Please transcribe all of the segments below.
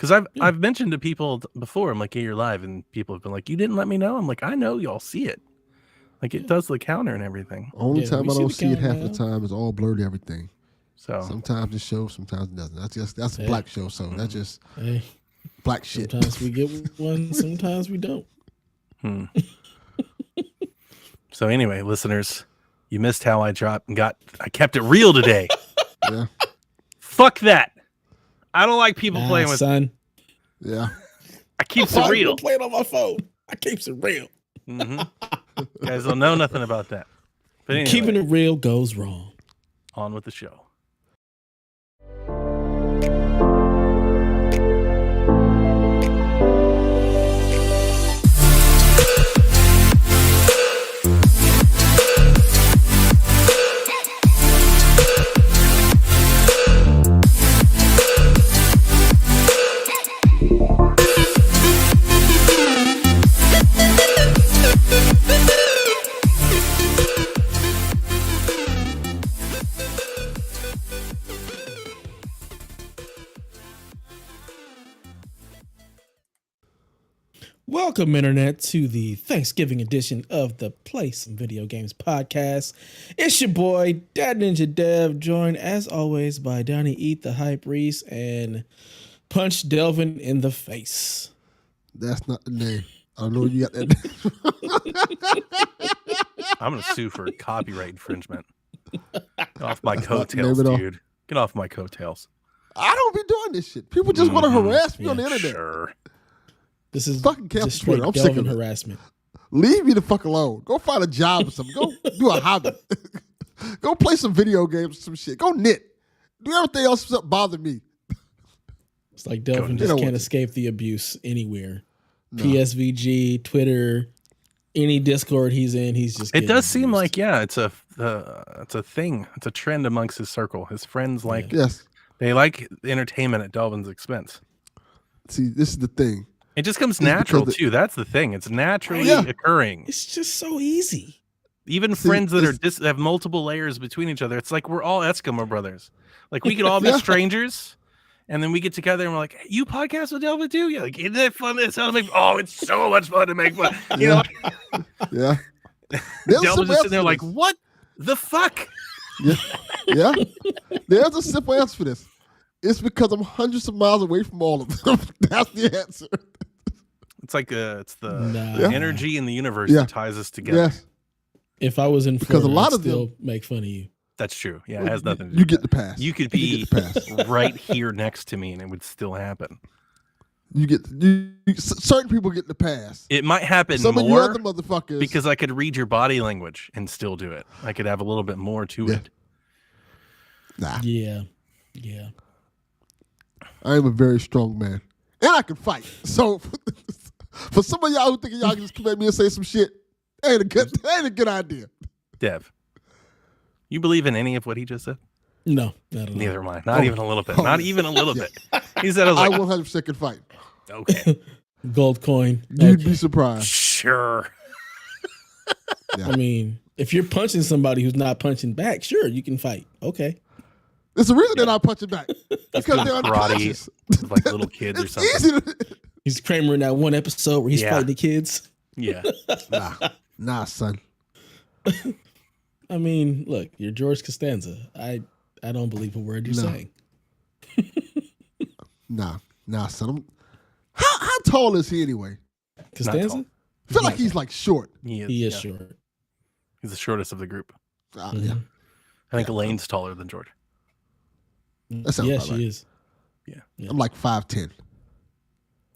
Because I've mentioned to people before, I'm like, hey, you're live, and people have been like, you didn't let me know. I'm like, I know y'all see it. Like it does the counter and everything. Only time I don't see it half the time is all blurred everything. So sometimes it shows, sometimes it doesn't. That's a black show, so that's just black shit. Sometimes we get one, sometimes we don't. So anyway, listeners, you missed how I kept it real today. Yeah. Fuck that. I don't like people playing with son. Yeah. I keeps it real. Playing on my phone. I keeps it real. Guys don't know nothing about that. But anyway, keeping it real goes wrong. On with the show. Welcome, Internet, to the Thanksgiving edition of the Play Some Video Games podcast. It's your boy, Dad Ninja Dev, joined as always by Donnie Eat the Hype Reese and Punch Delvin in the face. That's not the name. I know you got that. I'm going to sue for copyright infringement. Get off my coattails, dude. Get off my coattails. I don't be doing this shit. People just want to harass me on the internet. Sure. This is fucking just straight Twitter. I'm sick of harassment. Leave me the fuck alone. Go find a job or something. Go do a hobby. Go play some video games or some shit. Go knit. Do everything else that bother me. It's like Delvin just can't escape the abuse anywhere. No. PSVG, Twitter, any Discord he's in, he's just. It does seem like it's a thing. It's a trend amongst his circle. His friends like they like entertainment at Delvin's expense. See, this is the thing. It just comes natural too. That's the thing. It's naturally occurring. It's just so easy. Even friends that have multiple layers between each other. It's like we're all Eskimo brothers. Like we could all be strangers, and then we get together and we're like, "You podcast with Delvin too?" Yeah, like isn't that fun? It's so much fun to make fun. You know? Yeah. Delvin's just sitting there like, "What the fuck?" Yeah. There's a simple answer for this. It's because I'm hundreds of miles away from all of them. That's the answer. It's like it's the energy in the universe that ties us together. Yes. If I was in Florida, I'd still make fun of you. That's true. Yeah, it has nothing to do with get the pass. You could be right here next to me and it would still happen. Certain people get the pass. It might happen Some more of you other motherfuckers. Because I could read your body language and still do it. I could have a little bit more to it. Nah. Yeah. I am a very strong man. And I can fight. So for some of y'all who think y'all can just come at me and say some shit, ain't a good idea. Dev, you believe in any of what he just said? No, not at all. Neither am I. Not even a little bit. Not even a little bit. He said, I 100% can fight. Okay. Gold coin. You'd be surprised. Sure. Yeah. I mean, if you're punching somebody who's not punching back, sure, you can fight. Okay. There's a reason they're not punching back. Because they're unconscious. Like little kids or something. He's Kramer in that one episode where he's fighting the kids. Yeah. Nah, son. I mean, look, you're George Costanza. I don't believe a word you're saying. Nah, son. How tall is he anyway? Costanza? I feel like he's like short. He is short. He's the shortest of the group. Yeah. I think Elaine's taller than George. She is. Yeah. I'm like 5'10".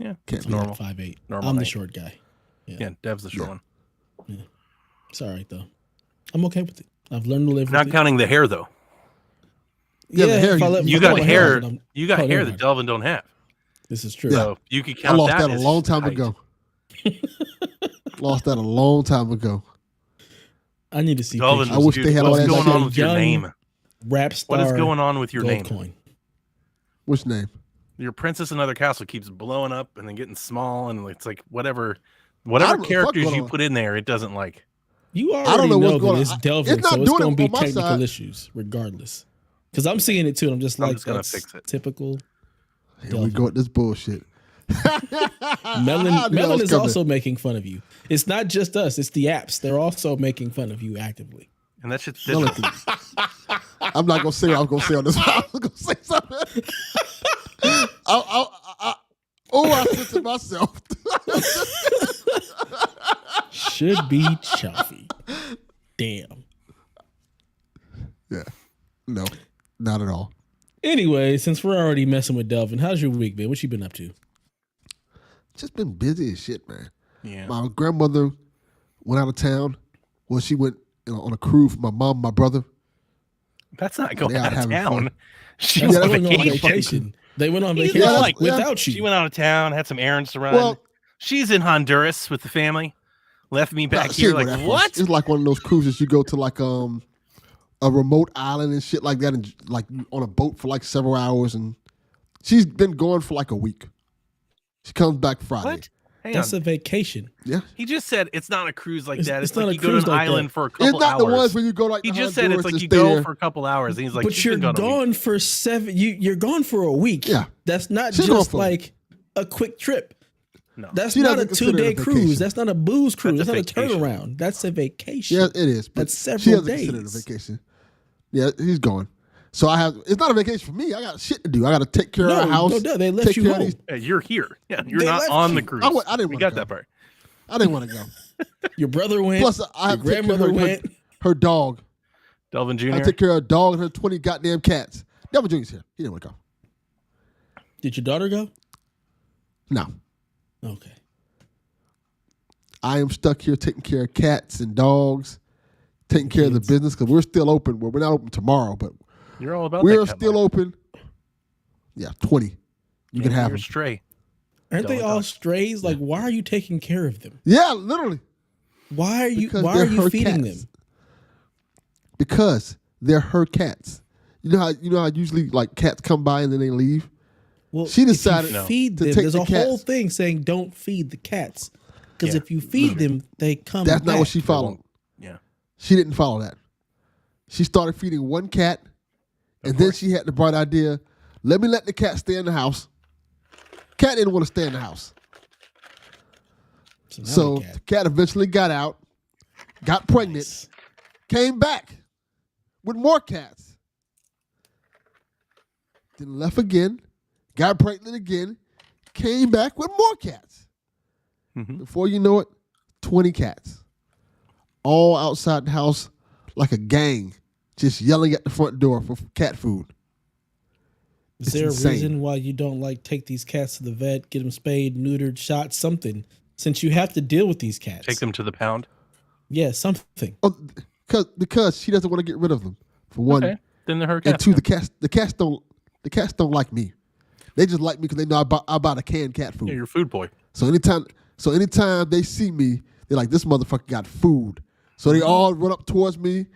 Yeah, it's normal. 5'8". Normal. I'm the short guy. Yeah, Dev's the short one. Yeah. It's all right though. I'm okay with it. I've learned to live with it. Not counting the hair though. Yeah, the hair. You got hair. You got hair that Delvin don't have. This is true. So you could count. I lost that a long time ago. Lost that a long time ago. I need to see. Delvin, I wish they had all that. What's going on with your name? Rap star. What is going on with your name? Coin. Which name? Your Princess Another Castle keeps blowing up and then getting small, and it's like whatever characters you put in there, it doesn't like. You already know that it's Delvin, so it's going to be technical issues regardless. Because I'm seeing it too, and I'm just gonna fix it. Typical. Here we go with this bullshit. Melon is also making fun of you. It's not just us; it's the apps. They're also making fun of you actively. And that shit's Melon, digital. I'm not gonna say what I was gonna say on this. I was gonna say something. I said to myself. Should be chuffy. Damn. Yeah. No, not at all. Anyway, since we're already messing with Delvin, how's your week been? What you been up to? Just been busy as shit, man. Yeah. My grandmother went out of town. Well, she went on a cruise for my mom, my brother. That's not going They out out of having town. fun. She That's was on going on vacation. vacation. They went on Yeah, vacation like- without you. She went out of town, had some errands to run. Well, She's in Honduras with the family. Left me back she here didn't go like, that far. what? It's like one of those cruises you go to like a remote island and shit like that, and like on a boat for like several hours. And she's been gone for like a week. She comes back Friday. What? Hang That's on. a vacation. Yeah, He just said it's not a cruise like that. It's It's not like a you go to cruise an like island that. for a couple it's not hours. the ones where you go like. He to just said Honduras it's like and you stay go there. for a couple hours. And he's like, But she's you're been gone a week. gone for 7. You're gone for a week. Yeah. That's not She's gone just for- like a quick trip. No. That's She not a doesn't consider it a 2-day cruise. vacation. That's not a booze cruise. That's That's, a not a vacation. turnaround. That's a vacation. Yeah, it is. But That's several she doesn't consider it a days. vacation. Yeah, he's gone. So I have. It's not a vacation for me. I got shit to do. I got to take care of No, our house. no, they left take you care of home. these- Yeah, you're here. Yeah, you're They not left on you. the cruise. I didn't we wanna got go. that part. I didn't want to go. Your brother went. Plus, I your have to take care of grandmother went. her dog. Delvin Jr. I take care of her dog and her 20 goddamn cats. Delvin Jr.'s here. He didn't want to go. Did your daughter go? No. Okay. I am stuck here taking care of cats and dogs, taking care of the Kids. business because we're still open. Well, we're not open tomorrow, but You're all about we're that cat still life. open. Yeah, 20. You can Yeah, have you're them. stray. Aren't they Dog all dogs. strays? Like, why are you taking care of them? Yeah, literally. Why are you? Because Why they're are you her feeding cats. them? Because they're her cats. You know how usually like cats come by and then they leave? Well, She if you decided feed to them. take There's the a whole cats. thing saying don't feed the cats because Yeah. if you feed them, they come. That's not what back. she followed. Yeah. She didn't follow that. She started feeding one cat, and then she had the bright idea, let me let the cat stay in the house. Cat didn't want to stay in the house. now So the cat- the cat eventually got out, got pregnant, Nice. came back with more cats. Then left again, got pregnant again, came back with more cats. Mhm. Before you know it, 20 cats. All outside the house like a gang, just yelling at the front door for cat food. Is It's there insane. a reason why you don't like take these cats to the vet, get them spayed, neutered, shot, something? Since you have to deal with these cats. Take them to the pound. Yeah, something. Oh, because she doesn't want to get rid of them. For one, Okay. Then they're her and cats. two, the cats don't like me. They just like me because they know I buy the canned cat food. Yeah, you're a food boy. So anytime they see me, they're like, this motherfucker got food. So they all run up towards me,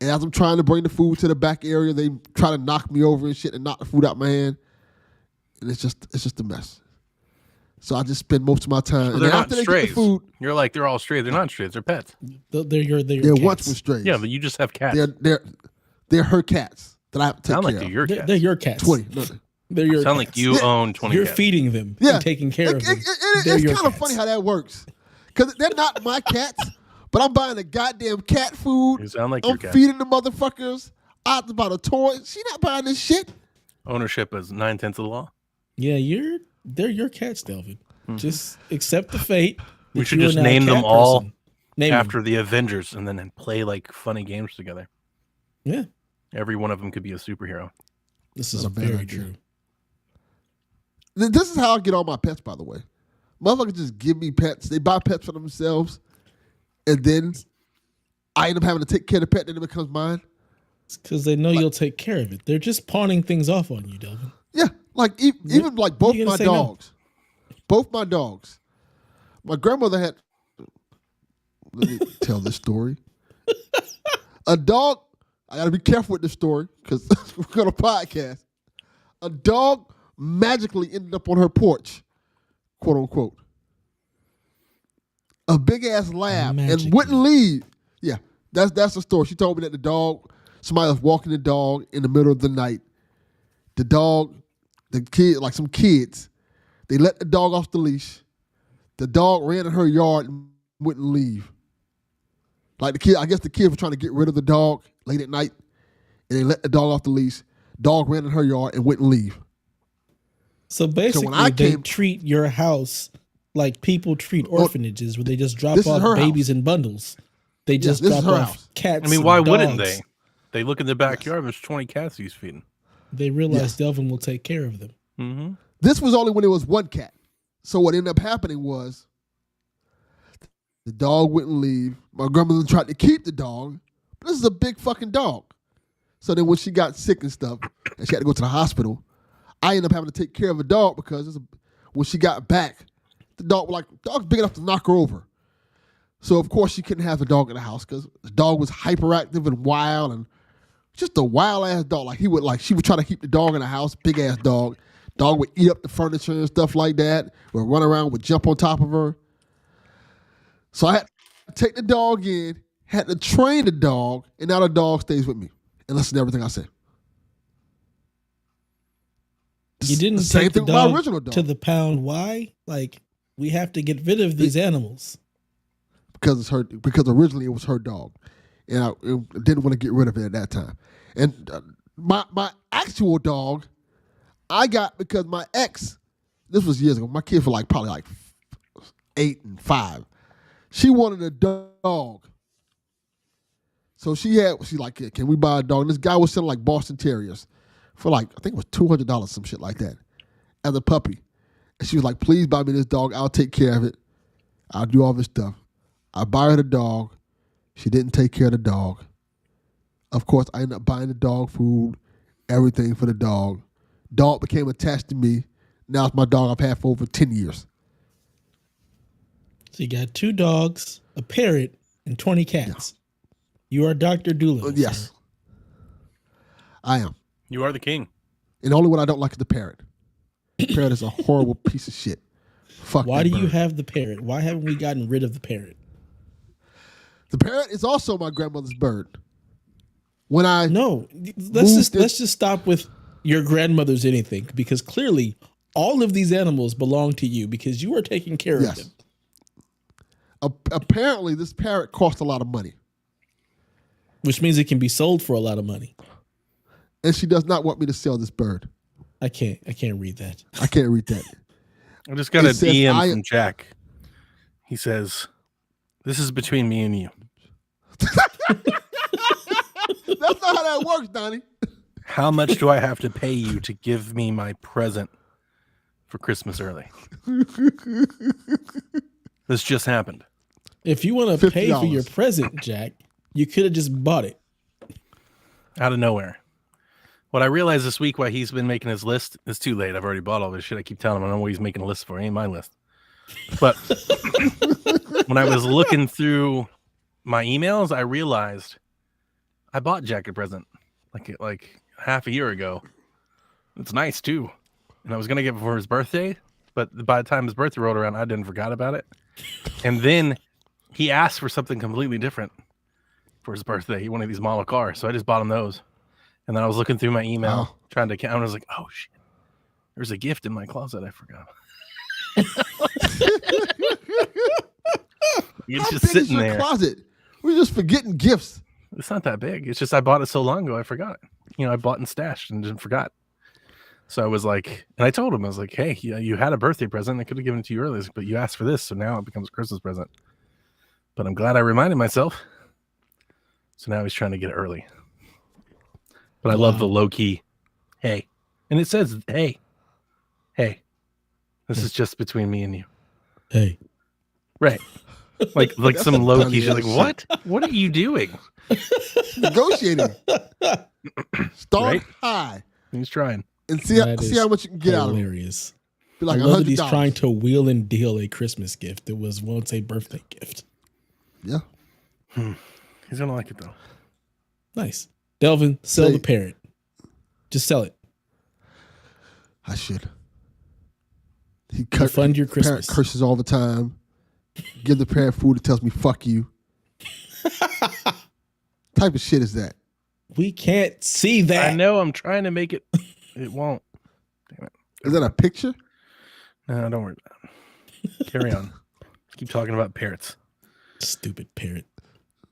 and as I'm trying to bring the food to the back area, they try to knock me over and shit and knock the food out my hand. And it's just a mess. So I just spend most of my time. So and they're then not after they get strays. the food, You're like, they're all strays. They're not strays. They're pets. They're your they're cats. once were strays. Yeah, but you just have cats. They're her cats that I have to take Sound care like of. they're your cats. They're your cats. 20. No, They're your Sound cats. like you own 20 You're cats. feeding them Yeah. and taking care of them. They're It's your kind of cats. funny how that works. Because they're not my cats, but I'm buying the goddamn cat food. You sound like I'm your cats. feeding the motherfuckers. I have to buy the toy. She not buying this shit. Ownership is 9/10 of the law. Yeah, they're your cats, Delvin. Just accept the fate. We that should you are just now a name them cat all person. Name 'em. After the Avengers and then play like funny games together. Yeah, Every one of them could be a superhero. this is Not a bad very idea. true. This is how I get all my pets, by the way. Motherfuckers just give me pets. They buy pets for themselves, and then I end up having to take care of the pet, and it becomes mine. It's because they know you'll take care of it. They're just pawning things off on you, Delvin. Yeah, like even like both You gonna my say no? dogs. Both my dogs. My grandmother had. Let me tell this story. A dog. I got to be careful with this story because we're on a podcast. A dog magically ended up on her porch, quote unquote. A big ass lab Magically. and wouldn't leave. Yeah, that's the story. She told me that somebody was walking the dog in the middle of the night. The dog the kid, like some kids, they let the dog off the leash. The dog ran in her yard and wouldn't leave. Like I guess the kids were trying to get rid of the dog late at night, and they let the dog off the leash. Dog ran in her yard and wouldn't leave. So basically, they treat your house like people treat orphanages, where they just drop off babies in bundles. They just drop off cats. I mean, why wouldn't they? They look in the backyard. There's 20 cats he's feeding. They realize Delvin will take care of them. Mm-hmm. This was only when it was one cat. So what ended up happening was the dog wouldn't leave. My grandmother tried to keep the dog. But this is a big fucking dog. So then when she got sick and stuff, and she had to go to the hospital, I ended up having to take care of the dog because when she got back, the dog dog's big enough to knock her over. So of course she couldn't have the dog in the house because the dog was hyperactive and wild and just a wild ass dog. She would try to keep the dog in the house, big ass dog. Dog would eat up the furniture and stuff like that. Would run around, would jump on top of her. So I had to take the dog in, had to train the dog, and now the dog stays with me and listen to everything I say. You didn't take the dog to the pound. Why? We have to get rid of these animals. Because originally it was her dog, and I didn't want to get rid of it at that time. And my actual dog, I got because my ex. This was years ago. My kids were probably 8 and 5. She wanted a dog, so she's like, "Can we buy a dog?" And this guy was selling Boston Terriers for I think it was $200, some shit like that, as a puppy. And she was like, "Please buy me this dog. I'll take care of it. I'll do all this stuff." I buy her the dog. She didn't take care of the dog. Of course, I ended up buying the dog food, everything for the dog. Dog became attached to me. Now it's my dog I've had for over 10 years. So you got 2 dogs, a parrot, and 20 cats. Yeah. You are Dr. Doolittle. Yes. Sir. I am. You are the king. And the only one I don't like is the parrot. The parrot is a horrible piece of shit. Fuck. Why do you have the parrot? Why haven't we gotten rid of the parrot? The parrot is also my grandmother's bird. Let's just stop with your grandmother's anything, because clearly all of these animals belong to you because you are taking care of them. Apparently, this parrot cost a lot of money, which means it can be sold for a lot of money. And she does not want me to sell this bird. I can't read that. I can't read that. I just got a DM from Jack. He says, "This is between me and you." That's not how that works, Donnie. How much do I have to pay you to give me my present for Christmas early? This just happened. If you want to pay for your present, Jack, you could have just bought it. Out of nowhere. What I realized this week while he's been making his list, it's too late. I've already bought all this shit. I keep telling him I don't know what he's making a list for. It ain't my list. But when I was looking through my emails, I realized I bought Jack a present like half a year ago. It's nice too. And I was going to give it for his birthday, but by the time his birthday rolled around, I didn't forgot about it. And then he asked for something completely different for his birthday. He wanted these model cars. So I just bought him those. And then I was looking through my email, trying to count. I was like, oh shit, there's a gift in my closet I forgot. It's just sitting there. Closet. We're just forgetting gifts. It's not that big. It's just I bought it so long ago, I forgot it. I bought and stashed and just forgot. So I was like, and I told him, I was like, hey, you had a birthday present. I could have given it to you earlier, but you asked for this, so now it becomes a Christmas present. But I'm glad I reminded myself. So now he's trying to get it early. But I love the low key, hey. And it says, hey, this is just between me and you. Hey. Right. Like some low key. She's like, what? What are you doing? Negotiating. Start high. He's trying. And see how much you can get out of it. Hilarious. Be like, I love that he's trying to wheel and deal a Christmas gift. It was once a birthday gift. Yeah. He's gonna like it though. Nice. Delvin, sell the parrot. Just sell it. I should. He fund your Christmas. Parrot curses all the time. Give the parrot food that tells me fuck you. Type of shit is that? We can't see that. I know. I'm trying to make it. It won't. Damn it. Is that a picture? No, don't worry about it. Carry on. Keep talking about parrots. Stupid parrot.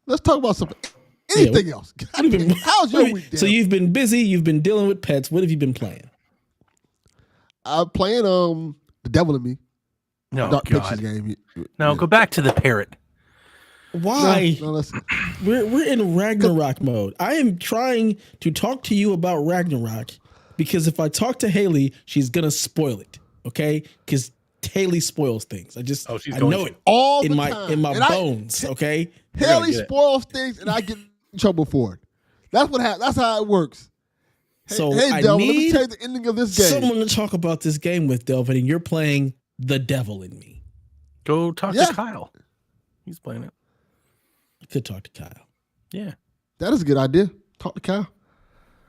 Let's talk about something. Anything else? How's your week, Dan? So you've been busy. You've been dealing with pets. What have you been playing? I'm playing The Devil in Me. No, Dark God. Pictures game. No, go back to the parrot. Why? No, We're in Ragnarok mode. I am trying to talk to you about Ragnarok because if I talk to Haley, she's gonna spoil it. Okay? Because Haley spoils things. I know it all in the my time. bones. Okay? Haley spoils things, and I get in trouble for it. That's what happens. That's how it works. So hey, I Delvin, let me need tell you the ending of this game. someone to talk about this game with, Delvin, and you're playing The Devil in Me. Go talk to Kyle. He's playing it. You could talk to Kyle. Yeah. That is a good idea. Talk to Kyle.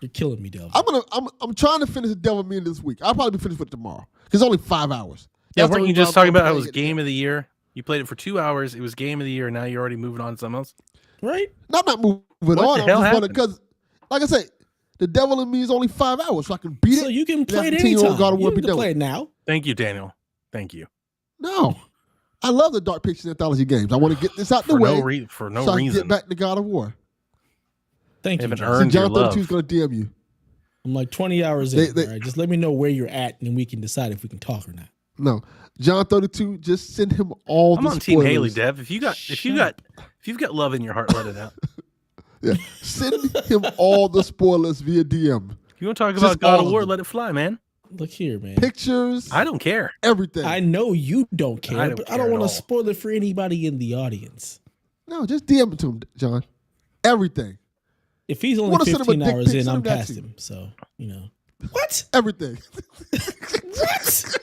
You're killing me, Delvin. I'm trying to finish The Devil in Me this week. I'll probably be finished with it tomorrow. It's only 5 hours. Yeah, That's weren't the you reason just why talking I'm about how it playing was game of the year? You played it for 2 hours. It was game of the year. And now you're already moving on to something else. Right? No, I'm not moving What on. the I'm hell just happened? because, like I say, The Devil in Me is only 5 hours, so I can beat it. So you can and play it have 10-year-old anytime. God of You War don't be have to done play with it now. Thank you, Daniel. Thank you. No. I love the Dark Pictures Anthology games. I want to get this out the For way no so I can reason. get back to God of War. Thank you, Haven't John. earned your John love. 32 is going to DM you. I'm like 20 hours in. They- All right, just let me know where you're at, and then we can decide if we can talk or not. No. John 32, just send him all I'm the on Team spoilers. Haley, Dev. If you've got love in your heart, let it out. Yeah. Send him all the spoilers via DM. If you want to talk Just about God all of of War, them. let it fly, man. Look here, man. Pictures, I don't care. everything. I know you don't care, I don't but I care don't at want all. to spoil it for anybody in the audience. No, just DM it to him, John. Everything. If he's only Wanna send him a 15 dick hours pic, in, send I'm him that past too. him. So, you know. What? Everything. What?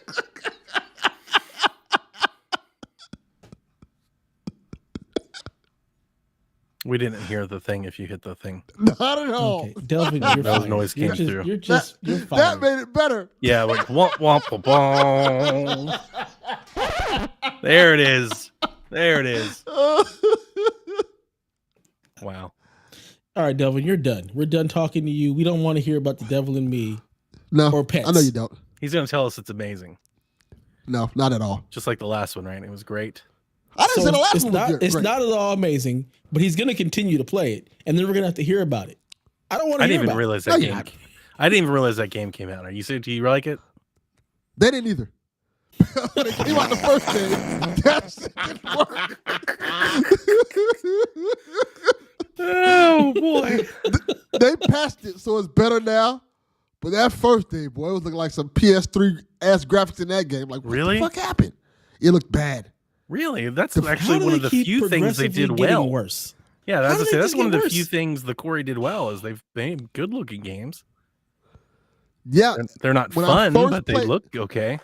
We didn't hear the thing if you hit the thing. Not at all. Okay, Delvin, you're No fired. noise came through. You're That fired. made it better. Yeah, like womp womp womp. There it is. There it is. Wow. All right, Delvin, you're done. We're done talking to you. We don't want to hear about The Devil in Me. No, Or pets. I know you don't. He's gonna tell us it's amazing. No, not at all. Just like the last one, right? It was great. I didn't say the last it's one not, was good. it's Great. not at all amazing, but he's going to continue to play it, and then we're going to have to hear about it. I don't want to I hear didn't even about realize No, that you're game. not. I didn't even realize that game came out. Are you saying do you like it? They didn't either. When it came out the first game, that shit didn't work. Oh boy. They patched it, so it's better now. But that first day, boy, it was looking like some PS3 ass graphics in that game. Like, what Really? the fuck happened? It looked bad. Really? That's it. actually How do one they of the keep few things they progressively did getting well. Worse. Yeah, How that's do to they say, that's just one of get the few worse? things the Corey did well is they've made good looking games. Yeah. They're not When I fun, first but they played- look okay.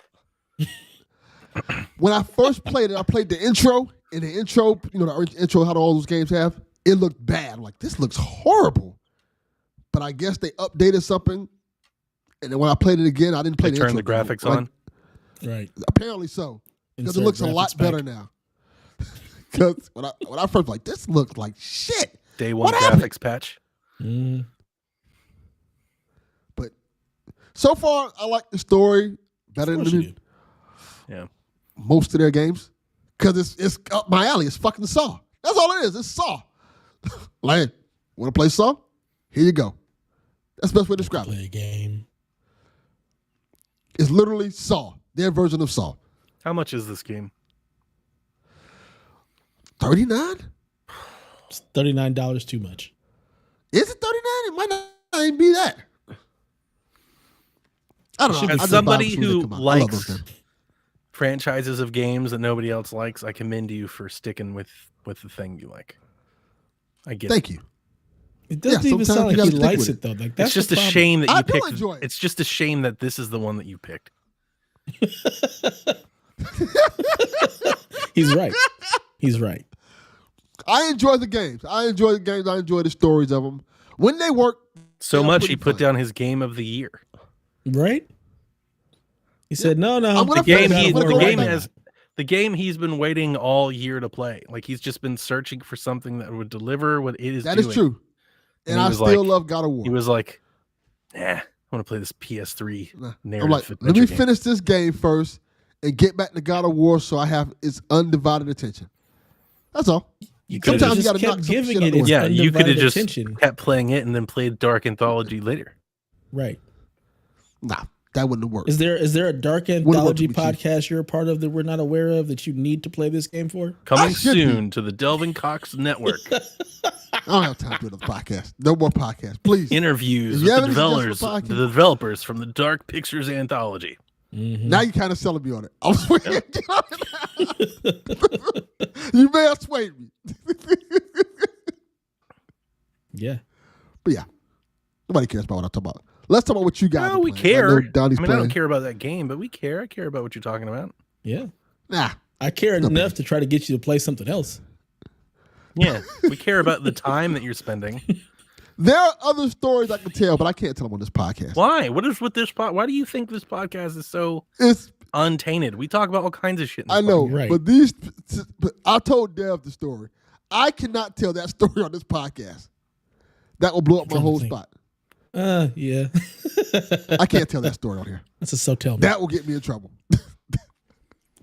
When I first played it, I played the intro. And the intro, the intro, how all those games have, it looked bad. I'm like, this looks horrible. But I guess they updated something. And then when I played it again, I didn't play They the turned the intro anymore. graphics Like, on. Right. Apparently so. Because it Insert looks a lot graphics better back. now. Because when I first like, this looks like shit. Day one What happened? graphics patch. Mm. But so far, I like the story better Of course you than do. Yeah. most of their games. Because it's up my alley. It's fucking Saw. That's all it is. It's Saw. Like, want to play Saw? Here you go. That's the best way to describe it. Play a game. It's literally Saw. Their version of Saw. How much is this game? $39? It's $39 too much. Is it $39? It might not even be that. I don't know. I As just somebody buy them as soon as who they come out. I love those likes games. franchises of games that nobody else likes, I commend you for sticking with the thing you like. I get Thank it. you. It doesn't Yeah, even sometimes sound like you he gotta stick likes with it, though. Like, that's It's just the a problem. shame that I you do picked. enjoy it. It's just a shame that this is the one that you picked. He's right. He's right. I enjoy the games. I enjoy the stories of them. When they work, So Yeah, much pretty he put fun. down his game of the year. Right? He said, no. I'm gonna The game finish it. he I'm gonna the go right game back. has the game he's been waiting all year to play. Like he's just been searching for something that would deliver what it is That doing. is true. And And he I was still like- love God of War. He was like, "Yeah, I want to play this PS3 Nah. narrative. I'm like, let me finish this game first and get back to God of War so I have its undivided attention. That's all. Sometimes you got to keep giving it its you could have just attention. kept playing it and then played Dark Anthology later. Right. Nah, that wouldn't have worked. Is there a Dark Anthology podcast you're a part of that we're not aware of that you need to play this game for? Coming soon to the Delvin Cox Network. I don't have time to do another podcast. No more podcasts, please. Interviews with the developers from the Dark Pictures Anthology. Mm-hmm. Now you kind of selling me on it. I'm swaying. You may have swayed me. Yeah. But yeah, nobody cares about what I talk about. Let's talk about what you guys. No, we care. I don't care about that game, but we care. I care about what you're talking about. Yeah. Nah, I care enough to try to get you to play something else. Yeah, we care about the time that you're spending. There are other stories I can tell, but I can't tell them on this podcast. Why? What is with this Why do you think this podcast is so untainted? We talk about all kinds of shit. I know, right. but I told Dev the story. I cannot tell that story on this podcast. That will blow up my whole spot. Yeah. I can't tell that story on here. That's a so tell me. That will get me in trouble.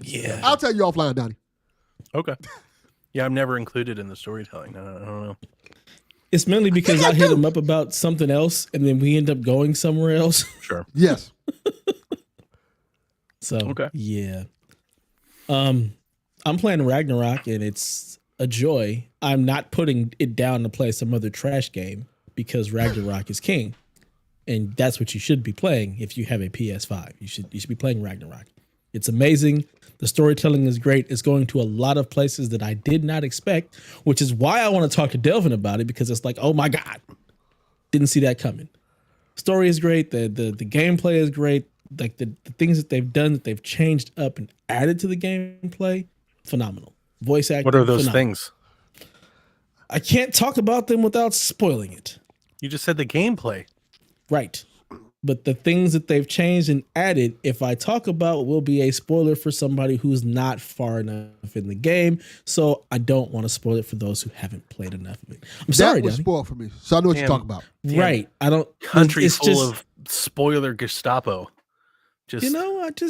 Yeah. I'll tell you offline, Donnie. Okay. Yeah, I'm never included in the storytelling. I don't know. It's mainly because I hit him up about something else, and then we end up going somewhere else. Sure. Yes. So okay. Yeah. I'm playing Ragnarok, and it's a joy. I'm not putting it down to play some other trash game because Ragnarok is king, and that's what you should be playing if you have a PS5. You should be playing Ragnarok. It's amazing. The storytelling is great. It's going to a lot of places that I did not expect, which is why I want to talk to Delvin about it, because it's like, oh my God, didn't see that coming. Story is great. The gameplay is great. Like the things that they've done, that they've changed up and added to the gameplay, phenomenal. Voice acting. What are those things? I can't talk about them without spoiling it. You just said the gameplay. Right. But the things that they've changed and added, if I talk about, will be a spoiler for somebody who's not far enough in the game. So I don't want to spoil it for those who haven't played enough of it. I'm sorry, that was Danny. spoiled for me, so I know what you're talking about. Right. I don't. Country it's full just, of spoiler Gestapo. Just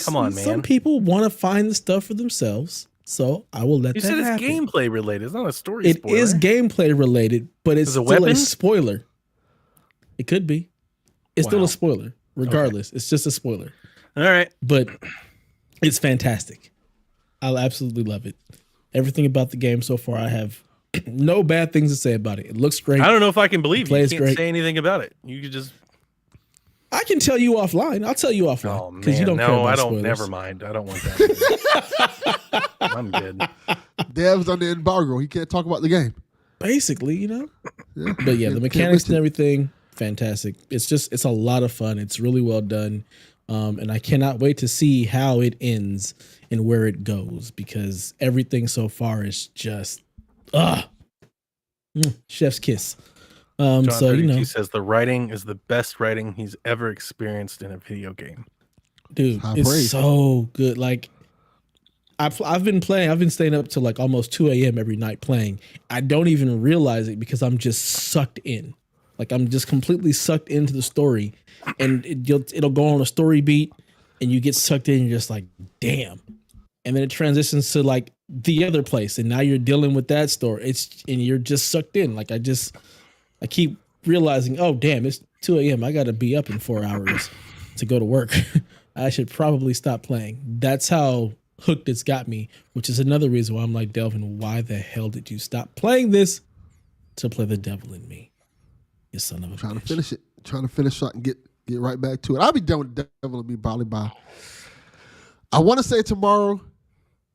come on, man. Some people want to find the stuff for themselves, so I will let that happen. You said it's gameplay related. It's not a story. It is gameplay related, but it's still a spoiler. It could be. It's still a spoiler, regardless. Okay. It's just a spoiler. All right. But it's fantastic. I'll absolutely love it. Everything about the game so far, I have no bad things to say about it. It looks great. I don't know if I can believe you. You can't great. say anything about it. You could just... I can tell you offline. I'll tell you offline. Oh, man. You don't care about spoilers. Never mind. I don't want that. I'm good. Dev's under embargo. He can't talk about the game. Basically, Yeah. But yeah, the mechanics and everything... fantastic. It's a lot of fun. It's really well done. And I cannot wait to see how it ends and where it goes, because everything so far is just chef's kiss. John 32 says the writing is the best writing he's ever experienced in a video game. Dude, it's so good. Like I've been staying up till like almost 2 a.m. every night playing. I don't even realize it because I'm just sucked in. Like I'm just completely sucked into the story, and it'll go on a story beat, and you get sucked in. And you're just like, damn, and then it transitions to like the other place, and now you're dealing with that story. And you're just sucked in. Like I keep realizing, oh damn, it's 2 a.m. I got to be up in 4 hours to go to work. I should probably stop playing. That's how hooked it's got me, which is another reason why I'm like, Delvin, why the hell did you stop playing this to play the devil in me? You son of a Trying bitch. to finish it. Trying to finish so I can get right back to it. I'll be done with the devil in me probably by, I want to say tomorrow.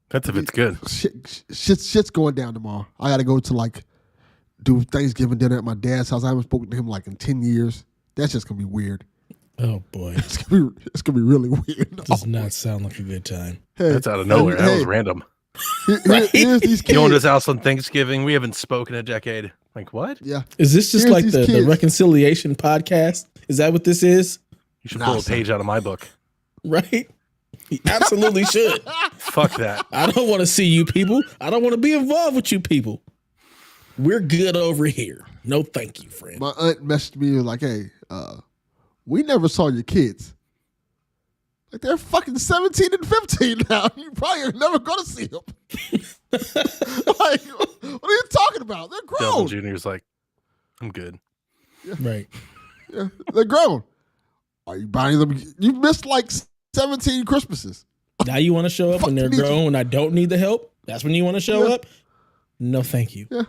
That's if it's good. Shit's going down tomorrow. I got to go to like do Thanksgiving dinner at my dad's house. I haven't spoken to him like in 10 years. That's just going to be weird. Oh boy. It's gonna be really weird. Does not sound like a good time. Hey, that's out of nowhere. That was random. Here's these kids. Going to his house on Thanksgiving. We haven't spoken in a decade. Like what? Yeah. Is this just like the reconciliation podcast? Is that what this is? You should pull a page out of my book. Right? You absolutely should. Fuck that. I don't want to see you people. I don't want to be involved with you people. We're good over here. No, thank you, friend. My aunt messaged me like, hey, we never saw your kids. Like, they're fucking 17 and 15 now. You probably are never going to see them. Like, what are you talking about? They're grown. Delvin Jr.'s like, I'm good. Yeah. Right. Yeah, they're grown. Are you buying them? You missed like 17 Christmases. Now you want to show up when they're grown and I don't need the help? That's when you want to show up? No, thank you. Yeah.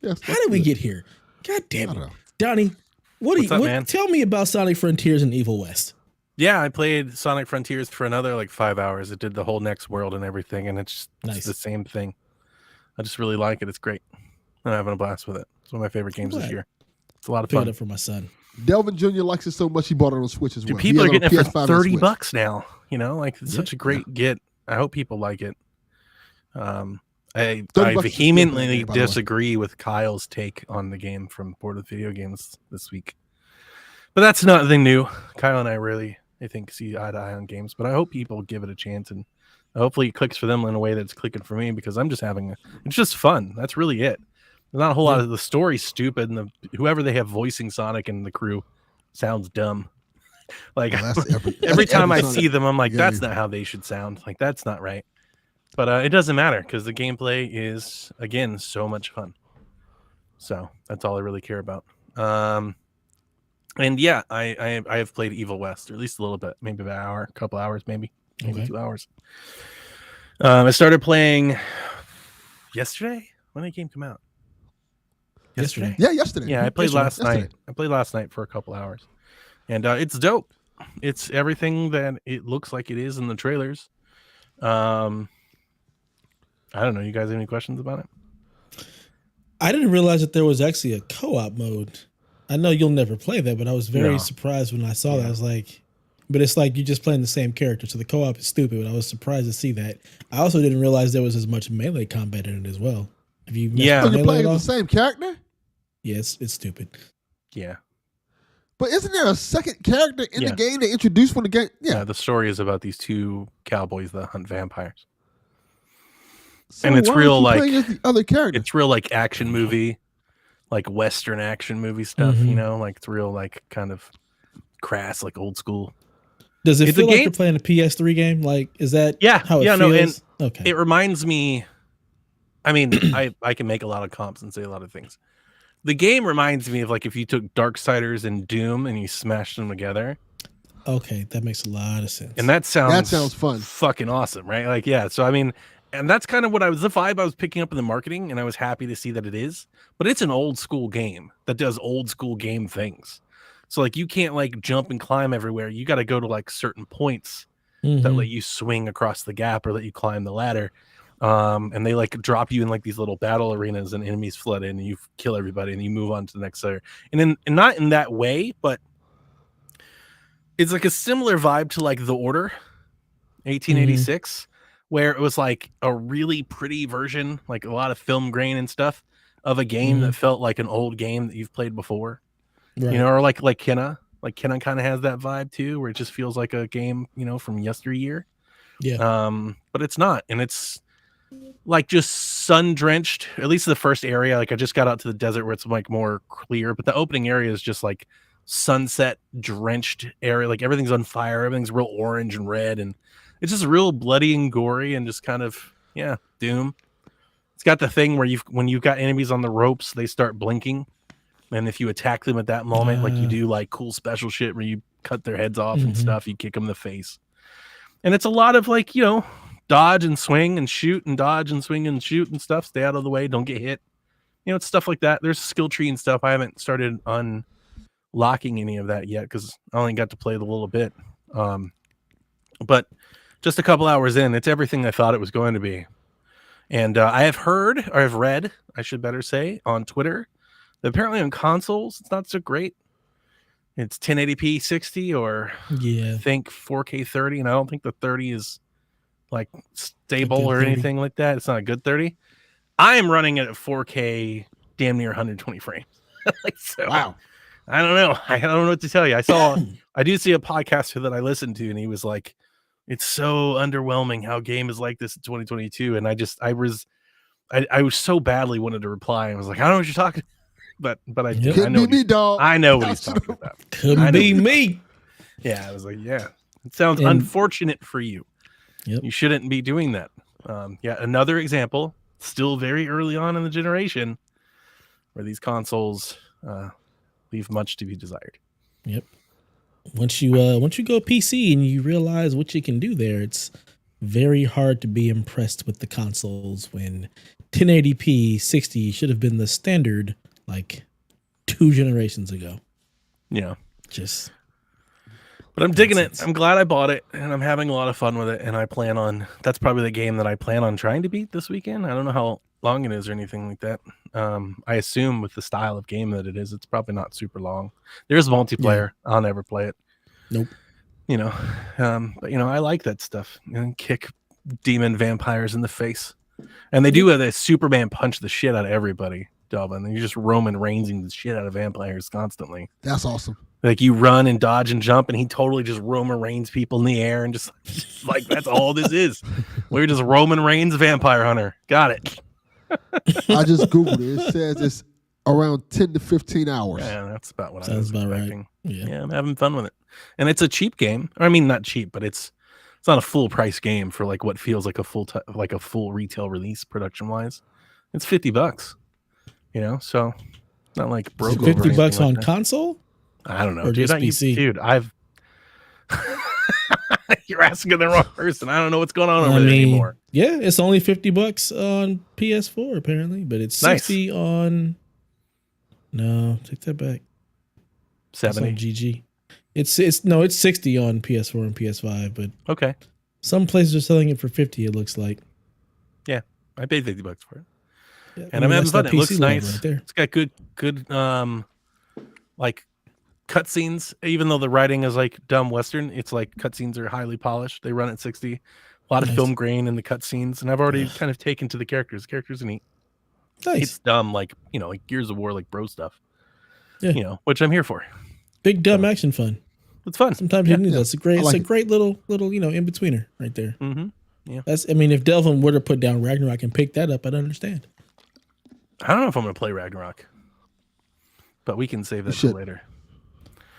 Yes. How did we get here? God damn it. know. Donnie, What's up, man? Tell me about Sonic Frontiers and Evil West. Yeah, I played Sonic Frontiers for another like 5 hours. It did the whole next world and everything, and it's Nice. the same thing. I just really like it. It's great. I'm having a blast with it. It's one of my favorite games this year. It's a lot of Picked fun. it for my son. Delvin Jr. likes it so much he bought it on Switch as well. Dude, people are getting it for PS5 and Switch. $30 now. You know, like it's such a great get. I hope people like it. I vehemently disagree with Kyle's take on the game from Board of Video Games this week. But that's nothing new. Kyle and I really, I think, see eye to eye on games. But I hope people give it a chance, and hopefully it clicks for them in a way that's clicking for me, because I'm just it's just fun. That's really it. There's not a whole lot of the story's stupid, and whoever they have voicing Sonic and the crew sounds dumb. Like every time I see them, I'm like, that's not how they should sound. Like, that's not right. But it doesn't matter, because the gameplay is, again, so much fun. So that's all I really care about. And yeah, I have played Evil West, or at least a little bit, maybe about an hour, a couple hours, maybe 2 hours. I started playing yesterday. When did the game come out? Yesterday. Yeah, yesterday. Yeah, I played last night. I played last night for a couple hours, and it's dope. It's everything that it looks like it is in the trailers. I don't know. You guys have any questions about it? I didn't realize that there was actually a co-op mode. I know you'll never play that, but I was very surprised when I saw that. I was like, but it's like you're just playing the same character, so the co-op is stupid. But I was surprised to see that. I also didn't realize there was as much melee combat in it as well. Have you? You're playing the same character? Yes, it's stupid. Yeah. But isn't there a second character in the game they introduced when the game? Yeah, the story is about these two cowboys that hunt vampires. So and it's real like the other character. It's real like action movie, like Western action movie stuff, you know, like it's real like kind of crass, like old school. Does it feel like you're playing a PS3 game? Like, is that how it feels? No, and okay. It reminds me, I mean, I can make a lot of comps and say a lot of things. The game reminds me of like if you took Darksiders and Doom and you smashed them together. Okay, that makes a lot of sense. And that sounds fun. Fucking awesome, right? Like, yeah. So I mean, and that's kind of what the vibe I was picking up in the marketing, and I was happy to see that it is. But it's an old school game that does old school game things. So like you can't like jump and climb everywhere. You got to go to like certain points that let you swing across the gap or let you climb the ladder. And they like drop you in like these little battle arenas, and enemies flood in, and you kill everybody, and you move on to the next layer. And not in that way, but it's like a similar vibe to like The Order 1886, where it was like a really pretty version, like a lot of film grain and stuff of a game that felt like an old game that you've played before, you know, or like Kenna kind of has that vibe too, where it just feels like a game, you know, from yesteryear. Yeah. But it's not, and it's like just sun drenched, at least the first area. Like I just got out to the desert where it's like more clear, but the opening area is just like sunset drenched area. Like everything's on fire, everything's real orange and red, and it's just real bloody and gory and just kind of Doom. It's got the thing where when you've got enemies on the ropes, they start blinking, and if you attack them at that moment, like you do like cool special shit where you cut their heads off and stuff, you kick them in the face. And it's a lot of like, you know, dodge and swing and shoot and dodge and swing and shoot and stuff. Stay out of the way, don't get hit. You know, it's stuff like that. There's a skill tree and stuff. I haven't started unlocking any of that yet because I only got to play it a little bit. But just a couple hours in, it's everything I thought it was going to be. And I have heard, or I've read, I should better say, on Twitter, that apparently on consoles, it's not so great. It's 1080p 60 or I think 4K 30, and I don't think the 30 is like stable or anything like that. It's not a good 30. I am running it at 4K, damn near 120 frames. Like, so, wow. I don't know. I don't know what to tell you. I do see a podcaster that I listened to, and he was like, it's so underwhelming how game is like this in 2022. And I was so badly wanted to reply. I was like, I don't know what you're talking. but I Yep. did. I Couldn't know be what he's, me, dog. I know what I he's talking about. I Couldn't know be what me. Yeah, I was like, yeah, it sounds And- unfortunate for you. Yep. You shouldn't be doing that. Yeah, another example, still very early on in the generation, where these consoles leave much to be desired. Yep. Once you go PC and you realize what you can do there, it's very hard to be impressed with the consoles when 1080p 60 should have been the standard like 2 generations ago. Yeah. Just But I'm digging nonsense. it. I'm glad I bought it, and I'm having a lot of fun with it. And I plan on, that's probably the game that I plan on trying to beat this weekend. I don't know how long it is or anything like that. I assume with the style of game that it is, it's probably not super long. There's multiplayer. I'll never play it. Nope. You know, but you know, I like that stuff. And kick demon vampires in the face, and they do have a Superman punch the shit out of everybody. Delvin, and you're just Roman Reignsing the shit out of vampires constantly. That's awesome. Like you run and dodge and jump, and he totally just Roman Reigns people in the air, and just like that's all this is. We're just Roman Reigns vampire hunter. Got it. I just Googled it. It says it's around 10 to 15 hours. Yeah, that's about what I Sounds was about expecting. right. Yeah. Yeah, I'm having fun with it, and it's a cheap game. I mean, not cheap, but it's not a full price game for like what feels like a full retail release production wise. It's $50, you know, so not like broke. over or $50 anything on like that. console? I don't know, or dude. just PC? Dude, I've. You're asking the wrong person. I don't know what's going on over there anymore. Yeah, it's only $50 on PS4 apparently, but it's 60 on. No, take that back. It's on 70. GG. It's 60 on PS4 and PS5, but Okay, some places are selling it for 50. It looks like. I paid $50 for it, Yeah, and I'm having that's fun. that It looks PC love nice. right there. It's got good like cutscenes. Even though the writing is like dumb Western, it's like cutscenes are highly polished. They run at 60. A lot of Nice. film grain in the cutscenes, and I've already kind of taken to the characters. The characters are neat. Nice. It's dumb, like you know, like Gears of War, like bro stuff. Yeah. You know, which I'm here for. Big dumb action fun. It's fun. Sometimes you need that. It's a great, I like it's a great little in betweener right there. Mm-hmm. That's. I mean, if Delvin were to put down Ragnarok and pick that up, I'd understand. I don't know if I'm going to play Ragnarok, but we can save that for later.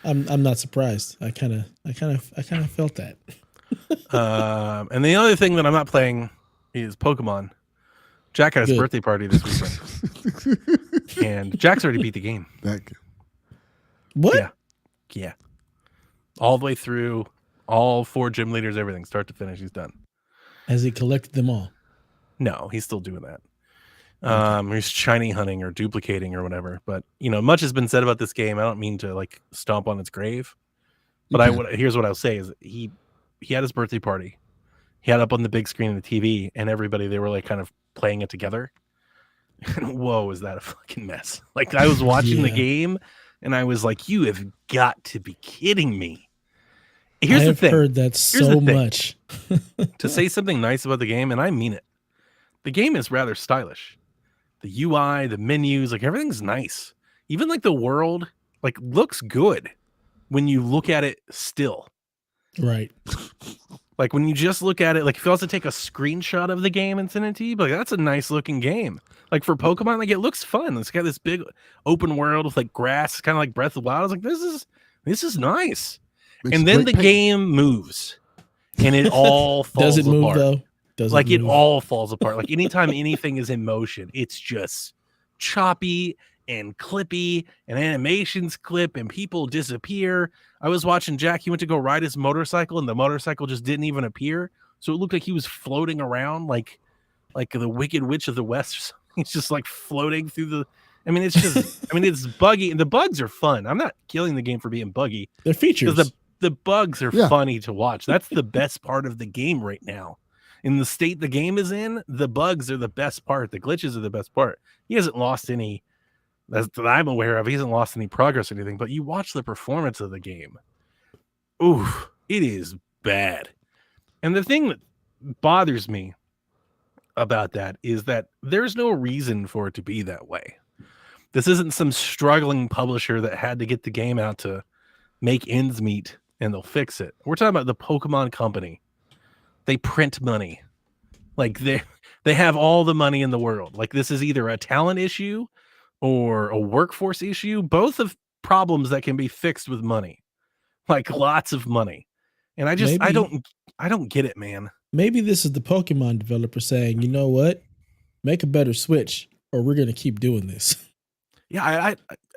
I'm not surprised. I kind of felt that. And the other thing that I'm not playing is Pokemon. Jack had his birthday party this weekend, and Jack's already beat the game. What? Yeah, all the way through, all 4 gym leaders, everything, start to finish. He's done. Has he collected them all? No, he's still doing that. He's shiny hunting or duplicating or whatever. But you know, much has been said about this game. I don't mean to like stomp on its grave, but here's what I'll say: is he had his birthday party. He had it up on the big screen of the TV, and everybody, they were like kind of playing it together. And whoa, is that a fucking mess? Like I was watching the game, and I was like, "You have got to be kidding me!" Here's the thing. I've heard that so much. To say something nice about the game, and I mean it. The game is rather stylish. The UI, the menus, like everything's nice. Even like the world, like looks good when you look at it still. Right. Like when you just look at it, like if you also take a screenshot of the game and send it to you, but like, that's a nice looking game. Like for Pokemon, like it looks fun. It's got this big open world with like grass, kind of like Breath of the Wild. I was like, this is nice. And then the game moves, and it all falls apart. Does it move though? It all falls apart. Like anytime anything is in motion, it's just choppy and clippy, and animations clip, and people disappear. I was watching Jack. He went to go ride his motorcycle, and the motorcycle just didn't even appear. So it looked like he was floating around like the Wicked Witch of the West. He's just like floating through the. I mean, it's just. I mean, it's buggy, and the bugs are fun. I'm not killing the game for being buggy. They're features. The bugs are funny to watch. That's the best part of the game right now. In the state the game is in, the bugs are the best part. The glitches are the best part. He hasn't lost any, that I'm aware of. He hasn't lost any progress or anything. But you watch the performance of the game. Ooh, it is bad. And the thing that bothers me about that is that there's no reason for it to be that way. This isn't some struggling publisher that had to get the game out to make ends meet and they'll fix it. We're talking about the Pokemon company. They print money. Like they have all the money in the world. Like this is either a talent issue or a workforce issue, both of problems that can be fixed with money, like lots of money. And I don't get it, man. Maybe this is the Pokemon developer saying, you know what? Make a better Switch or we're going to keep doing this. Yeah,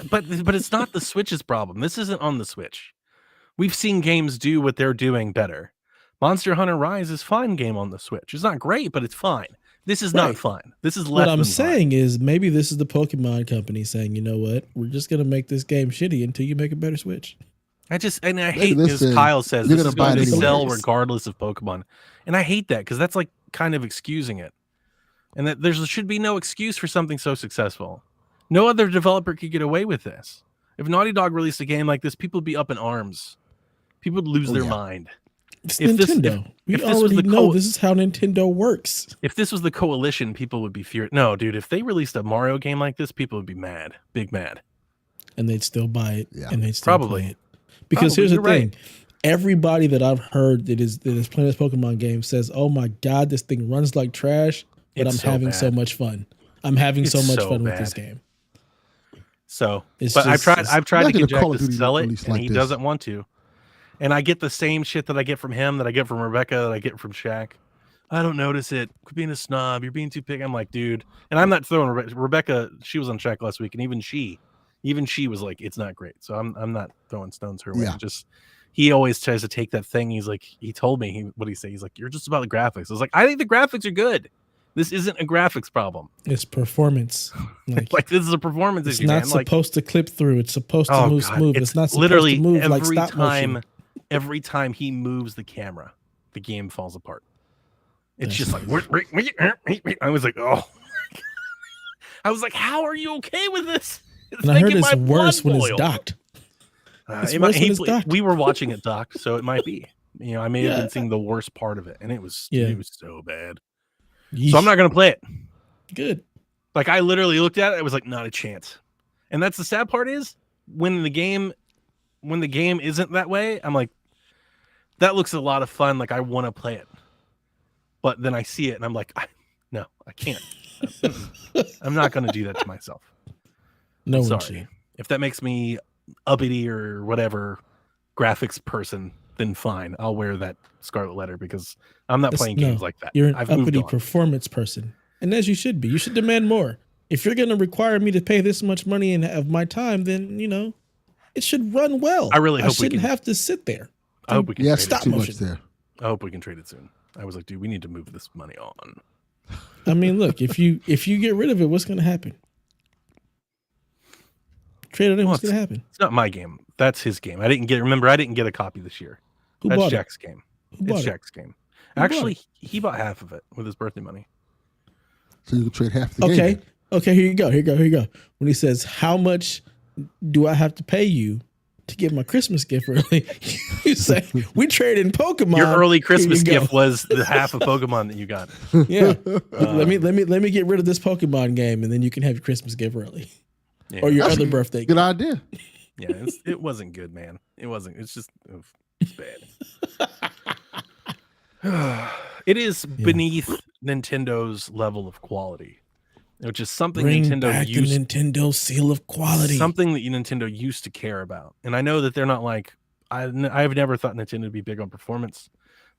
but it's not the Switch's problem. This isn't on the Switch. We've seen games do what they're doing better. Monster Hunter Rise is fine game on the Switch. It's not great, but it's fine. This is not fine. This is less What I'm than saying fine. is maybe this is the Pokemon company saying, you know what? We're just going to make this game shitty until you make a better Switch. I hate, as Kyle says, this is going to sell regardless of Pokemon. And I hate that because that's like kind of excusing it. And that there should be no excuse for something so successful. No other developer could get away with this. If Naughty Dog released a game like this, people would be up in arms. People would lose their mind. It's Nintendo. We already know this is how Nintendo works. If this was the Coalition, people would be furious. No, dude, if they released a Mario game like this, people would be mad. Big mad. And they'd still buy it. Yeah. And they'd still play it. Because here's the thing. Right. Everybody that I've heard that is playing this Pokemon game says, oh my God, this thing runs like trash, but I'm having so much fun. I'm having so much fun with this game. So, but I've tried to get Jack to sell it, and he doesn't want to. And I get the same shit that I get from him, that I get from Rebecca, that I get from Shaq. I don't notice it. Quit being a snob. You're being too picky. I'm like, dude. And I'm not throwing Rebecca. She was on Shaq last week, and even she was like, it's not great. So I'm not throwing stones her way. Yeah. Just he always tries to take that thing. He's like, he told me what he say. He's like, you're just about the graphics. I was like, I think the graphics are good. This isn't a graphics problem. It's performance. Like this is a performance issue. It's not supposed to clip through. It's supposed to move smooth. It's not supposed to move like stop motion. Every time he moves the camera, the game falls apart. It's just like I was like, oh. I was like, how are you okay with this? And I heard it's worse when it's docked. We were watching it docked, so it might be. You know, I may have been seeing the worst part of it, and it was so bad. Yeesh. So I'm not gonna play it. Good. Like I literally looked at it, I was like, not a chance. And that's the sad part is when the game isn't that way, I'm like, that looks a lot of fun. Like I want to play it, but then I see it and I'm like, no, I can't. I'm not gonna do that to myself. No, sorry. If that makes me uppity or whatever graphics person, then fine. I'll wear that scarlet letter because I'm not playing games like that. You're an uppity performance person. And as you should be. You should demand more. If you're going to require me to pay this much money and have my time, then, you know, it should run well. I really hope we shouldn't have to sit there. I hope we can trade stop it. motion. There. I hope we can trade it soon. I was like, dude, we need to move this money on. I mean, look, if you get rid of it, what's going to happen? Trade it in, what's going to happen? It's not my game. That's his game. I didn't get a copy this year. That's Jack's game. It's Jack's game. Actually, he bought half of it with his birthday money. So you can trade half the game. Okay, here you go. When he says, how much do I have to pay you to get my Christmas gift early? You say, we trade in Pokemon. Your early Christmas gift was the half of Pokemon that you got. Yeah. Let me get rid of this Pokemon game and then you can have your Christmas gift early. Yeah. Or your other birthday gift. Good idea. Yeah, it wasn't good, man. It wasn't. It's just it's bad. It is beneath Nintendo's level of quality, which is something Nintendo used. The Nintendo seal of quality. Something that Nintendo used to care about. And I know that they're not like I've never thought Nintendo would be big on performance.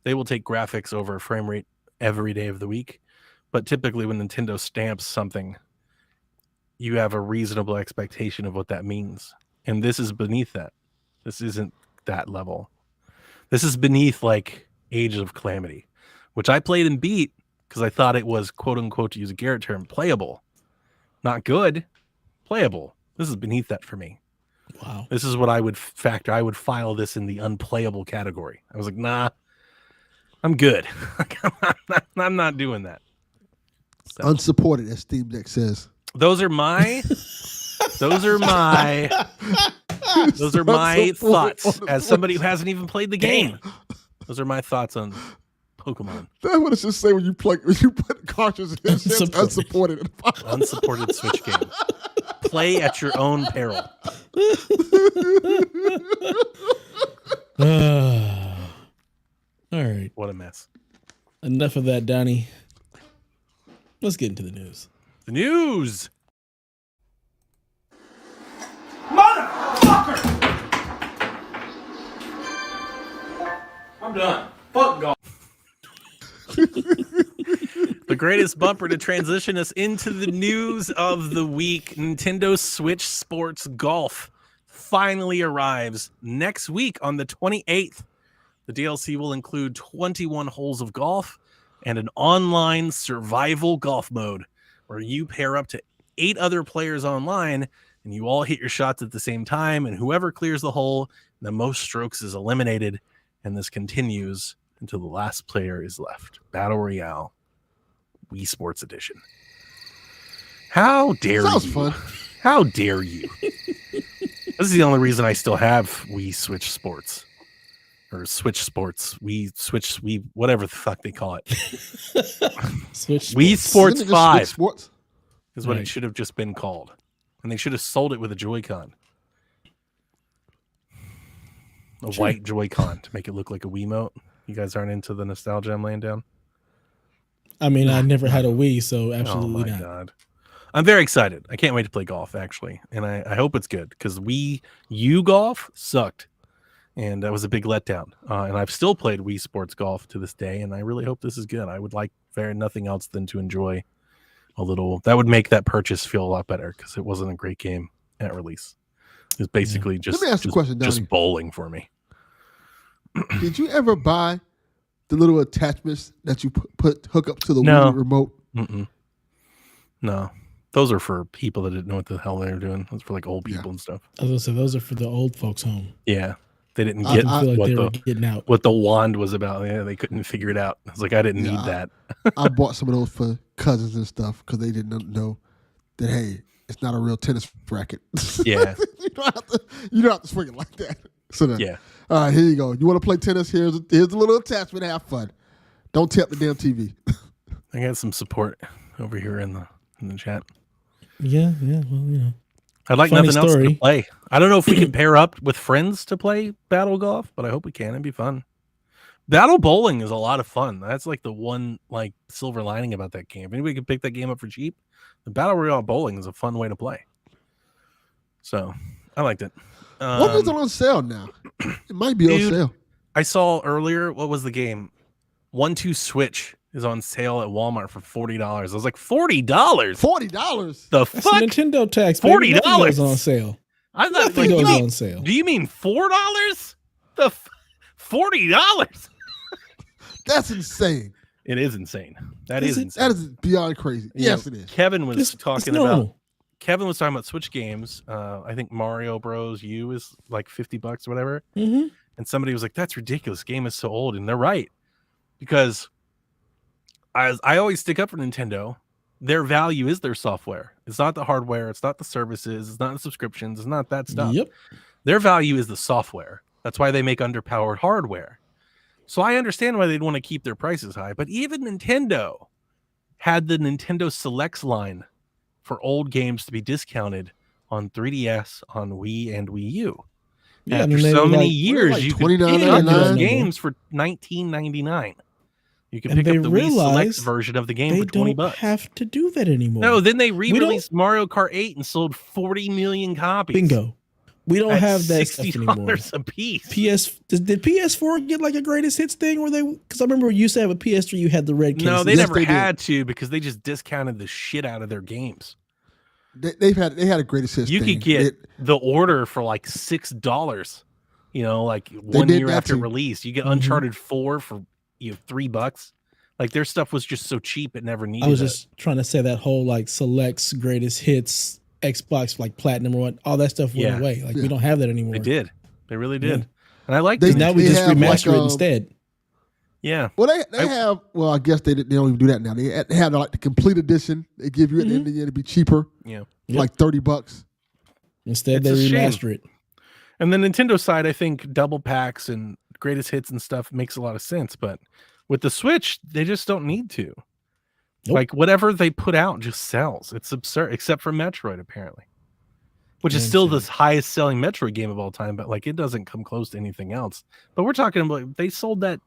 They will take graphics over frame rate every day of the week. But typically when Nintendo stamps something, you have a reasonable expectation of what that means. And this is beneath that. This isn't that level. This is beneath like Age of Calamity, which I played and beat because I thought it was, quote unquote, to use a Garrett term, playable. Not good, playable. This is beneath that for me. Wow. This is what I would factor. I would file this in the unplayable category. I was like, nah, I'm good. I'm not doing that. So. Unsupported, as Steam Deck says. Those are my thoughts as somebody who hasn't even played the game. Those are my thoughts on Pokemon. That's what it should say when you put cartridges in. Unsupported. Unsupported Switch game. Play at your own peril. All right. What a mess. Enough of that, Donnie. Let's get into the news. The news. I'm done. Fuck golf. The greatest bumper to transition us into the news of the week. Nintendo Switch Sports Golf finally arrives next week on the 28th. The DLC will include 21 holes of golf and an online survival golf mode where you pair up to 8 other players online and you all hit your shots at the same time, and whoever clears the hole the most strokes is eliminated, and this continues until the last player is left. Battle Royale, Wii Sports Edition. How dare Sounds you? fun. How dare you? This is the only reason I still have Wii Switch Sports. Or Switch Sports. Wii, whatever the fuck they call it. Switch Wii Sports Isn't it just 5 Switch Sports? is what Right. it should have just been called. And they should have sold it with a Joy-Con. A Sure. white Joy-Con to make it look like a Wiimote. You guys aren't into the nostalgia I'm laying down? I mean, I never had a Wii, so Oh absolutely my not. god. I'm very excited. I can't wait to play golf, actually. And I hope it's good, because Wii U golf sucked. And that was a big letdown. And I've still played Wii Sports Golf to this day, and I really hope this is good. I would like nothing else than to enjoy a little. That would make that purchase feel a lot better, because it wasn't a great game at release. It was basically just, Let me ask you a question, Donnie. just bowling for me. Did you ever buy the little attachments that you hook up to the No. Wii remote? Mm-mm. No. Those are for people that didn't know what the hell they were doing. Those for like old people and stuff. I was gonna say those are for the old folks home. Yeah. They didn't I get I feel like what they were the getting out. what the wand was about. Yeah, they couldn't figure it out. I was like, I didn't Yeah, need that. I bought some of those for cousins and stuff because they didn't know that, hey, it's not a real tennis racket. Yeah. you don't have to swing it like that. So then, Yeah. all right, here you go. You want to play tennis? Here's a little attachment. Have fun. Don't tap the damn TV. I got some support over here in the chat. Yeah, well, you know. I'd like Funny nothing else story. to play. I don't know if we can pair up with friends to play Battle Golf, but I hope we can. It'd be fun. Battle Bowling is a lot of fun. That's like the one like silver lining about that game. If anybody can pick that game up for cheap, the Battle Royale Bowling is a fun way to play. So I liked it. What is it on sale now? It might be dude, on sale. I saw earlier, what was the game? 1-2 Switch is on sale at Walmart for $40. I was like, $40? $40. The That's fuck? Nintendo tax. baby. Nothing $40 goes on sale. I thought, Nothing like, goes on sale. do you mean $4? $40? That's insane. It is insane. That Is is it? insane. That is beyond crazy. You Yes, know, it is. Kevin was It's talking about normal. Switch games. I think Mario Bros. U is like $50 or whatever. Mm-hmm. And somebody was like, "That's ridiculous. Game is so old," and they're right, because I always stick up for Nintendo. Their value is their software. It's not the hardware. It's not the services. It's not the subscriptions. It's not that stuff. Yep. Their value is the software. That's why they make underpowered hardware. So I understand why they'd want to keep their prices high. But even Nintendo had the Nintendo Selects line for old games to be discounted on 3DS, on Wii, and Wii U. Yeah, and After then they so were many like, years, like you could pick up $29.99? those games for $19.99. You can And pick they up the Wii Selects realized version of the game They for $20. don't have to do that anymore. No, then they don't- re-released Mario Kart 8 and sold 40 million copies. Bingo. We don't at have that stuff anymore. $60 a piece. Did PS4 get like a greatest hits thing where they? Because I remember you used to have a PS3, you had the red case. No, they Yes, never they did. had to, because they just discounted the shit out of their games. They had a greatest hits. You thing. could get the order for like $6. You know, like one did year that after too. release, you get Mhm. Uncharted 4 for $3. Like their stuff was just so cheap it never needed. I was it. just trying to say that whole like selects greatest hits Xbox like platinum or what all that stuff went Yeah. away. Like Yeah. we don't have that anymore. They did. They really did. Yeah. And I like They- it. Now we They just have, remaster like, it instead. Yeah. Well, they have. Well, I guess they don't even do that now. They have like the complete edition. They give you at the end of the year to be cheaper, Yeah. Yep. like $30. Instead, It's they a shame. remaster it. And the Nintendo side, I think double packs and greatest hits and stuff makes a lot of sense. But with the Switch, they just don't need to. Nope. Like whatever they put out just sells. It's absurd, except for Metroid, apparently, which is Yeah, still sure. the highest selling Metroid game of all time. But like it doesn't come close to anything else. But we're talking about they sold that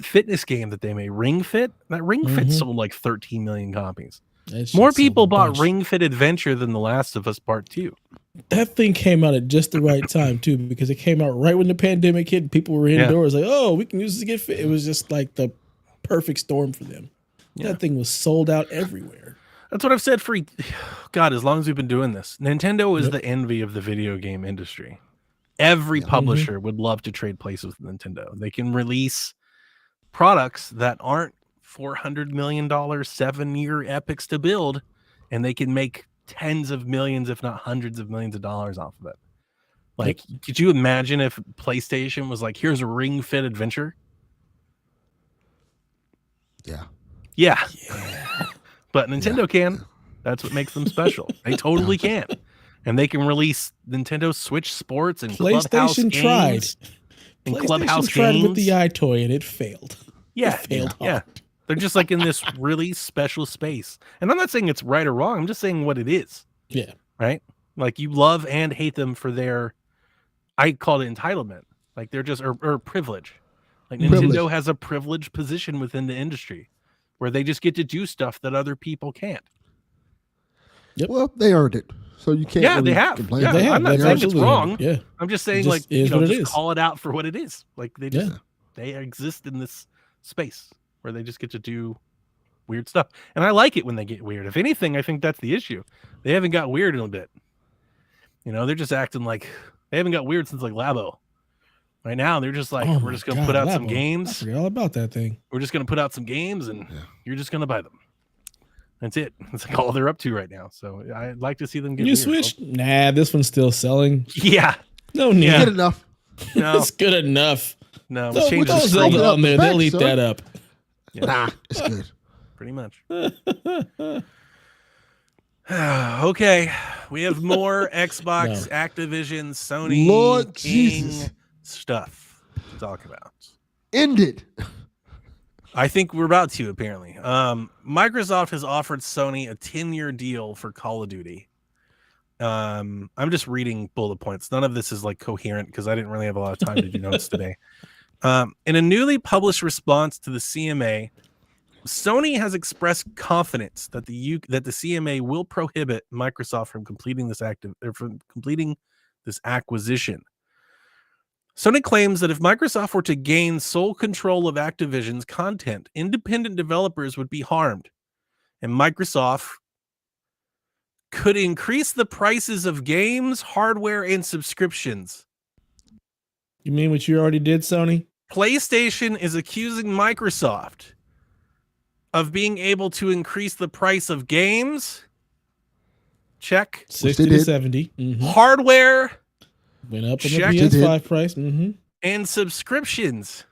fitness game that they made, Ring Fit. That Ring Fit Mhm. sold like 13 million copies. That shit More sold people a bought bunch. Ring Fit Adventure than The Last of Us Part 2. That thing came out at just the right time too, because it came out right when the pandemic hit. And people were indoors, like, "Oh, we can use this to get fit." It was just like the perfect storm for them. Yeah. That thing was sold out everywhere. That's what I've said for God, as long as we've been doing this. Nintendo is the envy of the video game industry. Every publisher would love to trade places with Nintendo. They can release products that aren't $400 million 7-year epics to build, and they can make tens of millions, if not hundreds of millions of dollars off of it. Like, could you imagine if PlayStation was like, here's a Ring Fit Adventure? Yeah. But Nintendo can. That's what makes them special. They totally can. And they can release Nintendo Switch Sports and Clubhouse games. And Clubhouse tried games with the iToy and it failed. Yeah. It failed hard. They're just like in this really special space. And I'm not saying it's right or wrong. I'm just saying what it is. Yeah. Right? Like, you love and hate them for their, I call it entitlement. Like, they're just, or privilege. Like, Nintendo has a privileged position within the industry where they just get to do stuff that other people can't. Yep. Well, they earned it. So you can't really they have. complain. Yeah, I'm not saying it's wrong. Yeah. I'm just saying, just just call it out for what it is. Like, they just, they exist in this space where they just get to do weird stuff. And I like it when they get weird. If anything, I think that's the issue. They haven't got weird in a bit. They're just acting like they haven't got weird since like Labo. Right now, they're just like, we're just going to put out some games. I forgot all about that thing. We're just going to put out some games and you're just going to buy them. That's it. That's like all they're up to right now. So I'd like to see them get New Switch. Nah, this one's still selling. Yeah. No need. Good enough. No. It's good enough. No, with those Zelda on there, they'll eat that up. Yeah. Nah, it's good. Pretty much. Okay. We have more Xbox, Activision, Sony, Lord King Jesus. stuff to talk about. End it. I think we're about to, apparently. Microsoft has offered Sony a 10-year deal for Call of Duty. I'm just reading bullet points. None of this is like coherent because I didn't really have a lot of time to do notes today. In a newly published response to the CMA, Sony has expressed confidence that the CMA will prohibit Microsoft from completing this acquisition. Sony claims that if Microsoft were to gain sole control of Activision's content, independent developers would be harmed, and Microsoft could increase the prices of games, hardware, and subscriptions. You mean what you already did, Sony? PlayStation is accusing Microsoft of being able to increase the price of games. Check. 60 to 70. Hardware. Went up on the PS5 price. And subscriptions.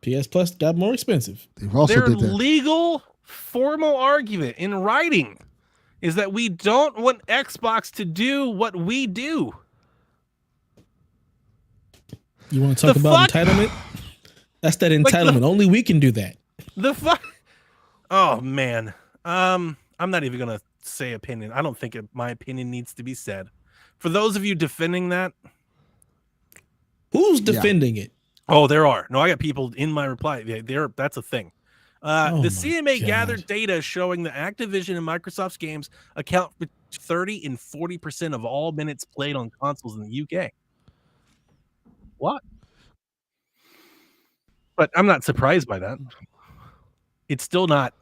PS Plus got more expensive. Their legal formal argument in writing is that we don't want Xbox to do what we do. You want to talk about entitlement? That's that entitlement. Only we can do that. The fuck? Oh, man. I'm not even going to say opinion. I don't think my opinion needs to be said. For those of you defending that. Who's defending it? Oh, there are. No, I got people in my reply. That's a thing. The CMA gathered data showing that Activision and Microsoft's games account for 30 and 40% of all minutes played on consoles in the UK. What? But I'm not surprised by that. It's still not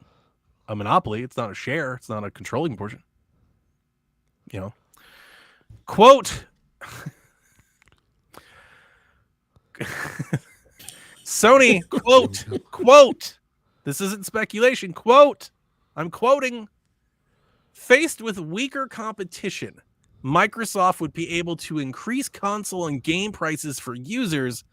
a monopoly. It's not a share. It's not a controlling portion. Quote. Sony, quote, this isn't speculation, quote, I'm quoting, faced with weaker competition, Microsoft would be able to increase console and game prices for users,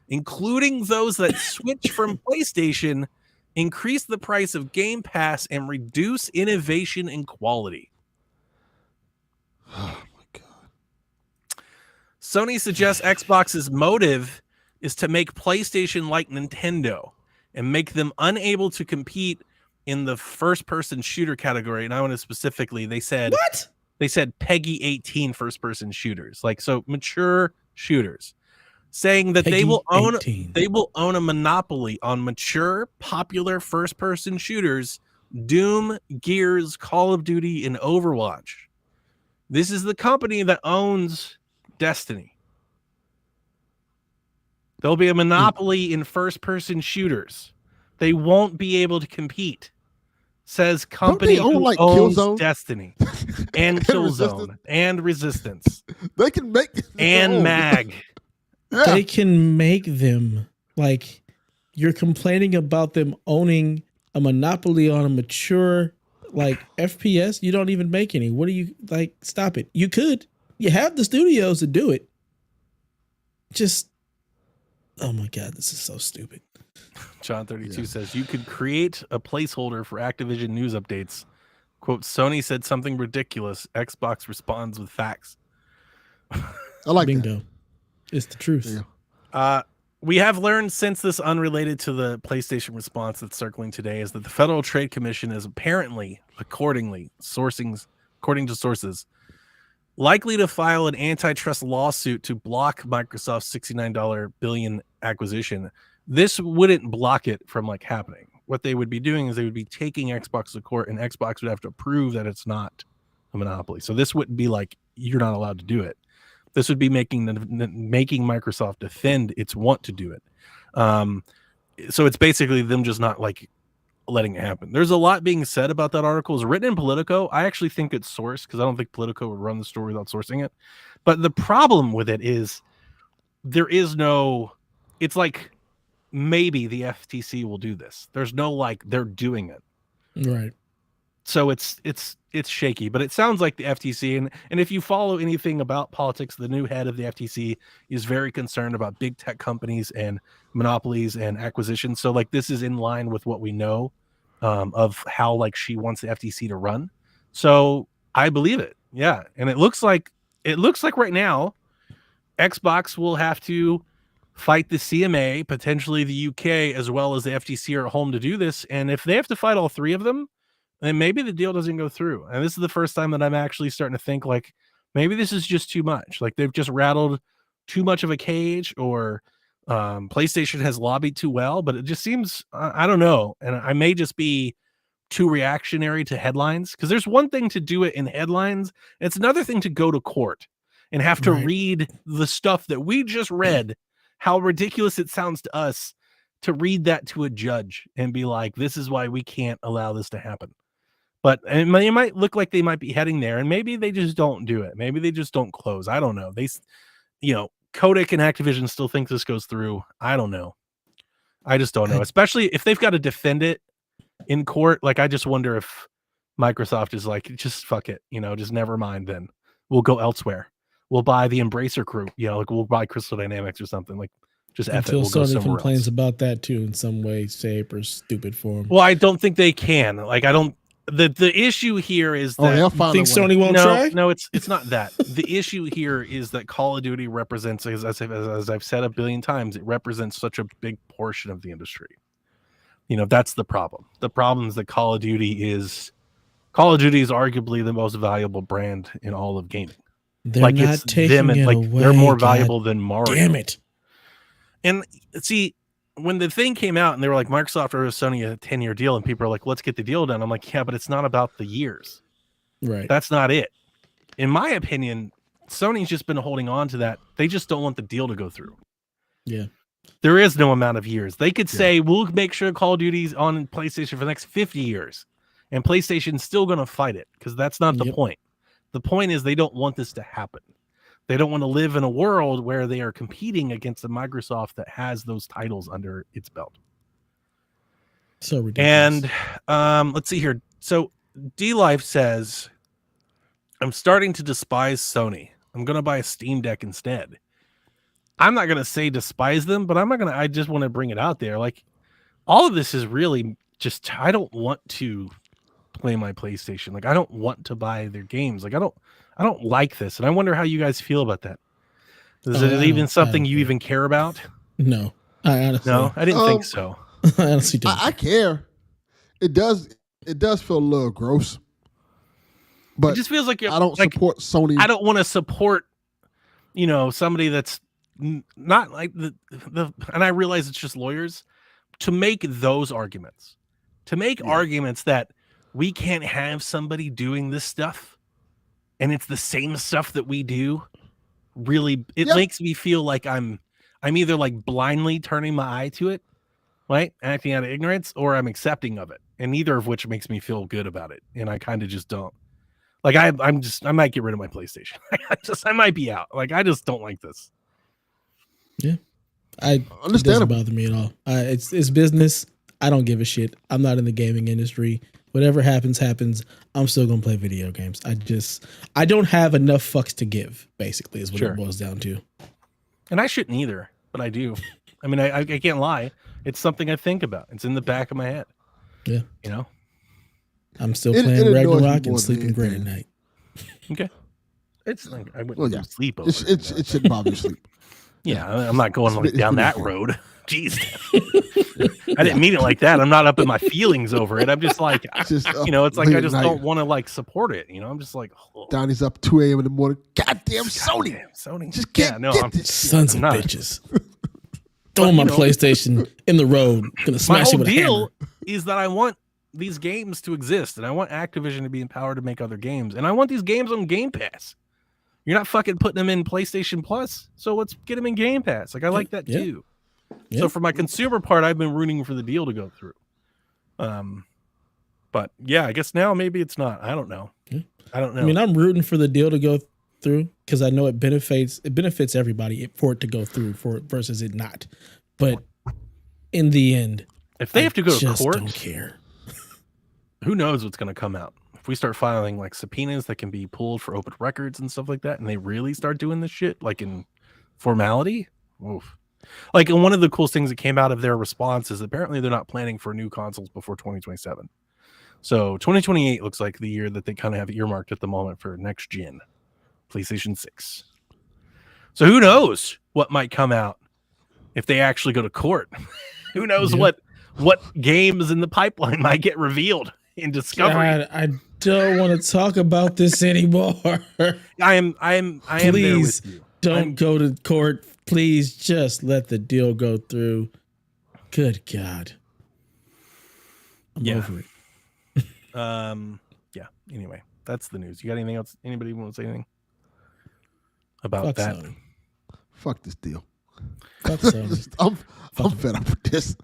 including those that switch from PlayStation, increase the price of Game Pass, and reduce innovation and quality. Oh my God. Sony suggests Xbox's motive is to make PlayStation like Nintendo and make them unable to compete in the first-person shooter category. And I want to specifically, they said PEGI 18 first-person shooters, mature shooters, saying that they will own a monopoly on mature, popular first-person shooters, Doom, Gears, Call of Duty, and Overwatch. This is the company that owns Destiny. There'll be a monopoly in first-person shooters. They won't be able to compete. Says company Don't they own, who like, owns Killzone? Destiny and Killzone and Resistance They can make and Mag. Yeah. They can make them. Like, you're complaining about them owning a monopoly on a mature, like, FPS. You don't even make any. What do you, like, stop it. You could. You have the studios to do it. Just, oh my God, this is so stupid. John 32 says you could create a placeholder for Activision news updates. Quote, Sony said something ridiculous. Xbox responds with facts. I like Bingo. that. It's the truth. Yeah. We have learned since this, unrelated to the PlayStation response that's circling today, is that the Federal Trade Commission is apparently, according to sources, likely to file an antitrust lawsuit to block Microsoft's $69 billion acquisition. This wouldn't block it from like happening. What they would be doing is they would be taking Xbox to court, and Xbox would have to prove that it's not a monopoly. So this wouldn't be like you're not allowed to do it. This would be making Microsoft defend its want to do it. So it's basically them just not like letting it happen. There's a lot being said about that article. It's written in Politico. I actually think it's sourced because I don't think Politico would run the story without sourcing it. But the problem with it is there is no, it's like maybe the FTC will do this. There's no like they're doing it. Right. So it's shaky, but it sounds like the FTC, and if you follow anything about politics, the new head of the FTC is very concerned about big tech companies and monopolies and acquisitions. So like this is in line with what we know of how like she wants the FTC to run. So I believe it. Yeah. And it looks like right now Xbox will have to fight the CMA, potentially the UK, as well as the FTC are at home to do this. And if they have to fight all three of them, then maybe the deal doesn't go through. And this is the first time that I'm actually starting to think like maybe this is just too much. Like they've just rattled too much of a cage, or PlayStation has lobbied too well. But it just seems, I don't know. And I may just be too reactionary to headlines, because there's one thing to do it in headlines. It's another thing to go to court and have to read the stuff that we just read, how ridiculous it sounds to us to read that to a judge and be like, this is why we can't allow this to happen. But it might look like they might be heading there, and maybe they just don't do it. Maybe they just don't close. I don't know. Kodak and Activision still think this goes through. I don't know. I just don't know, especially if they've got to defend it in court. Like, I just wonder if Microsoft is like, just fuck it, just never mind. Then we'll go elsewhere. We'll buy the Embracer Group, like we'll buy Crystal Dynamics or something. Like, just until we'll Sony complains about that too in some way, shape, or stupid form. Well, I don't think they can. Like, I don't. The issue here is that they'll find think Sony won't try? No, it's not that. The issue here is that Call of Duty represents, as I've said a billion times, it represents such a big portion of the industry. That's the problem. The problem is that Call of Duty is arguably the most valuable brand in all of gaming. They're like, not taking them, and, like, away. They're more valuable than Mario. Damn it! And see, when the thing came out and they were like, Microsoft or Sony a 10-year deal, and people are like, let's get the deal done. I'm like, yeah, but it's not about the years. Right. That's not it. In my opinion, Sony's just been holding on to that. They just don't want the deal to go through. Yeah. There is no amount of years. They could say, we'll make sure Call of Duty's on PlayStation for the next 50 years. And PlayStation's still going to fight it, because that's not the point. The point is they don't want this to happen. They don't want to live in a world where they are competing against a Microsoft that has those titles under its belt. So ridiculous. And let's see here. So D-Life says, I'm starting to despise Sony. I'm going to buy a Steam Deck instead. I'm not going to say despise them, but I just want to bring it out there. Like, all of this is really just, I don't want to play my PlayStation. Like, I don't want to buy their games. Like, I don't like this. And I wonder how you guys feel about that. Is it even something you even care about? No. I honestly I didn't think so. I honestly don't. I care. It does feel a little gross. But it just feels like I don't support Sony. I don't want to support, somebody that's not like the and I realize it's just lawyers to make those arguments. To make arguments that we can't have somebody doing this stuff. and it's the same stuff that we do, really, it Yep. makes me feel like I'm either like blindly turning my eye to it, right, acting out of ignorance, or I'm accepting of it, and neither of which makes me feel good about it. And I kind of just don't. Like I might get rid of my PlayStation. I might be out. Like I just don't like this. Yeah, it doesn't Understandable. bother me at all. It's business. I don't give a shit. I'm not in the gaming industry. Whatever happens. I'm still gonna play video games. I don't have enough fucks to give. Basically, is what Sure. it boils down to. And I shouldn't either, but I do. I mean, I can't lie. It's something I think about. It's in the back of my head. Yeah. You know. I'm still It playing annoys me Ragnarok more and than sleeping great at anything. night. Okay. It's like I wouldn't Well, yeah. sleep over. It shouldn't bother you sleep. Yeah, I'm not going like It's down pretty that fair. road. Jeez. I didn't mean it like that. I'm not up in my feelings over it. I'm just like, It's just you know, it's like late I at just night. don't want to like support it. You know, I'm just like, oh, Donnie's up 2 a.m. in the morning. Goddamn Sony. goddamn, Sony. Just can't no, get this shit. Sons I'm of not. bitches. Throwing my you know- PlayStation in the road. Gonna My smash it whole with a deal hammer. is that I want these games to exist, and I want Activision to be empowered to make other games, and I want these games on Game Pass. You're not fucking putting them in PlayStation Plus, so let's get them in Game Pass. Like I like that yeah. too. Yeah. So for my consumer part, I've been rooting for the deal to go through. But yeah, I guess now maybe it's not. I don't know. Yeah. I don't know. I mean, I'm rooting for the deal to go through because I know it benefits everybody for it to go through versus it not. But in the end, if they have to go to just court, don't care. who knows what's going to come out? If we start filing like subpoenas that can be pulled for open records and stuff like that, and they really start doing this shit like in formality, oof. Like, and one of the coolest things that came out of their response is apparently they're not planning for new consoles before 2027. So 2028 looks like the year that they kind of have earmarked at the moment for next gen PlayStation 6. So who knows what might come out if they actually go to court? Who knows Yeah. what games in the pipeline might get revealed in discovery? God, I don't want to talk about this anymore. I am there Please with you. don't go to court. Please just let the deal go through. Good God. I'm Yeah. over it. Yeah. Anyway, that's the news. You got anything else? Anybody want to say anything about Fuck that? Sony. Fuck this deal. Fuck Sony. I'm fed up with this.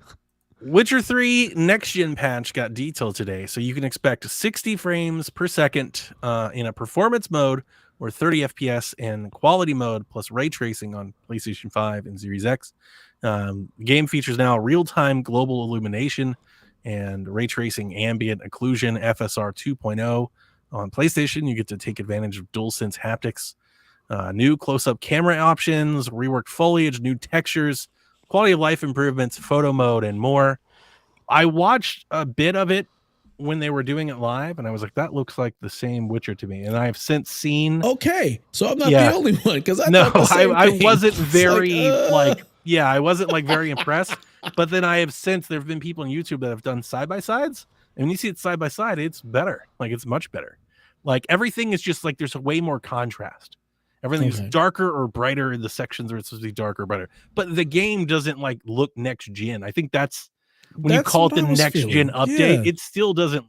Witcher 3 next gen patch got detailed today, so you can expect 60 frames per second in a performance mode or 30 FPS in quality mode plus ray tracing on PlayStation 5 and Series X. The game features now real-time global illumination and ray tracing ambient occlusion FSR 2.0 on PlayStation. You get to take advantage of DualSense haptics, new close-up camera options, reworked foliage, new textures, quality of life improvements, photo mode, and more. I watched a bit of it when they were doing it live, and I was like, that looks like the same Witcher to me. And I've since seen Okay, so I'm not Yeah. the only one because I no, thought the same I thing. wasn't It's very like, I wasn't like very impressed. But then I have since there have been people on YouTube that have done side by sides, and when you see it side by side, it's better. Like it's much better. Like everything is just like there's a way more contrast. Everything is Okay. darker or brighter in the sections where it's supposed to be darker or brighter. But the game doesn't like look next gen. I think that's when you That's call it what the I was next gen feeling. update, Yeah. it still doesn't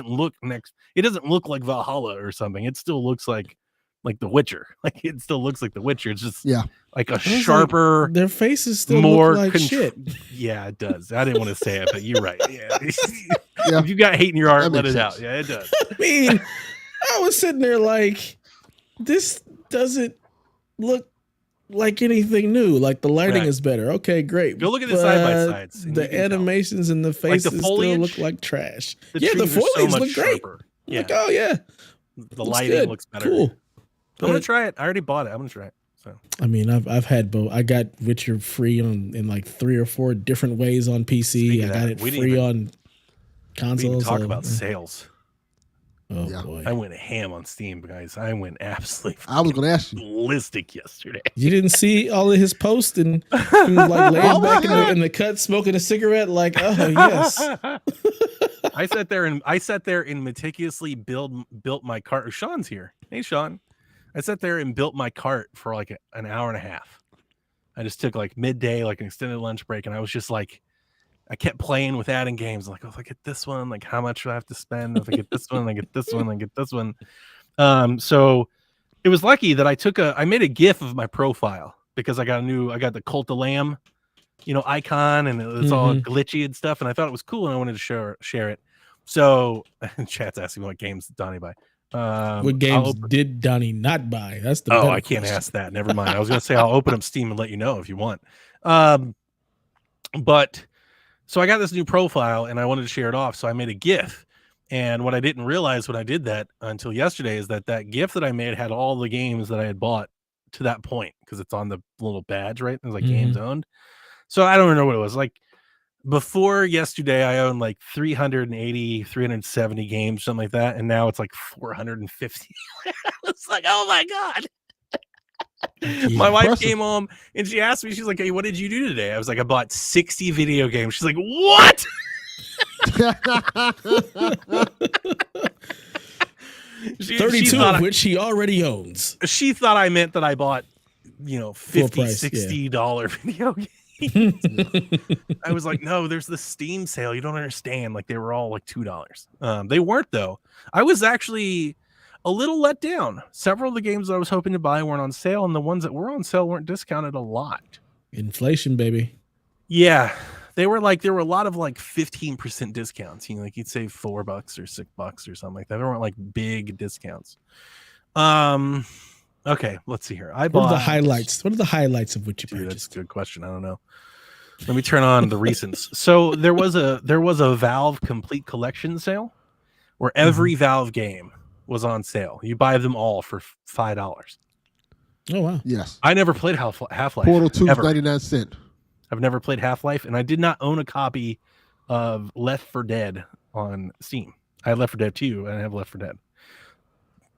look next. It doesn't look like Valhalla or something. It still looks like The Witcher. Like it still looks like The Witcher. It's just Yeah. like a I was like, sharper, their faces still more look like contr- shit. Yeah, it does. I didn't want to say it, but you're right. Yeah. Yeah. If you got hate in your heart, That let makes it out. sense. Yeah, it does. I mean, I was sitting there like, this doesn't look like anything new. Like the lighting Right. is better. Okay, great. Go look at the side-by-sides But and you The can tell. animations and the Like faces the still foliage, look like trash. The Yeah, the trees are so foliage much look great. sharper. I'm Yeah, like, oh yeah, the looks lighting good. looks better. Cool. I'm gonna try it. I already bought it. I'm gonna try it. So I mean, I've had both. I got Witcher free in like 3 or 4 different ways on PC. Speaking I of got that, it we didn't free even- on we consoles. didn't talk so, about sales. Oh Yeah. boy, I went ham on Steam, guys. I went absolutely I was going to ask you. ballistic yesterday. you didn't see all of his posts and him like laying Oh my back God. in the cut smoking a cigarette. Like, oh yes, I sat there and meticulously built my cart. Sean's here. Hey, Sean. I sat there and built my cart for like an hour and a half. I just took like midday, like an extended lunch break, and I was just like, I kept playing with adding games. Like, oh, if I get this one, like how much do I have to spend? If I get this one, I get this one, I get this one. So it was lucky that I made a GIF of my profile because I got the Cult of Lamb, icon, and it's all glitchy and stuff, and I thought it was cool, and I wanted to share it. So chat's asking me what games did Donnie buy. What games did Donnie not buy? That's the I better can't question. ask that. Never mind. I was gonna say I'll open up Steam and let you know if you want. But so I got this new profile and I wanted to share it off, so I made a GIF. And what I didn't realize when I did that until yesterday is that GIF that I made had all the games that I had bought to that point, because it's on the little badge, right? It's like games owned. So I don't know what it was. Like before yesterday, I owned like 380, 370 games, something like that. And now it's like 450. It's like, oh my God. My wife came home and she asked me, she's like, hey, what did you do today? I was like, I bought 60 video games. She's like, what? 32 of which he already owns. She thought I meant that I bought, $50, $60 video games. I was like, no, there's the Steam sale. You don't understand. Like they were all like $2. They weren't though. I was actually a little let down. Several of the games that I was hoping to buy weren't on sale, and the ones that were on sale weren't discounted a lot. Inflation, baby. Yeah. There were a lot of like 15% discounts. Like you'd save $4 or $6 or something like that. There weren't like big discounts. Okay, let's see here. What are the highlights? What are the highlights of what you purchased? That's a good question. I don't know. Let me turn on the recents. So there was a Valve Complete Collection sale where every Valve game was on sale. You buy them all for $5. Oh wow! Yes. I never played Half-Life. Portal 2 is 99 cents. I've never played Half-Life, and I did not own a copy of Left 4 Dead on Steam. I had Left 4 Dead 2, and I have Left 4 Dead.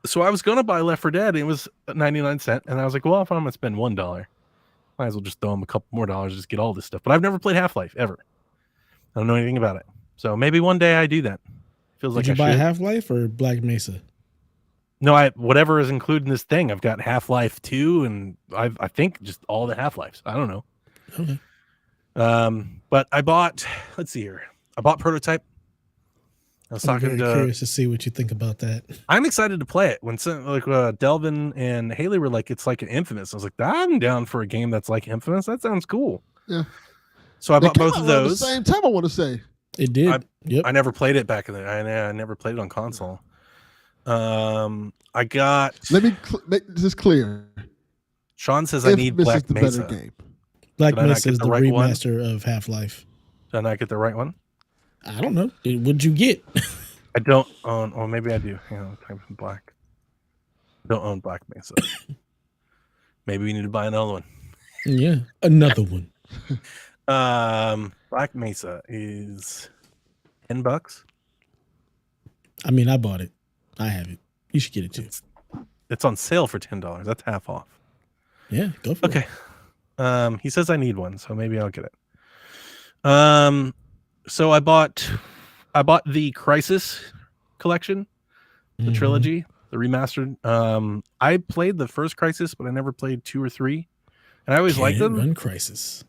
So I was going to buy Left 4 Dead, and it was 99 cents, and I was like, well, if I'm going to spend $1, might as well just throw them a couple more dollars, just get all this stuff. But I've never played Half-Life, ever. I don't know anything about it. So maybe one day I do that. Feels like I should. Did you buy Half-Life or Black Mesa? No, whatever is included in this thing. I've got Half-Life 2, and I think just all the Half-Lives. I don't know. Okay. But I bought, let's see here. I bought Prototype. I'm curious to see what you think about that. I'm excited to play it. When Delvin and Haley were like, it's like an Infamous. I was like, I'm down for a game that's like Infamous. That sounds cool. Yeah. So I bought both of those. At the same time, I want to say it did. I never played it back in the day. I never played it on console. I got. Let me make this clear. Sean says I need Black Mesa. Better game. Black Mesa is the remaster of Half-Life. Did I not get the right one? I don't know. What'd you get? I don't own. Oh, maybe I do. Type in Black. I don't own Black Mesa. Maybe we need to buy another one. Yeah, another one. Black Mesa is $10. I mean, I bought it. I have it. You should get it too. It's on sale for $10. That's half off. Yeah, go for it. Okay. He says I need one, so maybe I'll get it. So I bought the Crisis collection, the trilogy, the remastered. I played the first Crisis, but I never played 2 or 3. And I always liked them. Run Crisis.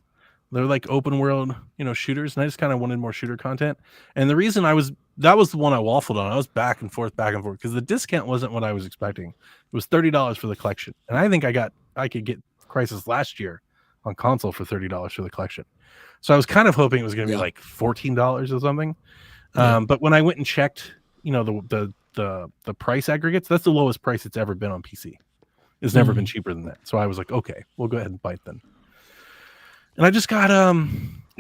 They're like open world, shooters, and I just kind of wanted more shooter content. And the reason that was the one I waffled on. I was back and forth because the discount wasn't what I was expecting. It was $30 for the collection, and I think I could get Crisis last year on console for $30 for the collection. So I was kind of hoping it was going to be like $14 or something. But when I went and checked, the price aggregates, that's the lowest price it's ever been on PC. It's never been cheaper than that. So I was like, okay, we'll go ahead and bite then. And I just got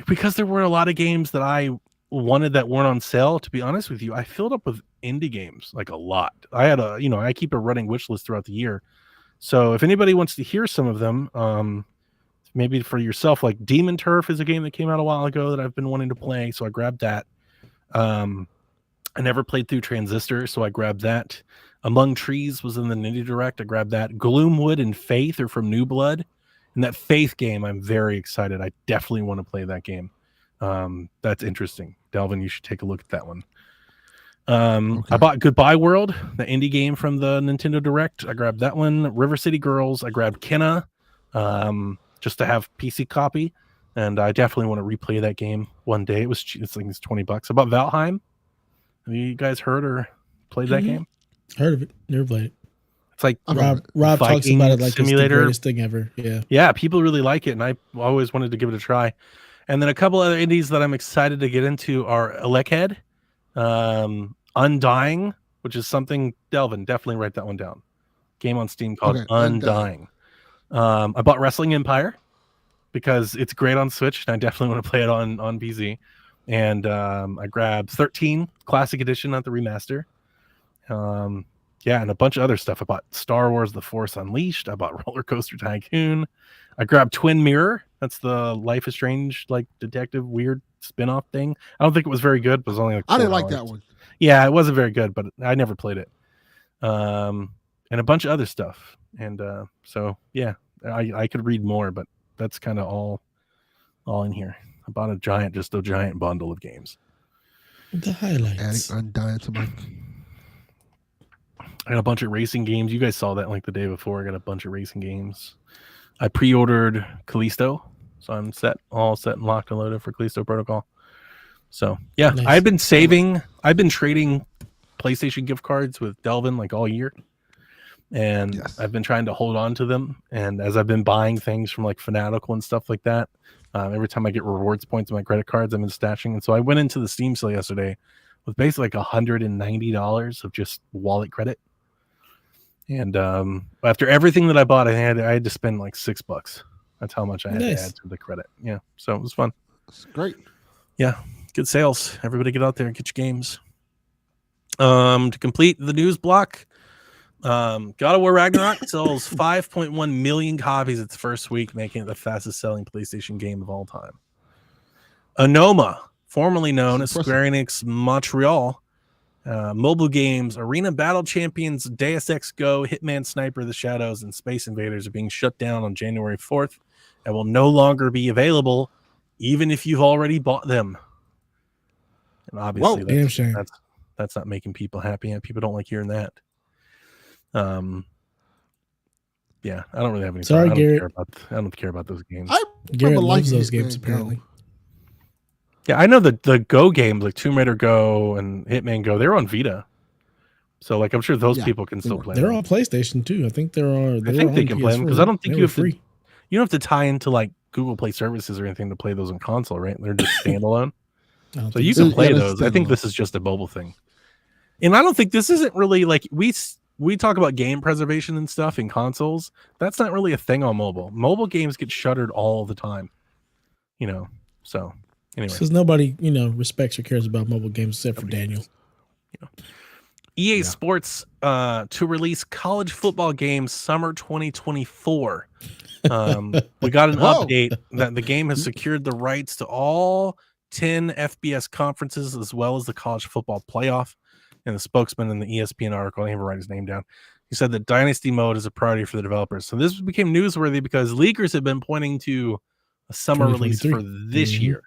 because there were a lot of games that I wanted that weren't on sale. To be honest with you, I filled up with indie games like a lot. I had I keep a running wish list throughout the year. So if anybody wants to hear some of them, maybe for yourself, like Demon Turf is a game that came out a while ago that I've been wanting to play, so I grabbed that. I never played through Transistor, so I grabbed that. Among Trees was in the Ninja Direct. I grabbed that. Gloomwood and Faith are from New Blood. And that Faith game, I'm very excited. I definitely want to play that game. That's interesting. Delvin, you should take a look at that one. Okay. I bought Goodbye World, the indie game from the Nintendo Direct. I grabbed that one. River City Girls. I grabbed Kenna, just to have PC copy. And I definitely want to replay that game one day. It's $20. I bought Valheim. Have you guys heard or played that game? Heard of it. Never played it. It's like Rob talks Viking about it like simulator. it's the greatest thing ever. Yeah. Yeah, people really like it, and I always wanted to give it a try. And then a couple other indies that I'm excited to get into are Elekhead, Undying, which is something, Delvin, definitely write that one down. Game on Steam called Undying. I bought Wrestling Empire because it's great on Switch, and I definitely want to play it on PC. And I grabbed 13 Classic Edition, not the remaster. Yeah, and a bunch of other stuff. I bought Star Wars The Force Unleashed. I bought Roller Coaster Tycoon. I grabbed Twin Mirror. That's the Life is Strange, like detective weird spin-off thing. I don't think it was very good, but it was only like $4. I didn't like that one. Yeah, it wasn't very good, but I never played it. And a bunch of other stuff. And so yeah, I could read more, but that's kind of all in here. I bought a giant bundle of games. The highlights. Adding Undying to my. I got a bunch of racing games. You guys saw that like the day before. I got a bunch of racing games. I pre-ordered Callisto, so I'm all set and locked and loaded for Callisto Protocol. So yeah, Nice. I've been trading PlayStation gift cards with Delvin like all year, and Yes. I've been trying to hold on to them. And as I've been buying things from like Fanatical and stuff like that, every time I get rewards points on my credit cards, I've been stashing. And so I went into the Steam sale yesterday with basically like $190 of just wallet credit. And after everything that I bought, I had to spend like $6. That's how much I had to add to the credit. Yeah, so it was fun. That's great. Yeah, good sales. Everybody get out there and get your games. To complete the news block, God of War Ragnarok sells 5.1 million copies its first week, making it the fastest selling PlayStation game of all time. Anoma, formerly known as Square Enix Montreal, mobile games Arena Battle Champions, Deus Ex Go, Hitman Sniper the Shadows, and Space Invaders are being shut down on January 4th and will no longer be available even if you've already bought them. And obviously that's not making people happy, and people don't like hearing that. Yeah, I don't really have any. Sorry, Garrett. I don't care about those games. Garrett loves those games apparently. Yeah, I know the Go games like Tomb Raider Go and Hitman Go. They're on Vita, so like I'm sure those people can still play. They're on PlayStation too. I think I think they can play them because I don't think you have to. You don't have to tie into like Google Play services or anything to play those on console, right? They're just standalone, so you can play those. I think this is just a mobile thing, and I don't think this isn't really like we talk about game preservation and stuff in consoles. That's not really a thing on mobile. Mobile games get shuttered all the time, so. Anyway. Because nobody, respects or cares about mobile games except for Daniel. EA Sports to release college football games summer 2024. We got an update that the game has secured the rights to all 10 FBS conferences as well as the college football playoff. And the spokesman in the ESPN article, I didn't even write his name down. He said that Dynasty mode is a priority for the developers. So this became newsworthy because leakers have been pointing to a summer release for this year.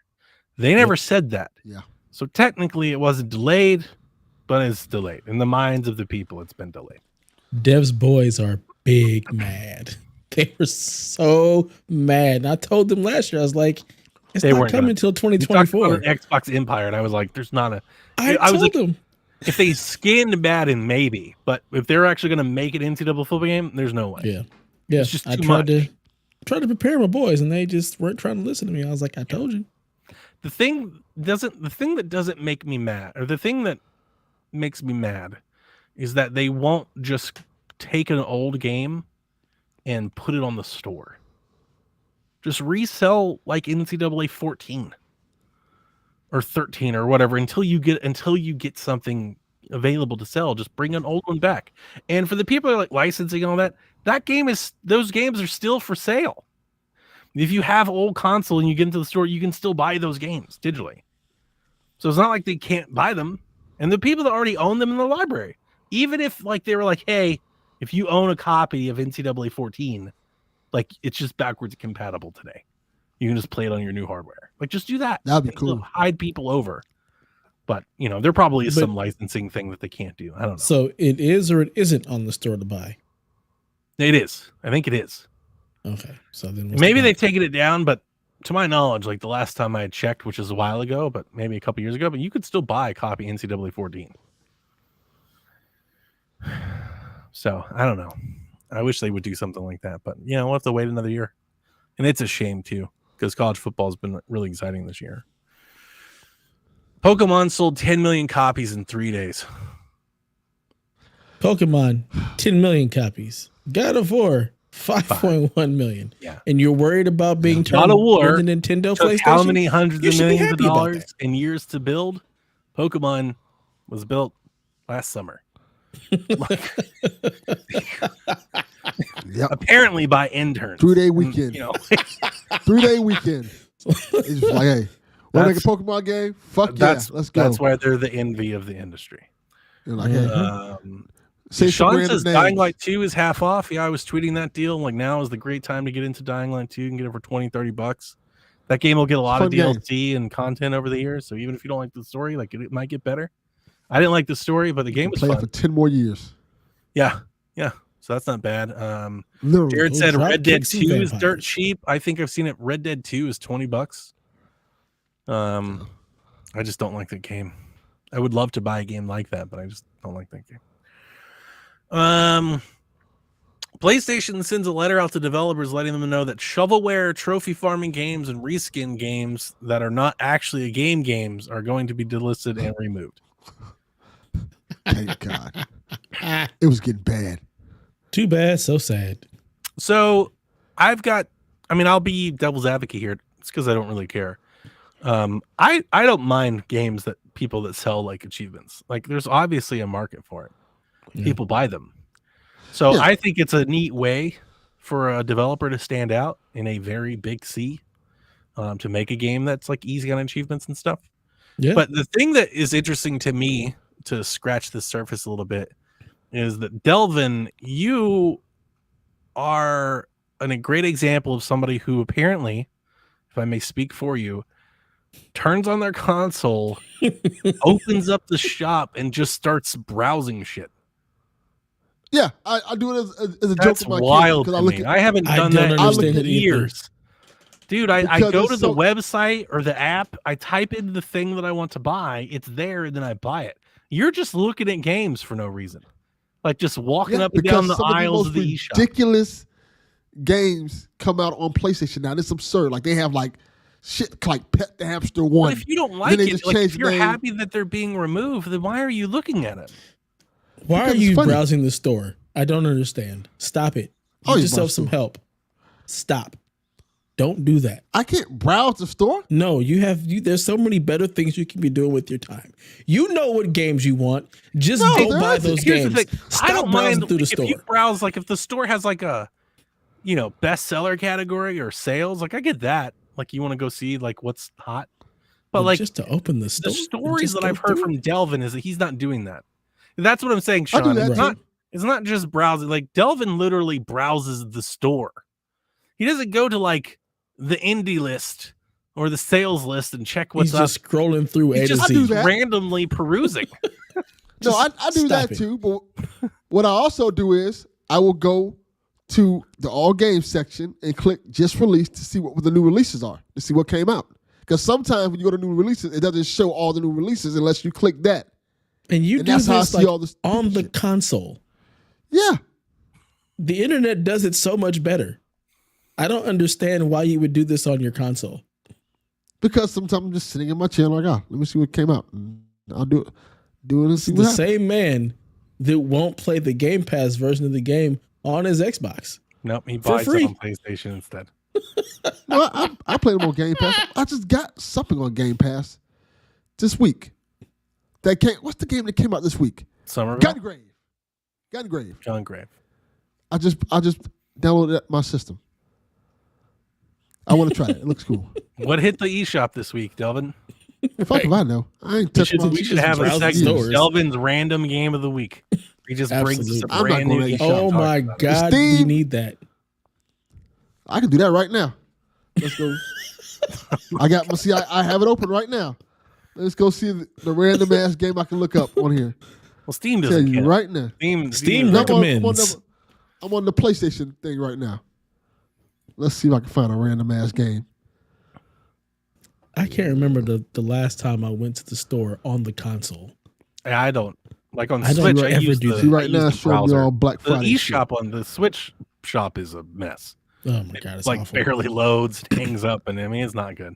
They never said that. Yeah. So technically it wasn't delayed, but it's delayed. In the minds of the people, it's been delayed. Dev's boys are big mad. They were so mad. And I told them last year, I was like, it's not coming until 2024. Xbox Empire, and I was like, there's not a... I told them. If they skinned Madden, maybe. But if they're actually going to make it into double football game, there's no way. Yeah. Yeah. It's just I too tried much. to prepare my boys, and they just weren't trying to listen to me. I was like, I told you. The thing that doesn't make me mad, or the thing that makes me mad, is that they won't just take an old game and put it on the store. Just resell like NCAA 14 or 13 or whatever until you get something available to sell. Just bring an old one back. And for the people that are like licensing and all that, those games are still for sale. If you have old console and you get into the store, you can still buy those games digitally. So it's not like they can't buy them. And the people that already own them in the library, even if like they were like, hey, if you own a copy of NCAA 14, like it's just backwards compatible today. You can just play it on your new hardware. Like just do that. That'd be cool. Hide people over. But there probably is some licensing thing that they can't do. I don't know. So it is or it isn't on the store to buy? It is. I think it is. Okay, so then maybe they've taken it down, but to my knowledge, like the last time I had checked, which is a while ago, but maybe a couple years ago, but you could still buy a copy NCAA 14. So I don't know. I wish they would do something like that, but we'll have to wait another year. And it's a shame too, because college football has been really exciting this year. Pokemon sold 10 million copies in 3 days. Pokemon, 10 million copies. God of War, 5.1 million. Yeah. And you're worried about being God turned of War into Nintendo took PlayStation? how many hundreds You of should be millions of happy about dollars that. and years to build? Pokemon was built last summer. Yep. Apparently by interns. 3-day weekend. 3-day weekend. It's just like, hey, want to make a Pokemon game? Fuck yeah, let's go. That's why they're the envy of the industry. You're like, hey, Say say some Sean random says names. Dying Light 2 is half off. Yeah, I was tweeting that deal. Like, now is the great time to get into Dying Light 2. You can get it for $20-$30. That game will get a lot of Fun game. DLC and content over the years. So even if you don't like the story, like it might get better. I didn't like the story, but the game was play fun. it for 10 more years. Yeah. So that's not bad. Literally. Jared said drop Red Dead kicks 2 and is dirt vampires. cheap. I think I've seen it. Red Dead 2 is $20. I just don't like that game. I would love to buy a game like that, but I just don't like that game. PlayStation sends a letter out to developers letting them know that shovelware, trophy farming games, and reskin games that are not actually games are going to be delisted and removed. Thank God. It was getting bad. Too bad, so sad. So I'll be devil's advocate here. It's because I don't really care. I don't mind games that people that sell like achievements. Like there's obviously a market for it. Yeah. People buy them. So Yeah. I think it's a neat way for a developer to stand out in a very big sea, to make a game that's like easy on achievements and stuff. Yeah. But the thing that is interesting to me, to scratch the surface a little bit, is that Delvin, you are a great example of somebody who apparently, if I may speak for you, turns on their console, opens up the shop, and just starts browsing shit. Yeah, I do it as a joke That's with my wild kids. to me. I haven't I done don't that understand in it either. years. Dude, I Because go it's to the so- website or the app, I type in the thing that I want to buy, it's there, and then I buy it. You're just looking at games for no reason. Like just walking Yeah, up and down because the some aisles of the of the most eShop. ridiculous games come out on PlayStation now. It's absurd. Like they have like shit like Pet the Hamster 1. But if you don't then like they it, just like, change if the you're name. happy that they're being removed, then why are you looking at it? Why are Because it's you funny. browsing the store? I don't understand. Stop it. Oh, Get you yourself browse some store. help. Stop. Don't do that. I can't browse the store. No, there's so many better things you can be doing with your time. You know what games you want. Just No, go there buy isn't. those Here's games. the thing. Stop I don't browsing mind through the if store. you browse, like if the store has like a, bestseller category or sales, like I get that. Like you want to go see like what's hot, but like just to open the the store. stories just that go I've heard through from Delvin is that he's not doing that. That's what I'm saying, I do Sean. that It's too. not. It's not just browsing. Like Delvin literally browses the store. He doesn't go to like the indie list or the sales list and check what's He's just scrolling through A He's to just I do Z. that. randomly perusing. No, I do stop that it. too. But what I also do is I will go to the all games section and click just released to see what the new releases are, to see what came out. Because sometimes when you go to new releases, it doesn't show all the new releases unless you click that. And you And do that's how I this see like all this on the shit. console. Yeah. The internet does it so much better. I don't understand why you would do this on your console. Because sometimes I'm just sitting in my chair like, let me see what came out. And I'll do it and It's see the what happens. same man that won't play the Game Pass version of the game on his Xbox. Nope, he For buys free. it on PlayStation instead. No, I played them on Game Pass. I just got something on Game Pass this week. What's the game that came out this week? Somerville, Gun Grave. John Grave. I just downloaded it my system. I want to try it. It looks cool. What hit the eShop this week, Delvin? Fuck if I know. I ain't touched my We should just have a browse the segment, stores. Delvin's random game of the week. He just brings us a Absolutely. I'm not brand new going to game. eShop. Oh Talk my about it. God, we Steam. need that. I can do that right now. Let's go. I have it open right now. Let's go see the random ass game I can look up on here. Well, Steam Tell doesn't you count. right now. Steam is- recommends. I'm on the PlayStation thing right now. Let's see if I can find a random ass game. I can't remember the last time I went to the store on the console. I don't. Like on I don't Switch, I ever use do the, that. See, I right use now, the showing me browser. all Black The Friday shit. eShop on the Switch shop is a mess. Oh my god, it's like awful. barely loads, it hangs up, and I mean it's not good.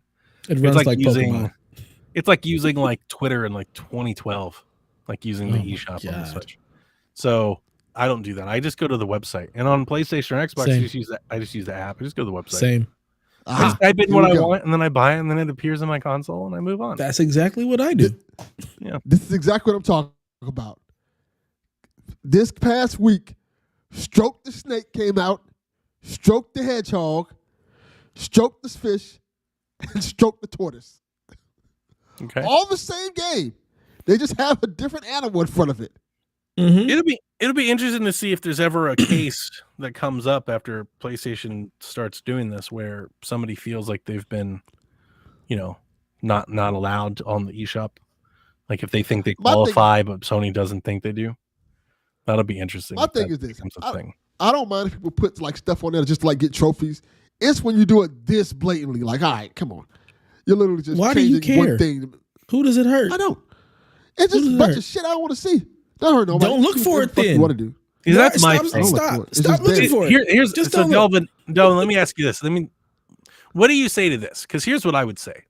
It It's runs like like using Pokemon. it's like using like Twitter in like 2012, like using the Oh my eShop on the God. Switch. So I don't do that. I just go to the website, and on PlayStation or Xbox, Same. I just use the app. I just go to the website. Same. I just type in here what we I go. want, and then I buy it, and then it appears in my console, and I move on. That's exactly what I do. This is exactly what I'm talking about. This past week, Stroke the Snake came out, Stroke the Hedgehog, Stroke the Fish, and Stroke the Tortoise. Okay. All the same game. They just have a different animal in front of it. Mhm. It'll be interesting to see if there's ever a case that comes up after PlayStation starts doing this where somebody feels like they've been, not allowed on the eShop. Like if they think they My thing- qualify, but Sony doesn't think they do. That'll be interesting. My if thing that is this. becomes a thing. I don't mind if people put like stuff on there just to, like get trophies. It's when you do it this blatantly. Like, all right, come on. You're literally just Why do you changing one care? thing. Who does it hurt? I don't. It's just a bunch of shit I don't want to see. Don't hurt nobody. Don't look for it then. You want to do? Yeah, that's my Stop, thing. stop, It's stop just looking dead. for it. Here's Just so don't look. Delvin, let me ask you this. What do you say to this? Because here's what I would say.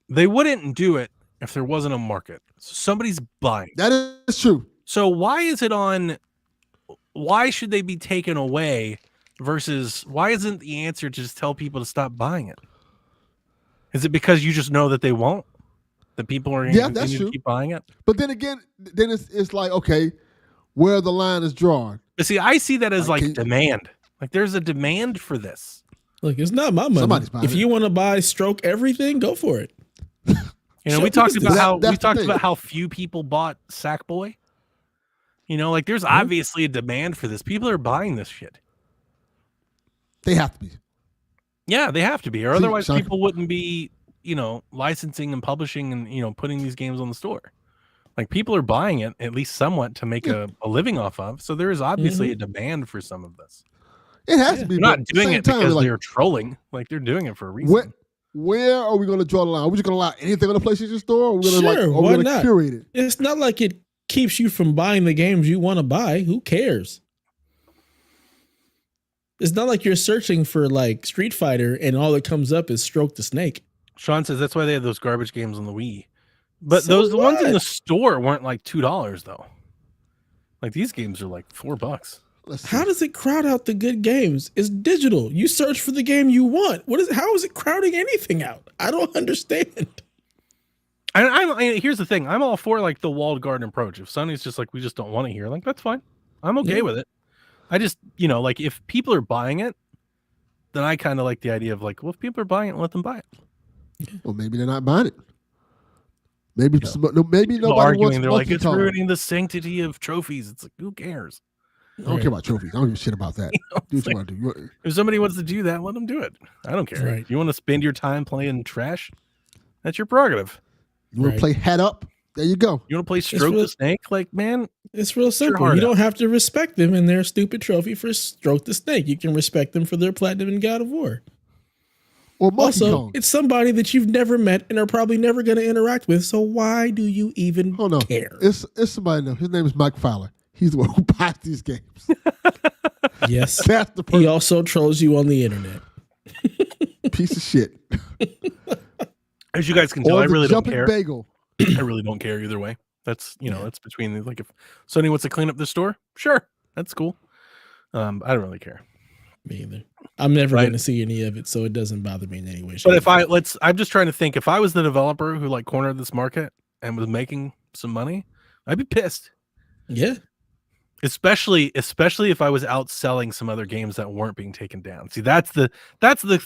They wouldn't do it if there wasn't a market. So somebody's buying. That is true. So why should they be taken away versus why isn't the answer to just tell people to stop buying it? Is it because you just know that they won't? That people are going to continue to keep buying it? But then again, it's like, okay, where the line is drawn. But see, I see that as like demand. Like there's a demand for this. Look, it's not my money. Somebody's buying If it. you want to buy Stroke everything, go for it. We talked about thing. how few people bought Sackboy. Like there's obviously a demand for this. People are buying this shit. They have to be. Yeah, they have to be, or See, otherwise Sean- people wouldn't be, licensing and publishing and, putting these games on the store. Like people are buying it at least somewhat to make a living off of. So there is obviously a demand for some of this. It has to be. They're not but at the doing same it time, because like, they're trolling. Like they're doing it for a reason. where are we going to draw the line? Are we just going to allow anything on the PlayStation Store? Or are we going Sure, to why going to not? curate it? It's not like it keeps you from buying the games you want to buy. Who cares? It's not like you're searching for like Street Fighter and all that comes up is Stroke the Snake. Sean says that's why they have those garbage games on the Wii. But So the ones in what? the store weren't like $2 though. Like these games are like $4. Let's see. How does it crowd out the good games? It's digital. You search for the game you want. How is it crowding anything out? I don't understand. Here's the thing. I'm all for like the walled garden approach. If Sony's just like, we just don't want to hear, like that's fine. I'm okay with it. I just, like if people are buying it, then I kind of like the idea of like, well, if people are buying it, let them buy it. Well, maybe they're not buying it. Maybe maybe People nobody arguing, wants they're like, Monkey it's Kong. ruining the sanctity of trophies. It's like, who cares? I don't care about trophies. I don't give a shit about that. Do what you want to do. If somebody wants to do that, let them do it. I don't care. Right. You want to spend your time playing trash? That's your prerogative. You want to play Head Up? There you go. You want to play Stroke the Snake? Like, man, It's real simple. heart You don't out. have to respect them and their stupid trophy for Stroke the Snake. You can respect them for their platinum in God of War. Or Monkey Also, Kong. it's somebody that you've never met and are probably never going to interact with. So why do you even Oh no, care? it's somebody I know. His name is Mike Fowler. He's the one who buys these games. Yes. That's the He also trolls you on the internet. piece of shit. as you guys can tell, Or I the really don't jumping care. bagel. I really don't care either way. That's that's between like if Sony wants to clean up the store, sure, that's cool. I don't really care. Me either. I'm never Right. going to see any of it, so it doesn't bother me in any way. But if I'm just trying to think, if I was the developer who like cornered this market and was making some money, I'd be pissed. yeah, Especially if I was outselling some other games that weren't being taken down. See, that's the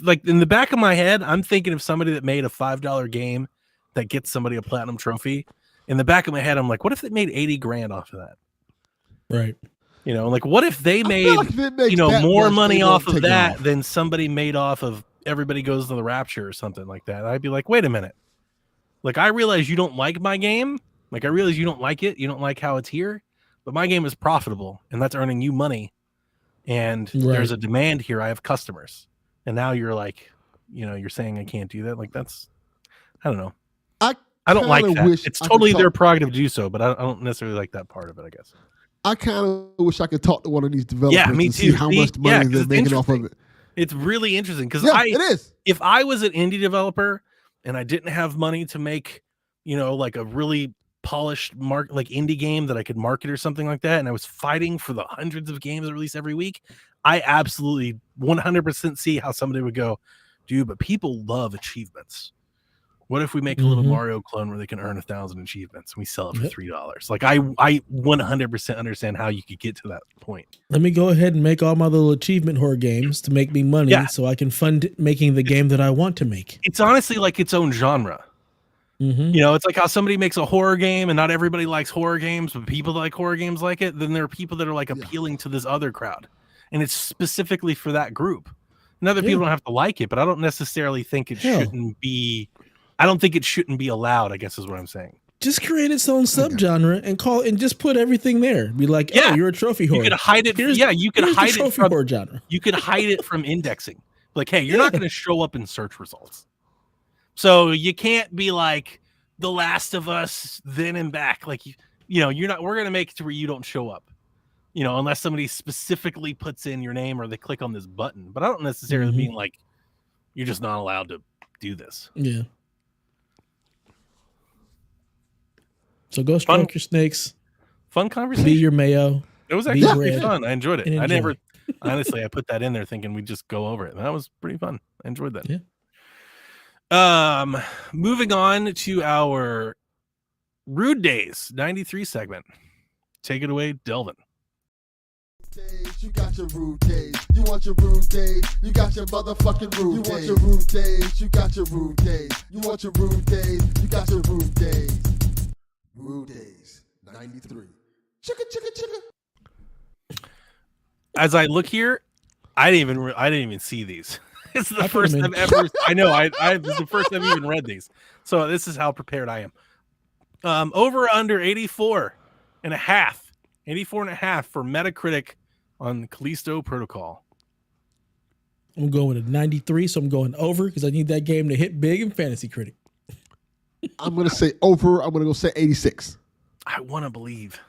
like in the back of my head, I'm thinking of somebody that made a $5 game that gets somebody a platinum trophy. In the back of my head, I'm like, what if they made 80 grand off of that? right. Like what if they I feel made like if it makes that more much, money they off won't of take it that off. than somebody made off of Everybody Goes to the Rapture or something like that? I'd be like, wait a minute. Like I realize you don't like my game. Like I realize you don't like it. You don't like how it's here. But my game is profitable, and that's earning you money. And there's a demand here. I have customers. And now you're like, you're saying I can't do that. Like that's, I don't know. I don't like kinda that. wish It's I could totally talk- their prerogative to do so, but I don't necessarily like that part of it, I guess. I kind of wish I could talk to one of these developers me and see too. how See? much Yeah, money 'cause they're it's making off of interesting. it. It's really interesting because Yeah, it is. if I was an indie developer and I didn't have money to make, like a really polished like indie game that I could market or something like that, and I was fighting for the hundreds of games that release every week, I absolutely 100% see how somebody would go, dude, but people love achievements. What if we make a little Mario clone where they can earn 1,000 achievements and we sell it for $3? Like I 100% understand how you could get to that point. Let me go ahead and make all my little achievement horror games to make me money so I can fund making the game that I want to make. It's honestly like its own genre. It's like how somebody makes a horror game and not everybody likes horror games, but people that like horror games like it. Then there are people that are like appealing to this other crowd, and it's specifically for that group. And other people don't have to like it, but I don't necessarily think it shouldn't be. I don't think it shouldn't be allowed, I guess is what I'm saying. Just create its own subgenre and just put everything there. Be like, oh, you're a trophy horror. You could hide it. You could hide it from horror genre. You could hide it from indexing. Like, hey, you're not going to show up in search results. So you can't be like The Last of Us then and back. Like, you're not, we're going to make it to where you don't show up, unless somebody specifically puts in your name or they click on this button. But I don't necessarily mean like, you're just not allowed to do this. Yeah. So go stroke your snakes. Fun conversation. Be your mayo. It was actually pretty fun. I enjoyed it. Honestly, I put that in there thinking we'd just go over it. And that was pretty fun. I enjoyed that. Yeah. Moving on to our Rude Days 93 segment. Take it away, Delvin. You got your rude days. You want your rude days. You got your motherfucking rude days. You want your rude days. You got your rude days. You want your rude days. You got your rude days. Rude Days 93. Chicka. As I look here, I didn't even see these. This is the first I've ever. I know. This is the first I've even read these. So this is how prepared I am. Over under 84 and a half. 84 and a half for Metacritic on Callisto Protocol. I'm going with a 93, so I'm going over because I need that game to hit big in Fantasy Critic. I'm going to say over. I'm going to go say 86. I want to believe.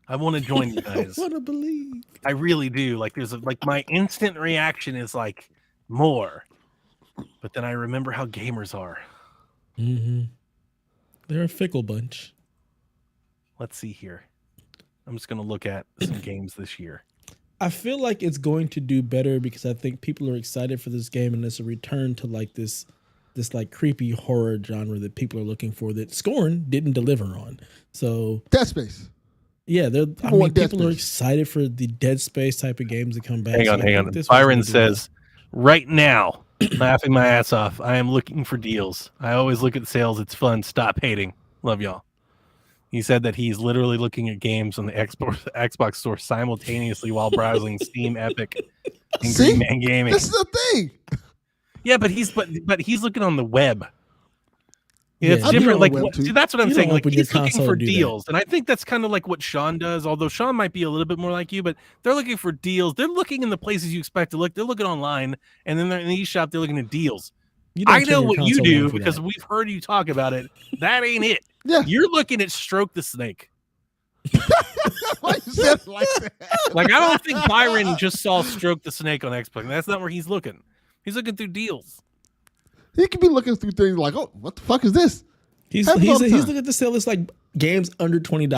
I want to join you guys. I want to believe. I really do. Like my instant reaction is like more. But then I remember how gamers are. They're a fickle bunch. Let's see here. I'm just going to look at some games this year. I feel like it's going to do better because I think people are excited for this game and it's a return to like this like creepy horror genre that people are looking for that Scorn didn't deliver on. So Dead Space. Yeah, people are excited for the Dead Space type of games to come back. Hang on. Byron says, right now, laughing my ass off, I am looking for deals. I always look at sales. It's fun. Stop hating. Love y'all. He said that he's literally looking at games on the Xbox store simultaneously while browsing Steam, Epic, and Green Man Gaming. This is the thing. Yeah, but he's looking on the web. Yeah, it's different. Like that's what I'm saying. Like he's looking for deals, and I think that's kind of like what Sean does. Although Sean might be a little bit more like you, but they're looking for deals. They're looking in the places you expect to look. They're looking online, and then they're in the eShop. They're looking at deals. I know what you do because we've heard you talk about it. That ain't it. Yeah, you're looking at Stroke the Snake. Why you said it like that? Like I don't think Byron just saw Stroke the Snake on Xbox. That's not where he's looking. He's looking through deals. He could be looking through things like, oh, what the fuck is this? He's looking at the sale. It's like games under $20,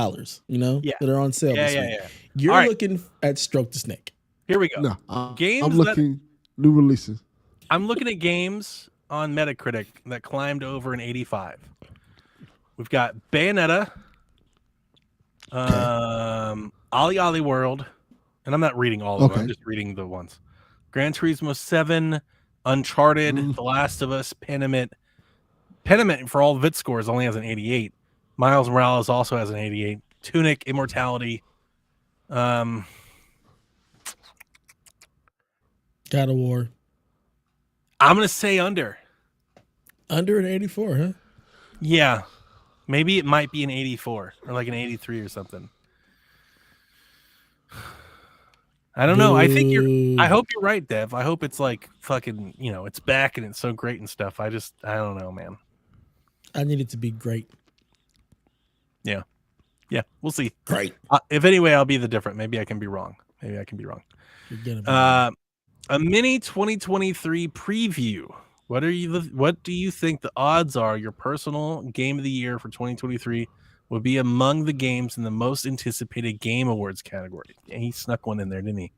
that are on sale. Yeah. You're looking at Stroke the Snake. Here we go. No, I'm looking new releases. I'm looking at games on Metacritic that climbed over an 85. We've got Bayonetta, Ollie Ollie World, and I'm not reading all of them. I'm just reading the ones. Gran Turismo 7, Uncharted, The Last of Us, Pentiment. Pentiment, for all of its scores, only has an 88. Miles Morales also has an 88. Tunic, Immortality. God of War. I'm going to say under. Under an 84, huh? Yeah. Maybe it might be an 84 or like an 83 or something. I don't know. I hope you're right, Dev. I hope it's like fucking, it's back and it's so great and stuff. I don't know, man. I need it to be great. Yeah. Yeah, we'll see. Great. If anyway, I'll be the different. Maybe I can be wrong. You're gonna be A mini 2023 preview. What do you think the odds are your personal game of the year for 2023 will be among the games in the most anticipated game awards category? And he snuck one in there, didn't he?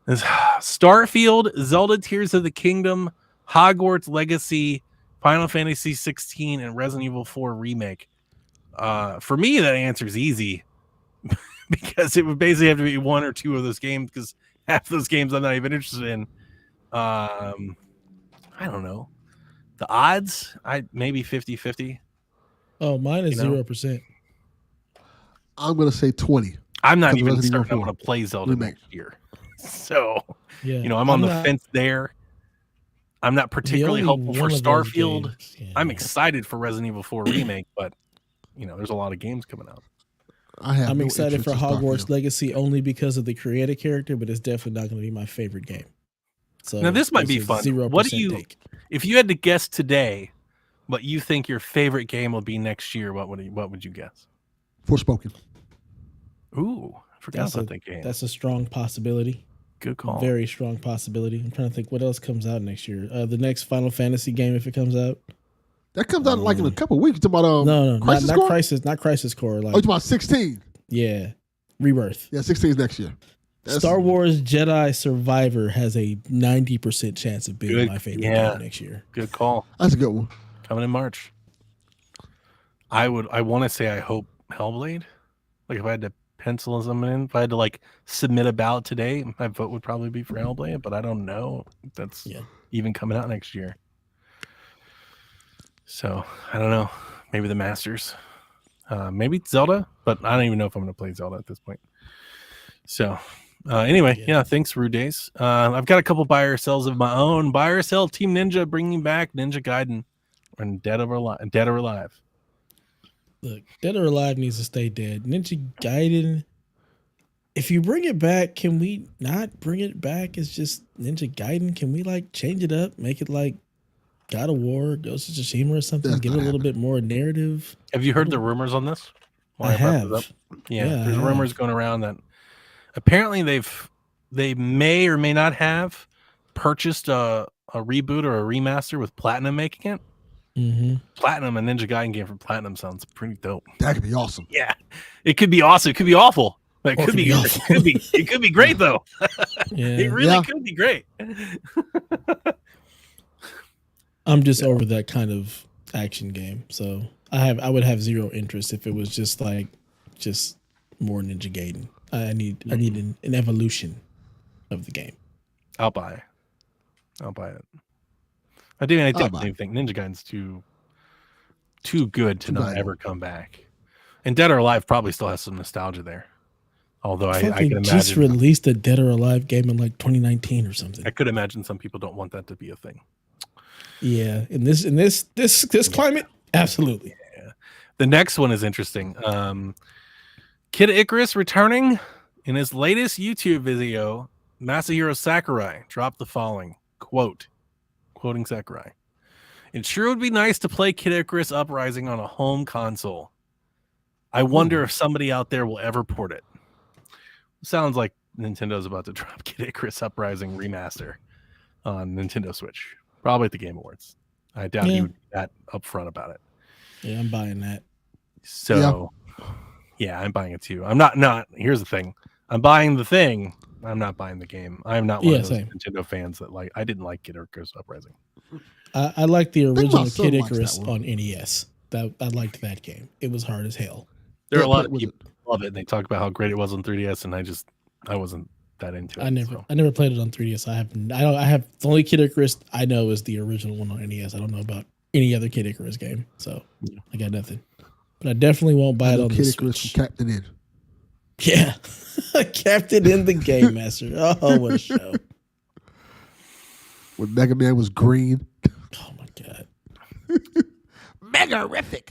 There's Starfield, Zelda Tears of the Kingdom, Hogwarts Legacy, Final Fantasy 16, and Resident Evil 4 Remake. For me, that answer is easy because it would basically have to be one or two of those games because half those games I'm not even interested in. I don't know. The odds, maybe 50-50. Oh, mine is 0%. I'm gonna say 20. I'm not even certain I want to play Zelda next year. So, yeah, I'm on the fence there. I'm not particularly hopeful for Starfield. Yeah. I'm excited for Resident Evil 4 Remake, but there's a lot of games coming out. I'm excited for Hogwarts Legacy only because of the creative character, but it's definitely not going to be my favorite game. So now this might be fun. What do you, take. If you had to guess today, what you think your favorite game will be next year? What would you guess? Forspoken. Ooh, I forgot about that game. That's a strong possibility. Good call. Very strong possibility. I'm trying to think what else comes out next year. The next Final Fantasy game, if it comes out. That comes out like in a couple of weeks. You're talking about no, not Crisis Core. Like, you're talking about 16. Yeah, Rebirth. Yeah, 16 is next year. Star Wars Jedi Survivor has a 90% chance of being my favorite game next year. Good call. That's a good one. Coming in March. I want to say I hope Hellblade. Like if I had to pencil something in, if I had to like submit a ballot today, my vote would probably be for Hellblade, but I don't know if that's even coming out next year. So I don't know. Maybe the Masters. Maybe Zelda, but I don't even know if I'm going to play Zelda at this point. So anyway, thanks, Rude Days. I've got a couple buy or sells of my own. Buy or sell Team Ninja bringing back Ninja Gaiden and Dead or Alive. Look, Dead or Alive needs to stay dead. Ninja Gaiden, if you bring it back, can we not bring it back? It's just Ninja Gaiden. Can we like change it up, make it like God of War, Ghost of Tsushima or something? Give it a little bit more narrative. Have you heard the rumors on this? I have. Yeah, there's rumors going around that apparently they may or may not have purchased a reboot or a remaster with Platinum making it. Mm-hmm. Platinum, a Ninja Gaiden game from Platinum sounds pretty dope. That could be awesome. Yeah, it could be awesome. It could be awful. It could be awful. It could be great though. It really could be great. I'm just over that kind of action game, so I would have zero interest if it was just more Ninja Gaiden. I need an evolution of the game. I'll buy it. I definitely think Ninja Gaiden's too good to not ever come back. And Dead or Alive probably still has some nostalgia there. Although I can imagine just released a Dead or Alive game in like 2019 or something. I could imagine some people don't want that to be a thing. Yeah, in this climate, absolutely. Yeah. The next one is interesting. Kid Icarus returning in his latest YouTube video. Masahiro Sakurai dropped the following quoting Sakurai: "It sure would be nice to play Kid Icarus Uprising on a home console. I wonder if somebody out there will ever port it." Sounds like Nintendo's about to drop Kid Icarus Uprising remaster on Nintendo Switch. Probably at the Game Awards. I doubt he would be that upfront about it. Yeah, I'm buying that. So, yeah, I'm buying it too. I'm not. Here's the thing. I'm buying the thing. I'm not buying the game. I'm not one of those Nintendo fans that I didn't like Kid Icarus Uprising. I like the original Kid Icarus on NES. I liked that game. It was hard as hell. There are a lot of people who love it, and they talk about how great it was on 3DS, and I wasn't that into it. I never played it on 3DS. I have the only Kid Icarus I know is the original one on NES. I don't know about any other Kid Icarus game, so I got nothing. But I definitely won't buy it on the Switch. Captain in. Yeah, Captain in the Game Master. Oh, what a show! When Mega Man was green. Oh my god, Megarific.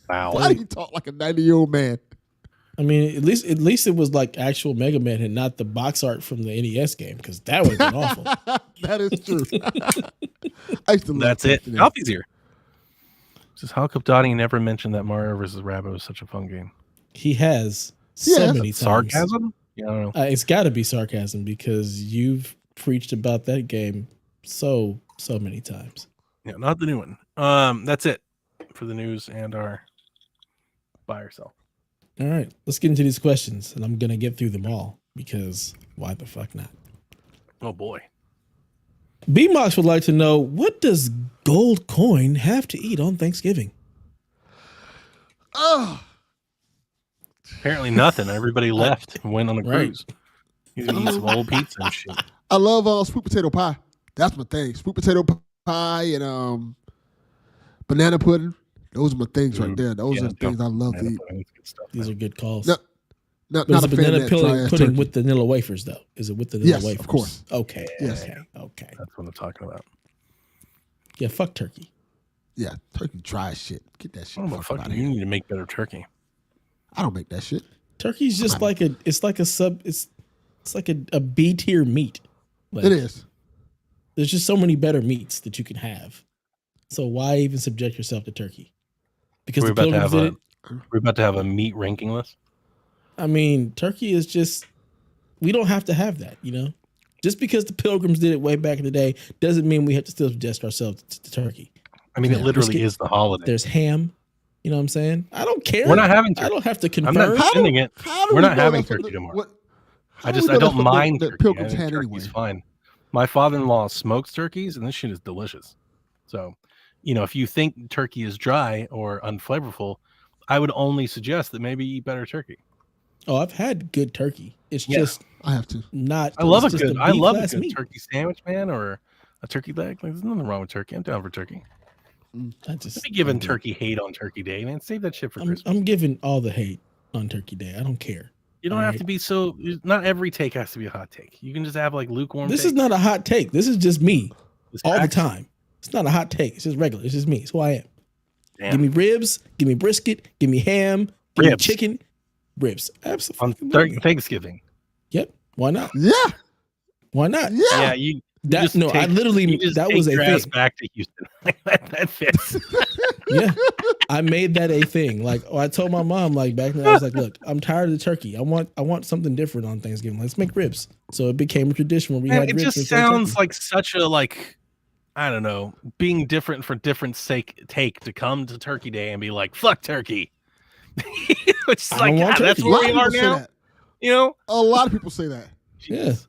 Wow. Why do you talk like a 90-year-old man? I mean, at least it was like actual Mega Man and not the box art from the NES game, because that would have been awful. That is true. I used to love That's it. Alfie's here. Just how come Donnie never mentioned that Mario vs. Rabbids was such a fun game? He has so many times. Sarcasm? Yeah, I don't know. It's got to be sarcasm because you've preached about that game so many times. Yeah, not the new one. That's it for the news and our buy or sell. All right, let's get into these questions, and I'm gonna get through them all because why the fuck not? Oh boy. BMox would like to know, what does gold coin have to eat on Thanksgiving? Oh, Apparently nothing. Everybody left and went on a Right. cruise. He's gonna eat some old pizza and shit. I love sweet potato pie. That's my thing. Sweet potato pie and banana pudding. Those are my things right there. Those are the things I love to eat. These are good calls. No, not Is a it fan of banana that dry ass pudding turkey. with the vanilla wafers, though? Is it with the vanilla Yes, wafers? of course. Okay. Yes. Okay. That's what I'm talking about. Yeah, fuck turkey. Yeah, turkey dry as shit. Get that shit. Oh, the fuck fuck out of you here. need to make better turkey. I don't make that shit. Turkey's just like it's like a B tier meat. Like, It is. There's just so many better meats that you can have. So why even subject yourself to turkey? Because We're the Pilgrims did it. We're about to have a meat ranking list. I mean, turkey is just, we don't have to have that, you know? Just because the Pilgrims did it way back in the day doesn't mean we have to still suggest ourselves to turkey. I mean, it literally brisket. is the holiday. There's ham. You know what I'm saying? I don't care. We're not having I turkey. don't have to I'm confirm. not defending it. How do We're we not know having that's turkey what- tomorrow. how I do we know don't that's what mind that turkey. Pilgrims I think had turkey's anyway. fine. My father-in-law smokes turkeys, and this shit is delicious. So, if you think turkey is dry or unflavorful, I would only suggest that maybe eat better turkey. Oh, I've had good turkey. It's Yeah. just I have to. not. I love it's a just good B-class meat. turkey sandwich, man, or a turkey leg. Like, there's nothing wrong with turkey. I'm down for turkey. I just Be giving I'm good. turkey hate on Turkey Day, man. Save that shit for Christmas. I'm giving all the hate on Turkey Day. I don't care. You don't all have right. to be so. Not every take has to be a hot take. You can just have like lukewarm. This takes. is not a hot take. This is just me It's all the facts. time. It's not a hot take. It's just regular. It's just me. It's who I am. Damn. Give me ribs. Give me brisket. Give me ham. Give me Ribs. chicken. Ribs. on Absolutely. Thanksgiving. Yep. Why not? Yeah. Why not? Yeah. Yeah, you. That just no, I take- literally you just that take was a your ass thing. back to Houston. that fits. Yeah, I made that a thing. Like I told my mom, like back then, I was like, "Look, I'm tired of the turkey. I want something different on Thanksgiving. Let's make ribs." So it became a tradition where we Man, had it ribs. just instead of sounds turkey. like such a I don't know, being different for different sake take to come to Turkey Day and be like, fuck turkey. It's I like, don't want God, that's turkey. A lot where of we are people say now. that. You know? A lot of people say that. Yeah. Jesus.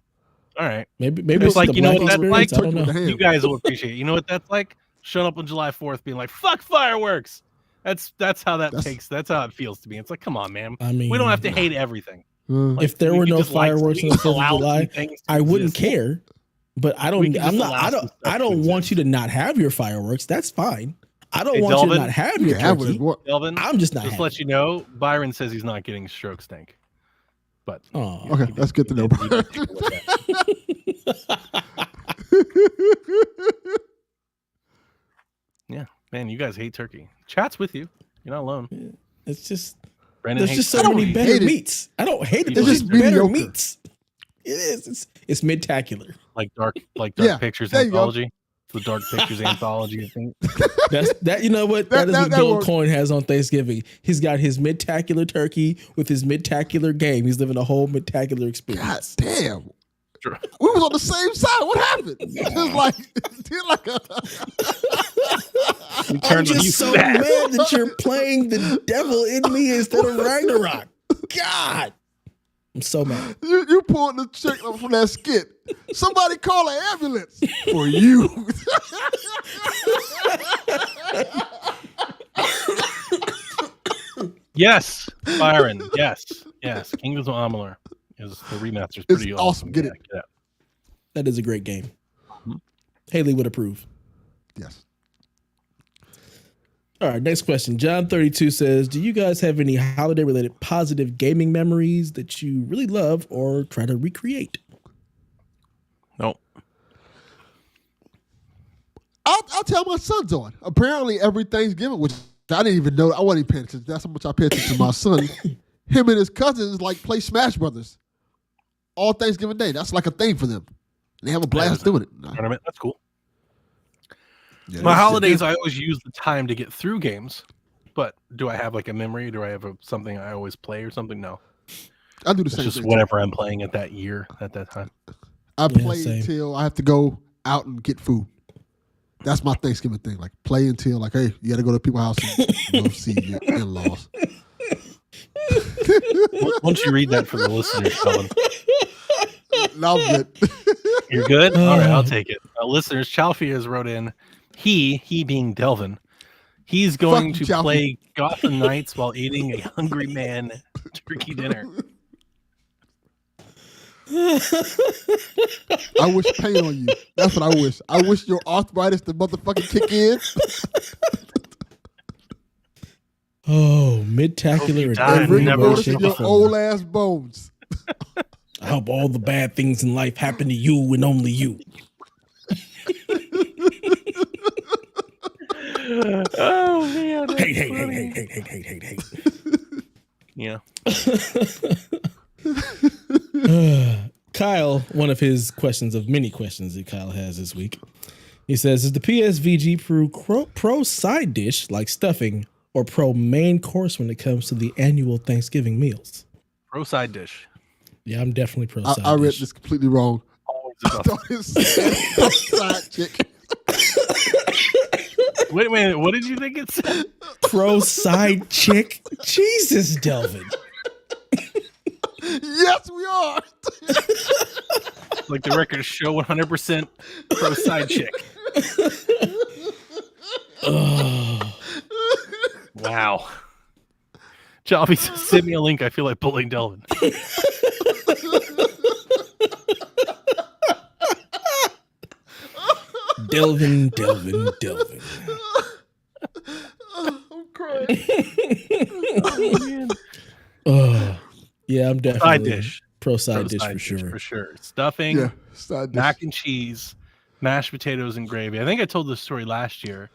All right. maybe It's it's like, the you know black what that's experience. like? I don't Turkey with know. the ham. You guys will appreciate it. You know what that's like? Showing up on July 4th being like, fuck fireworks. That's how that's how it feels to me. It's like, come on, man. I mean, We don't have to hate everything. Uh, if there we were could no just like- fireworks we on the could 4th of allow some July, things to I wouldn't exist. care. But I We don't. could I'm just not. allow I some don't. stuff I to don't want exist. you to not have your fireworks. That's fine. I don't Hey, want you Delvin, to not have you your can have turkey. what. Delvin, I'm just not. just having let you know, Byron says he's not getting stroke stank. But it. Aw. Okay, that's good to know. he did take a look at it. Yeah, man, you guys hate turkey. Chat's with you. You're not alone. It's just Brandon there's hates just so many hate better it. meats. I don't hate it. It's There's just just better mediocre. meats. It is. It's mid-tacular. like dark Yeah, pictures there you go. anthology. It's the dark pictures anthology. I think. That's that. You know what? That- that is what that Gold works. Coin has on Thanksgiving. He's got his mid-tacular turkey with his mid-tacular game. He's living a whole mid-tacular God experience. damn. Sure. We was on the same side. What happened? Just like, We I'm turned on you just so fast. mad that you're playing the devil in me instead of Ragnarok. God, I'm so mad. you pulled the chick up from that skit. Somebody call an ambulance for you. Yes, Byron. Yes. Kingdoms of Amalur is the remaster. Is It's pretty awesome. Get it. Yeah. That is a great game. Haley would approve. Yes. All right, next question. John 32 says, do you guys have any holiday related positive gaming memories that you really love or try to recreate? No. I'll tell my sons on. Apparently, every Thanksgiving, which I didn't even know. I wasn't even paying attention. That's how much I pay attention to my son. Him and his cousins like play Smash Brothers all Thanksgiving Day. That's like a thing for them. They have a blast doing it. Tournament. That's cool. Yeah, My that shit- holidays, I always use the time to get through games. But do I have like a memory? Do I have something I always play or something? No. I do the It's same just thing. too. whatever I'm playing at that year, at that time. I Yeah, play same. until I have to go out and get food. That's my Thanksgiving thing. Like play until like, hey, you got to go to people's house and go see your in-laws. Once you read that for the listeners, Colin, Now I'm good. you're good? All right, I'll take it. Listeners, Chalfiers wrote in, he being Delvin, he's going Fuck you, to Chalfie. play Gotham Knights while eating a hungry man turkey dinner. I wish pain on you. That's what I wish. I wish your arthritis to motherfucking kick in. Oh, Hope mid-tacular you and die And every never way, reinforce shape, in or your form. old ass bones. I hope all the bad things in life happen to you and only you. Oh man! Hey, hey, hey, hey, hey, hey, hey, hey, hey. Yeah. Kyle, one of his questions of many questions that Kyle has this week. He says, is the PSVG pro side dish like stuffing or pro main course when it comes to the annual Thanksgiving meals? Pro side dish. Yeah, I'm definitely pro side I read dish. this completely wrong. Always I about thought it said side chick. Wait a minute. What did you think it said? Pro side chick? Jesus, Delvin. Yes, we are. Like the records show 100% pro side chick. Oh, Wow. Javi says, send me a link. I feel like bullying Delvin. Delvin. I'm crying. Oh, man. Yeah, I'm definitely Side dish. pro side Pro dish side for dish, sure. For sure. Stuffing, Yeah, side dish. mac and cheese, mashed potatoes and gravy. I think I told this story last year.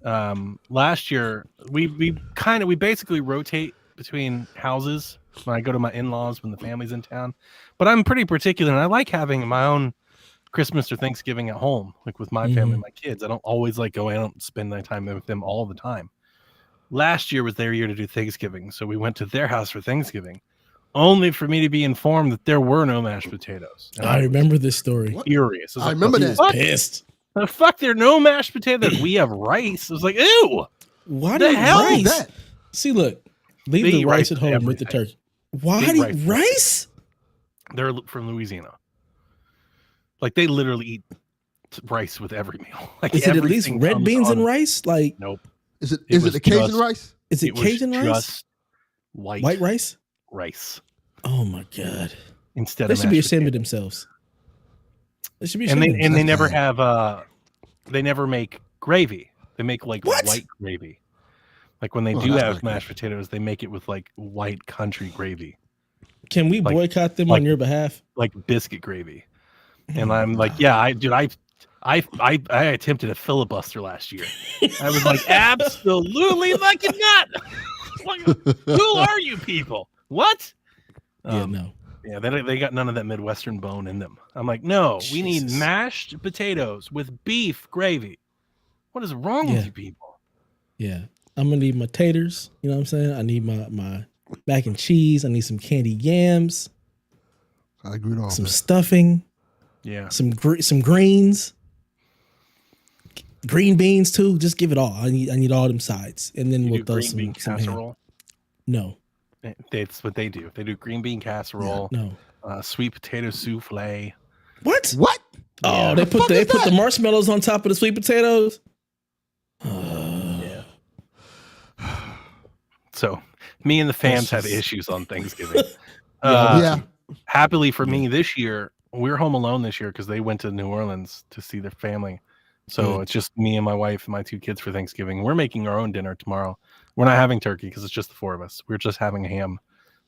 Last year we basically rotate between houses when I go to my in-laws when the family's in town. But I'm pretty particular and I like having my own Christmas or Thanksgiving at home, like with my family and my kids. I don't always like going out and spend my time with them all the time. Last year was their year to do Thanksgiving, so we went to their house for Thanksgiving, only for me to be informed that there were no mashed potatoes. And I was remember this story. What? furious. I remember He that. was What? pissed. The fuck, there are no mashed potatoes. We have rice. I was like, ew. Why The do you hell rice? is that? See, look, leave They the eat rice rice at with home with the everything. turkey. Why They do eat you rice. rice? They're from Louisiana. Like they literally eat rice with every meal. Like Is it at least everything red comes beans on- and rice? Like, Nope. Is it was the Cajun just- rice? is it was Cajun rice? just white Rice? rice Oh my god! instead They of should be mashed ashamed of potatoes. themselves. They should be And ashamed. they of and they themselves. never have they never make gravy. They make like What? white gravy. Like when they Oh, do that's have not mashed potatoes, they make it with like white country gravy, Can we like- boycott them like- on your behalf? like biscuit gravy. And I'm like, yeah, I attempted a filibuster last year. I was like, absolutely fucking not. Like, who are you people? What? Yeah, no. Yeah, they got none of that Midwestern bone in them. I'm like, no, we need Jesus. mashed potatoes with beef gravy. What is wrong Yeah. with you people? Yeah, I'm gonna need my taters. You know what I'm saying? I need my mac and cheese. I need some candied yams, I agree with all some that. stuffing, Yeah. some greens, green beans too. Just give it all. I need all them sides, and then You we'll do throw green bean some ham. casserole. No, That's what they do. They do green bean casserole, no. sweet potato souffle. What? What? Oh, Yeah. they put fuck the is that? marshmallows on top of the sweet potatoes. Yeah. So me and the fans have just- issues on Thanksgiving. Yeah. Happily for me this year, we're home alone this year because they went to New Orleans to see their family. So Good. it's just me and my wife and my two kids for Thanksgiving. We're making our own dinner tomorrow. We're not having turkey because it's just the four of us. We're just having ham,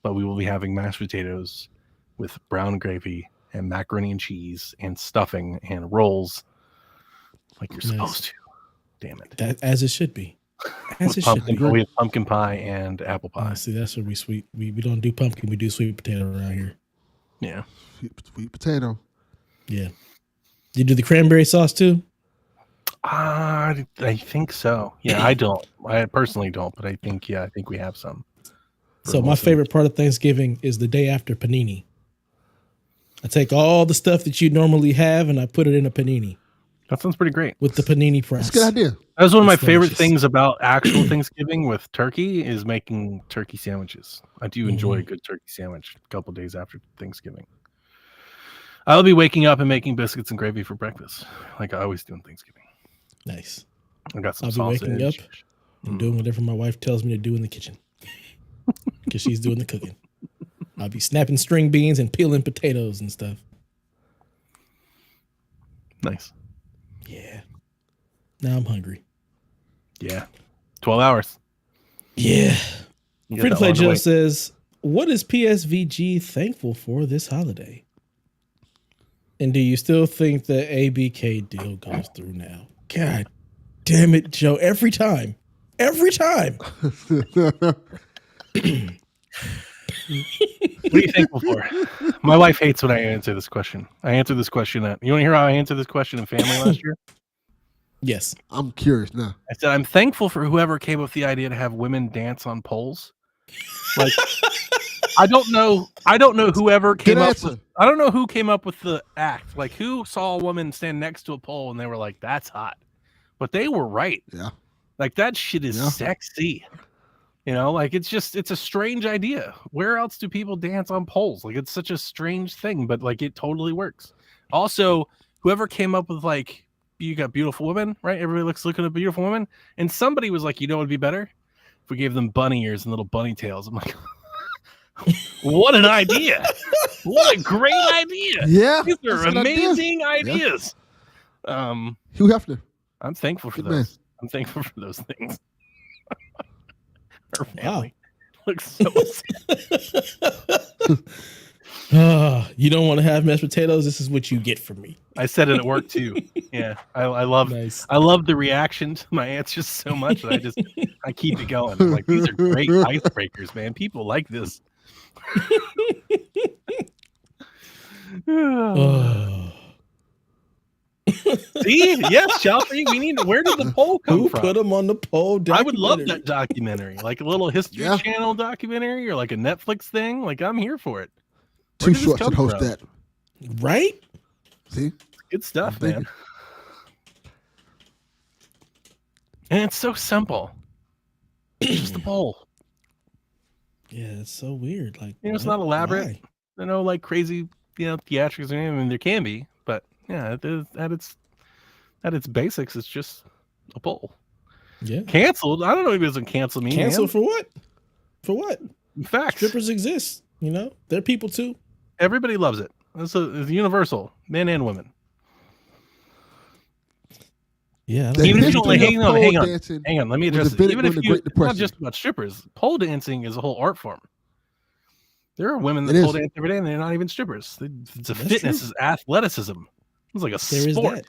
but we will be having mashed potatoes with brown gravy and macaroni and cheese and stuffing and rolls like you're Nice. supposed to. Damn it. That as it should be. As it should be. We have pumpkin pie and apple pie. See, that's what we don't do pumpkin. We do sweet potato around here. Yeah. Sweet potato. Yeah. You do the cranberry sauce too? I think so. Yeah, I don't. I personally don't, but I think we have some. So my favorite part of Thanksgiving is the day after panini. I take all the stuff that you normally have and I put it in a panini. That sounds pretty great. With the panini press. That's a good idea. That was one of my It's favorite delicious. things about actual Thanksgiving with turkey is making turkey sandwiches. I do enjoy a good turkey sandwich a couple days after Thanksgiving. I'll be waking up and making biscuits and gravy for breakfast, like I always do on Thanksgiving. Nice. I got some I'll be sausage. waking up and doing whatever my wife tells me to do in the kitchen because she's doing the cooking. I'll be snapping string beans and peeling potatoes and stuff. Nice. Yeah. Now I'm hungry. Yeah. 12 hours. Yeah. You got Free to that Play long Joe wait. says, what is PSVG thankful for this holiday? And do you still think the ABK deal goes through now? God damn it, Joe. Every time. Every time. What are you thankful for? My wife hates when I answer this question. I answered this question you want to hear how I answered this question in family last year? Yes. I'm curious now. I said, I'm thankful for whoever came up with the idea to have women dance on poles. Like, I don't know whoever came Good up answer. with, I don't know who came up with the act. Like, who saw a woman stand next to a pole and they were like, that's hot. But they were right. Yeah. Like, that shit is sexy. You know, like, it's a strange idea. Where else do people dance on poles? Like, it's such a strange thing, but like, it totally works. Also, whoever came up with, like, you got beautiful women, right? Everybody looking at beautiful women. And somebody was like, you know what would be better? If we gave them bunny ears and little bunny tails. I'm like, what an idea. What a great idea. Yeah. These are amazing ideas. Hugh Hefner. I'm thankful for Good man. those. I'm thankful for those things. Her family looks so sad. You don't want to have mashed potatoes? This is what you get from me. I said it at work too. Yeah. I love the reaction to my answers so much that I keep it going. I'm like, these are great icebreakers, man. People like this. See? Yes, Chelsea. Where did the poll come from? Who put them on the poll? I would love that documentary, like a little History Channel documentary or like a Netflix thing. Like, I'm here for it. Too short to host that. Right? See? Good stuff, man. And it's so simple. It's just a poll. Yeah, it's so weird. Like, it's not elaborate. Why? There's no like crazy, theatrics or anything. I mean, there can be, but yeah, at its basics, it's just a poll. Yeah. Canceled. I don't know if it doesn't cancel me. Canceled for what? For what? In fact, strippers exist. They're people too. Everybody loves it. It's universal, men and women. Yeah. Even if you hang on. Let me address it. Even if it's not just about strippers, pole dancing is a whole art form. There are women that pole dance every day and they're not even strippers. It's a fitness, it's athleticism. It's like a sport.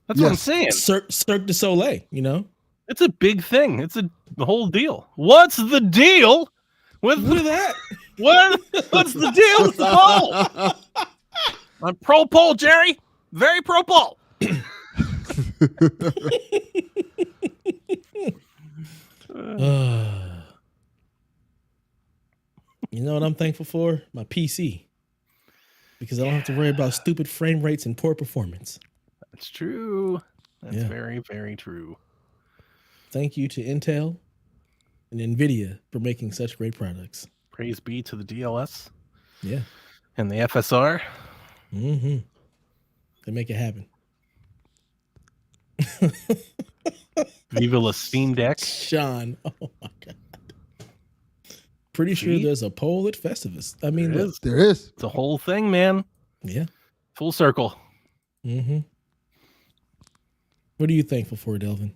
That's what I'm saying. Cirque du Soleil, It's a big thing. It's the whole deal. What's the deal with that? What's the deal with the pole? I'm pro pole, Jerry. Very pro pole. You know what I'm thankful for? My PC. Because I don't have to worry about stupid frame rates and poor performance. That's true. That's very, very true. Thank you to Intel and NVIDIA for making such great products. Praise be to the DLS. Yeah. And the FSR. Mm-hmm. They make it happen. Viva la Steam Deck. Sean. Oh my God. Pretty sure there's a poll at Festivus. I mean, there is. It's a whole thing, man. Yeah. Full circle. Mm-hmm. What are you thankful for, Delvin?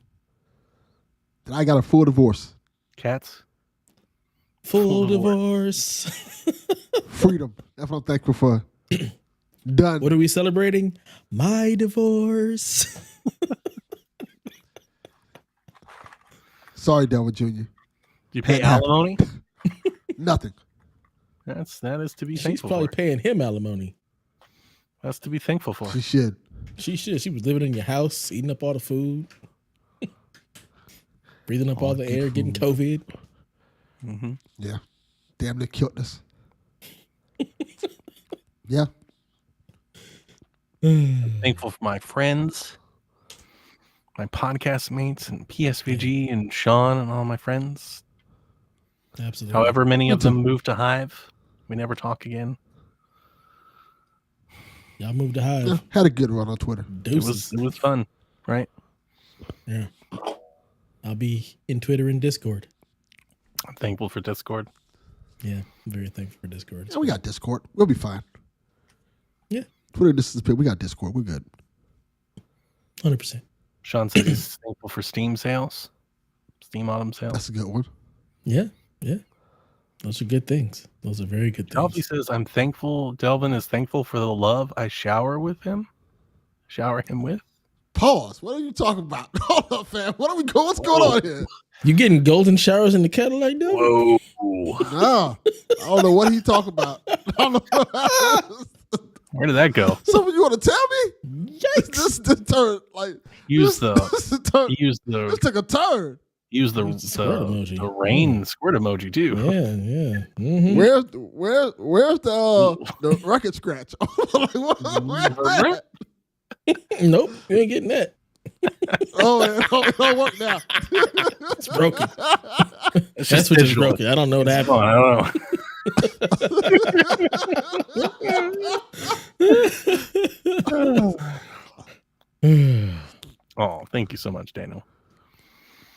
That I got a full divorce. Cats. Full divorce. Freedom. That's what I'm thankful for. Done. What are we celebrating? My divorce. Sorry, Delvin Jr. Do you pay alimony? Nothing. That is to be She's thankful probably for. paying him alimony. That's to be thankful for. She should. She should. She was living in your house, eating up all the food, breathing up all the air, getting COVID. Mm-hmm. Yeah. Damn, they killed us. Yeah. Thankful for my friends, my podcast mates, and PSVG and Sean and all my friends. Absolutely. However many of them moved to Hive, we never talk again. Y'all moved to Hive. Yeah, had a good run on Twitter. Deuces. It was fun, right? Yeah. I'll be in Twitter and Discord. I'm thankful for Discord. Yeah, I'm very thankful for Discord. Yeah, we got Discord. We'll be fine. Yeah. Twitter, this is we got Discord. We're good. 100%. Sean says he's thankful for Steam sales, Steam Autumn sales. That's a good one. Yeah, yeah. Those are good things. Those are very good things. Delvin says, I'm thankful. Delvin is thankful for the love I shower him with. Pause. What are you talking about? Hold up, fam. What's going on here? You getting golden showers in the kettle like that? Whoa. No. I don't know what he talking about. I don't know. Where did that go? Something you want to tell me? Yikes. This turn, like, Use the this took a turn. Use the squirt emoji. The rain squirt emoji too. Yeah, yeah. Mm-hmm. Where's the record scratch? Like, where's that? Nope, you ain't getting that. Oh, it don't work now. It's broken. It's That's what just broken. I don't know that. I don't know. Oh, thank you so much, Daniel.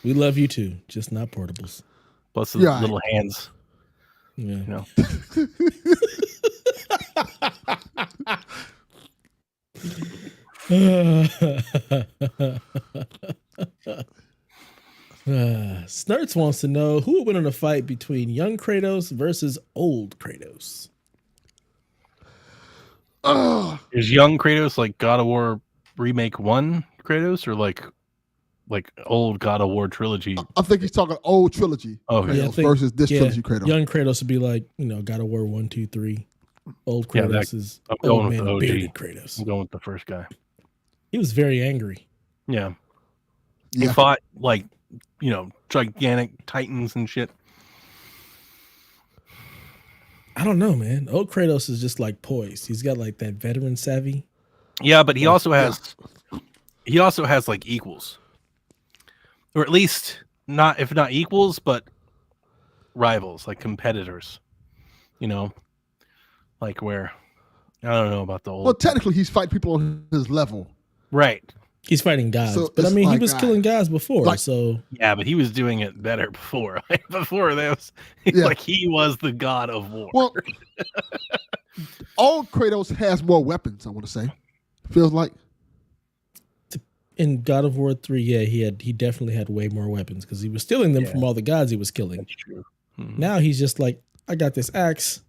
We love you too, just not portables. Plus the Yeah, little hands. Yeah. You know. Snurts wants to know who would win in a fight between young Kratos versus old Kratos. Is young Kratos like God of War Remake 1 Kratos or like old God of War trilogy? I think he's talking old trilogy. Okay. Kratos versus this trilogy Kratos. Young Kratos would be like, God of War 1, 2, 3. Old Kratos is I'm going old with man the OG. bearded Kratos. I'm going with the first guy. He was very angry. Yeah. Yeah. He fought like, gigantic titans and shit. I don't know, man. Old Kratos is just like poised. He's got like that veteran savvy. Yeah, but he also has like equals. Or at least if not equals, but rivals, like competitors. Like where I don't know about the old. Well, technically, he's fighting people on his level. Right. He's fighting gods, So but I it's mean, he like was killing gods before, so yeah, but he was doing it better before. Before that was like he was the god of war. Well, old Kratos has more weapons. I want to say, feels like in God of War 3, yeah, he definitely had way more weapons because he was stealing them from all the gods he was killing. That's true. Mm-hmm. Now he's just like, I got this axe,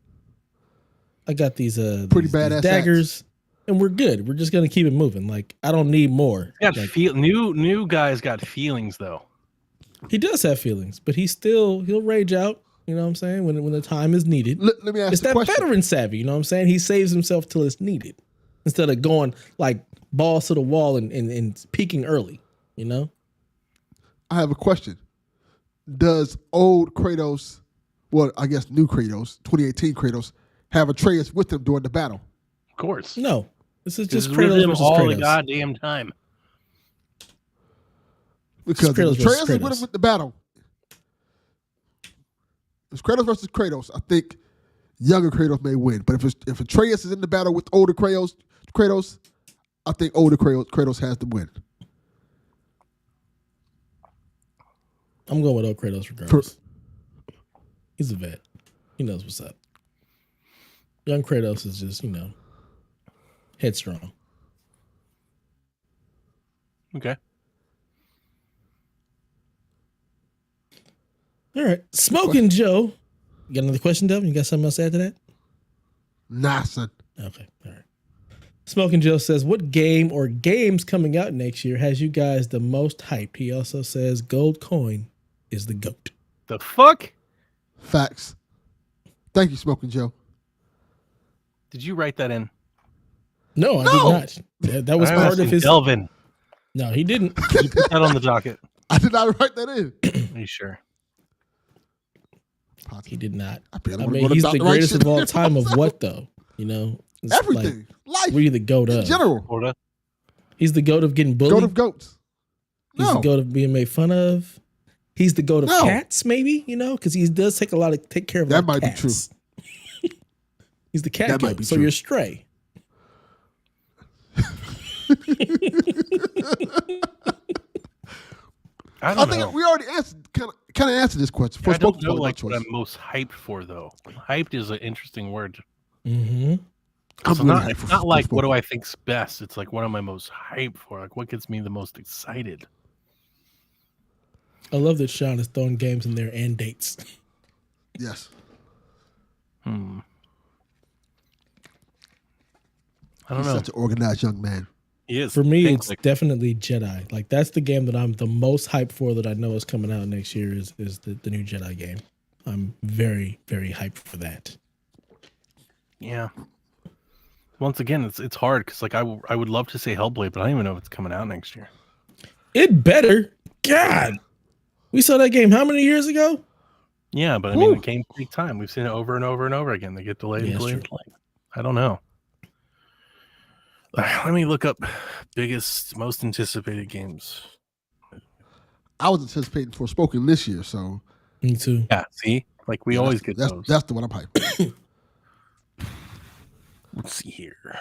I got these pretty these badass daggers. And we're good. We're just gonna keep it moving. Like I don't need more. New guys got feelings though. He does have feelings, but he'll rage out. You know what I'm saying? When the time is needed. Let me ask it's you a that question. veteran savvy. You know what I'm saying? He saves himself till it's needed instead of going like balls to the wall and peaking early. You know. I have a question. Does old Kratos, well, I guess new Kratos, 2018 Kratos, have Atreus with him during the battle? Of course. No. This is just with Kratos him versus all Kratos. the goddamn time. Because if Kratos Atreus versus is with Kratos. him with the battle, it's Kratos versus Kratos. I think younger Kratos may win. But if Atreus is in the battle with older Kratos, I think older Kratos has the win. I'm going with old Kratos regardless. He's a vet. He knows what's up. Young Kratos is just, headstrong. Okay. All right. Smoking Joe. You got another question, Devin? You got something else to add to that? Nah, son. Okay. All right. Smoking Joe says, what game or games coming out next year has you guys the most hyped? He also says gold coin is the GOAT. The fuck? Facts. Thank you, Smoking Joe. Did you write that in? No, I did not. That was I part of his. Delvin. No, he didn't. You put that on the docket. I did not write that in. Are you sure? He did not. I I mean, he's the greatest of all time of what, though? You know? It's everything. Like, Life. what are you the goat in of? general. Florida. He's the goat of getting bullied. Goat of goats. He's the goat of being made fun of. He's the goat of cats, maybe, you know, because he does take care of that might cats. be true. He's the cat that goat, might be so true. you're stray. I don't think know. we already answered, kind of answered this question. I don't know like what I'm most hyped for, though. Hyped is an interesting word. Mm-hmm. It's not like what do I think's best. It's like what am I most hyped for? Like what gets me the most excited? I love that Sean is throwing games in there and dates. Yes. I don't know. Such an organized young man. He is. For me, it's definitely Jedi. Like that's the game that I'm the most hyped for that I know is coming out next year is the new Jedi game. I'm very, very hyped for that. Yeah. Once again, it's hard because like I would love to say Hellblade, but I don't even know if it's coming out next year. It better. God. We saw that game how many years ago? Yeah, but I mean, the games take time. We've seen it over and over and over again. They get delayed and delayed and delayed. I don't know. Let me look up biggest, most anticipated games. I was anticipating for Spoken this year, so. Me too. Yeah, see? Like we always get those. That's the one I'm hyped. Let's see here.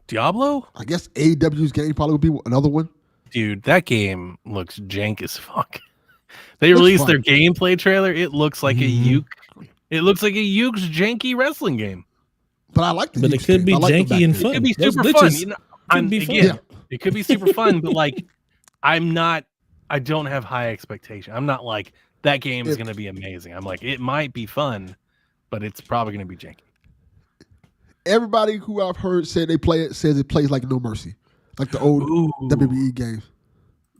Diablo? I guess AEW's game probably would be another one. Dude, that game looks jank as fuck. They released their gameplay trailer. It looks like a Uke. It looks like a Uke's janky wrestling game. But I like the But it could be janky and fun. It could be super fun. You know, it could be super fun, but like I don't have high expectation. I'm not like that game is going to be amazing. I'm like it might be fun, but it's probably going to be janky. Everybody who I've heard say they play it says it plays like No Mercy, like the old WWE game,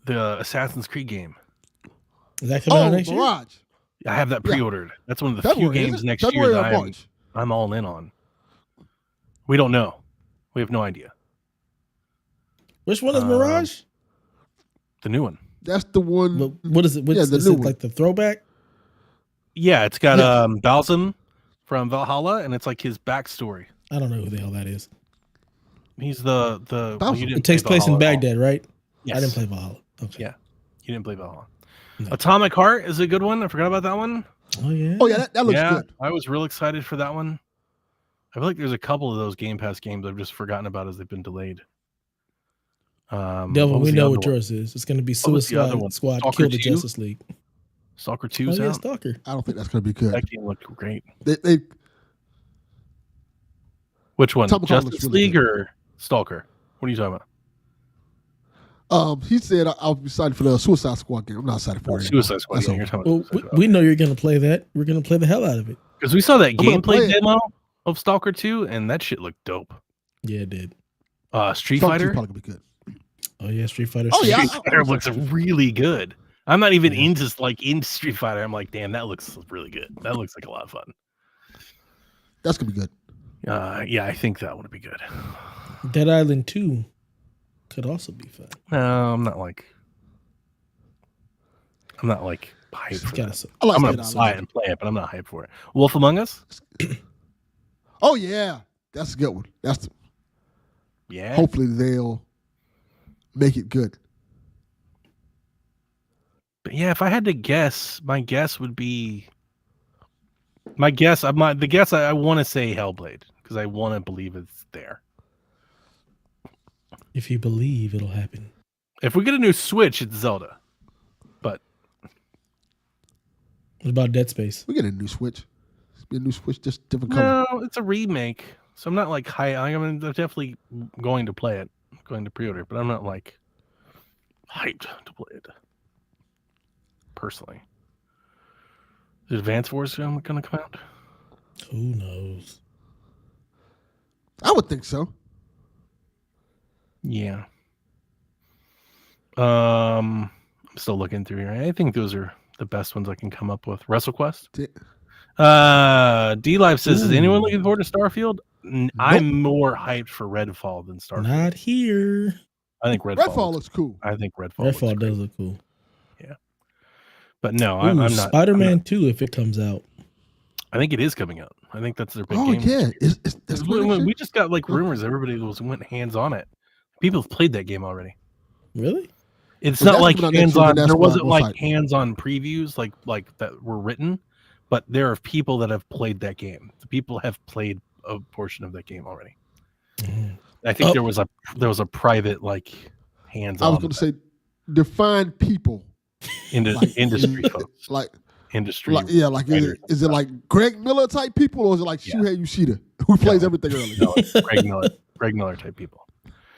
the Assassin's Creed game. Is that coming out next year? Mirage. I have that pre-ordered. That's one of the few games next year that I'm all in on. We don't know. We have no idea. Which one is Mirage? The new one. That's the one. But what is it? Is it like the throwback? Yeah, it's got Balsam from Valhalla, and it's like his backstory. I don't know who the hell that is. He's the it takes place in Baghdad, right? Yes. I didn't play Valhalla. Okay. Yeah, you didn't play Valhalla. No. Atomic Heart is a good one. I forgot about that one. Oh yeah. Oh yeah, that looks good. I was real excited for that one. I feel like there's a couple of those Game Pass games I've just forgotten about as they've been delayed. Delvin, we know what yours is. It's going to be Suicide Squad Kill the Justice League. Stalker 2. Oh yeah, Stalker. I don't think that's going to be good. That game looked great. They Which one? Justice League or Stalker? What are you talking about? He said I'll be excited for the Suicide Squad game. I'm not excited for it. Suicide Squad game. You're talking about we know you're going to play that. We're going to play the hell out of it. Because we saw that gameplay demo of Stalker 2, and that shit looked dope. Yeah, it did. Street Fighter probably gonna be good. Oh yeah, Street Fighter. Oh yeah, Street Fighter looks really good. I'm not even into Street Fighter. I'm like, damn, that looks really good. That looks like a lot of fun. That's gonna be good. Yeah, I think that would be good. Dead Island 2 could also be fun. No, I'm not like hyped for that. I'm gonna buy it and play it, but I'm not hyped for it. Wolf Among Us. Oh yeah, that's a good one. Yeah. Hopefully they'll make it good. But yeah, if I had to guess, my guess would be I want to say Hellblade because I want to believe it's there. If you believe, it'll happen. If we get a new Switch, it's Zelda. But what about Dead Space? We get a new Switch. It's be a new Switch, just different color. No, it's a remake. So I'm not like high. I'm definitely going to play it, going to pre-order, but I'm not like hyped to play it personally. Is Advance Wars going to come out? Who knows? I would think so. Yeah. I'm still looking through here. I think those are the best ones I can come up with. WrestleQuest. D Live says, "Is anyone looking forward to Starfield?" I'm more hyped for Redfall than Starfield. Not here. I think Redfall looks cool. I think Redfall does look cool. Yeah, but no, Ooh, I'm not. Spider-Man 2 if it comes out. I think it is coming out. I think that's their big Oh game. yeah, We just got like rumors. Everybody went hands on it. People have played that game already. Really? It's Well, not like that's coming out next hands year, on. then that's There why wasn't I'm like hyped. hands on previews like that were written, but there are people that have played that game. The people have played a portion of that game already. Mhm. I think there was a private like hands on. I was going to say, define people. Industry folks. Industry. Is it like Greg Miller type people, or is it like Shuhei Yoshida who plays everything early? No, Greg Miller type people.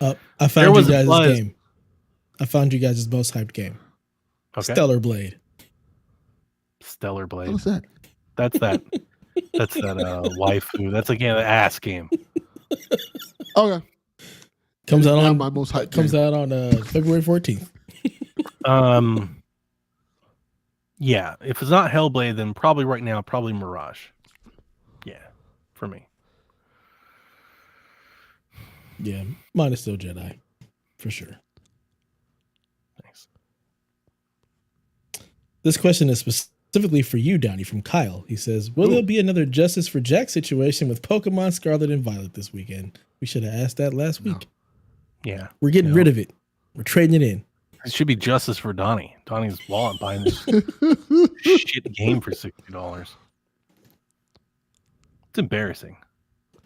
I found you guys' game. I found you guys' most hyped game. Okay. Stellar Blade. What's that? That's that waifu. That's again an ass game. Okay. Comes out on my most hyped comes game. out on February 14th. Yeah, if it's not Hellblade, then probably right now, probably Mirage. Yeah, for me. Yeah, mine is still Jedi, for sure. Thanks. This question is specifically for you, Donnie, from Kyle. He says, will there be another Justice for Jack situation with Pokemon Scarlet and Violet this weekend? We should have asked that last week. Yeah. We're getting rid of it. We're trading it in. It should be justice for Donnie. Donnie's wallet buying this shit game for $60. It's embarrassing.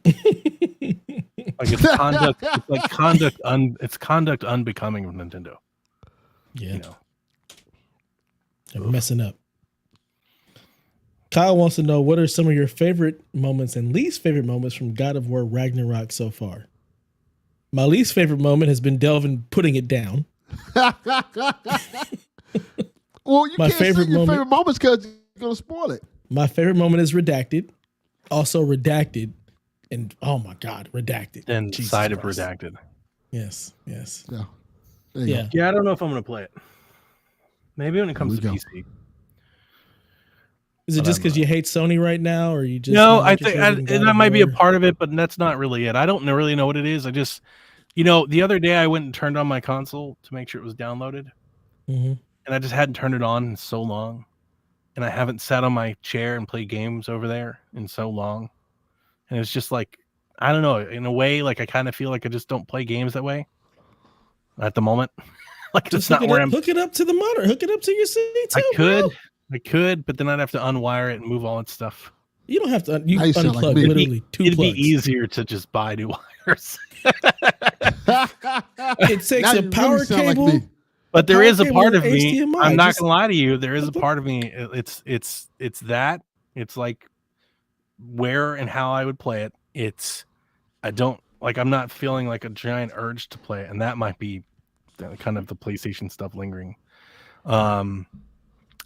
It's conduct unbecoming of Nintendo. Yeah. You know. They're messing up. Kyle wants to know, what are some of your favorite moments and least favorite moments from God of War Ragnarok so far? My least favorite moment has been Delvin putting it down. Well, you can't say your favorite moments because you're going to spoil it. My favorite moment is Redacted. Also Redacted. And oh my God, Redacted. And Jesus side Christ. of Redacted. Yes. Yeah. Yeah, I don't know if I'm going to play it. Maybe when it comes to PC. Is it just because you hate Sony right now, or you just no? I think that might be a part of it, but that's not really it. I don't really know what it is. I just, the other day I went and turned on my console to make sure it was downloaded, and I just hadn't turned it on in so long, and I haven't sat on my chair and played games over there in so long, and it's just like, I don't know. In a way, like I kind of feel like I just don't play games that way at the moment. Like just it's not where I'm. Hook it up to the monitor. Hook it up to your CD2. I could, but then I'd have to unwire it and move all its stuff. You don't have to. You unplug like literally two It'd plugs. be easier to just buy new wires. It takes a power cable. Like but there is a part of me. HDMI. I'm not gonna lie to you. There is a part of me. It's that. It's like where and how I would play it. I'm not feeling like a giant urge to play it, and that might be kind of the PlayStation stuff lingering.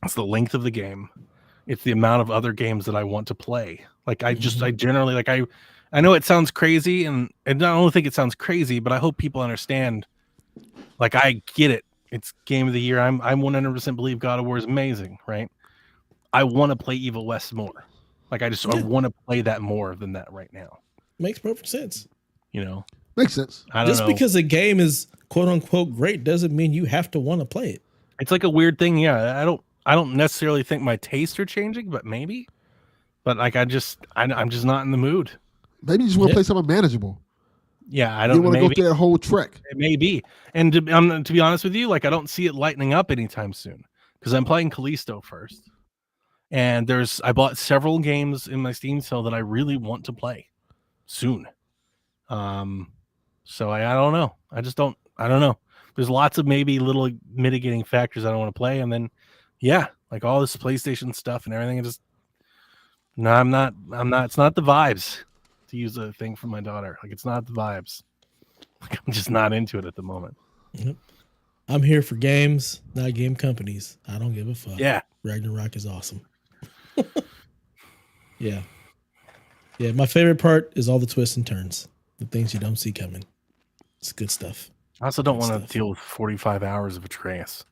It's the length of the game. It's the amount of other games that I want to play. Like I generally like I know it sounds crazy, and I don't only think it sounds crazy, but I hope people understand. Like I get it. It's game of the year. I'm 100% believe God of War is amazing, right? I want to play Evil West more. Like I want to play that more than that right now. Makes perfect sense. Makes sense. I don't know. Because a game is quote unquote great doesn't mean you have to want to play it. It's like a weird thing. Yeah, I don't necessarily think my tastes are changing, but maybe. But like I'm just not in the mood. Maybe you just want to play something manageable. Yeah, I don't. You want to go through that whole trek. It may be, and to be honest with you, like I don't see it lightening up anytime soon because I'm playing Callisto first, and I bought several games in my Steam sale that I really want to play soon. So I don't know. I don't know. There's lots of maybe little mitigating factors I don't want to play, and then like all this PlayStation stuff and everything. It's not the vibes, to use a thing from my daughter. Like it's not the vibes. Like I'm just not into it at the moment. Yep. I'm here for games, not game companies. I don't give a fuck. Yeah. Ragnarok is awesome. Yeah. My favorite part is all the twists and turns, the things you don't see coming. It's good stuff. I also don't want to deal with 45 hours of Atreus.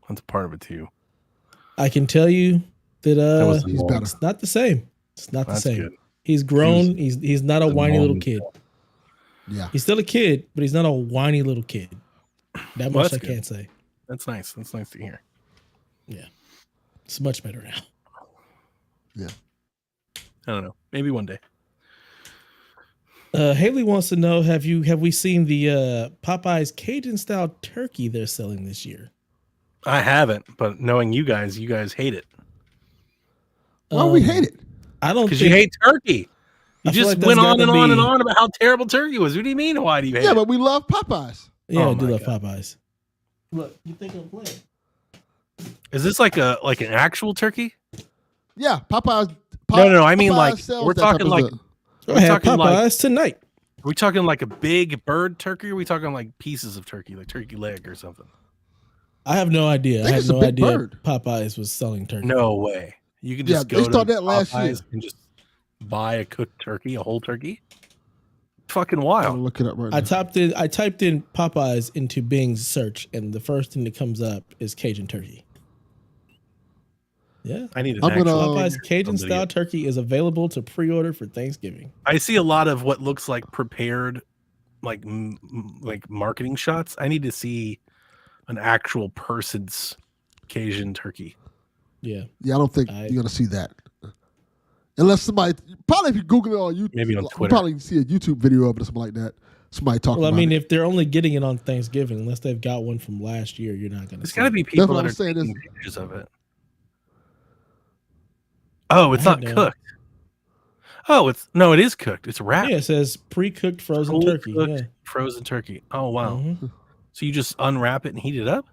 That's a part of it too. I can tell you that he's better. it's not the same. It's not the That's same. good. He's grown. He's not a whiny little kid. Yeah. He's still a kid, but he's not a whiny little kid. That much I good. can't say. That's nice. That's nice to hear. Yeah. It's much better now. Yeah. I don't know. Maybe one day. Haley wants to know, have we seen the Popeyes Cajun style turkey they're selling this year? I haven't, but knowing you guys hate it. Why we hate it? I don't Because you hate turkey. You just like went that's on and gotta on and be- on about how terrible turkey was. What do you mean? Why do you hate Yeah, it? but we love Popeyes. Yeah, Oh I do my love God. Popeyes. Look, you think I'm playing? Is this like an actual turkey? Yeah, Popeyes. No. I mean, like, sells we're that type talking of like, stuff. I had talking like- Popeyes tonight. are we talking like a big bird turkey? Or are we talking like pieces of turkey, like turkey leg or something? I have no idea. I think had it's a no big idea bird. Popeyes was selling turkey. No way. You can Yeah, just they go to started that last Popeyes year. and just buy a cooked turkey, a whole turkey. Fucking I'm wild. gonna look it up right I now. typed in Popeyes into Bing's search, and the first thing that comes up is Cajun turkey. Yeah. I need an I'm gonna- actual. Popeyes Cajun style turkey is available to pre-order for Thanksgiving. I see a lot of what looks like prepared, like like marketing shots. I need to see an actual person's Cajun turkey. Yeah. Yeah, I don't think you're gonna see that. Unless somebody, probably if you Google it on YouTube, Maybe on you Twitter. probably see a YouTube video of it or something like that. Somebody talking Well, I about mean, it. if they're only getting it on Thanksgiving, unless they've got one from last year, you're not going to There's see got to it. be people what that I'm are saying taking is- pictures of it. Oh, it's I not had no- cooked. Oh, it is cooked. It's wrapped. Yeah, it says pre-cooked frozen Cold turkey. cooked Yeah. frozen turkey. Oh wow! Mhm. So you just unwrap it and heat it up?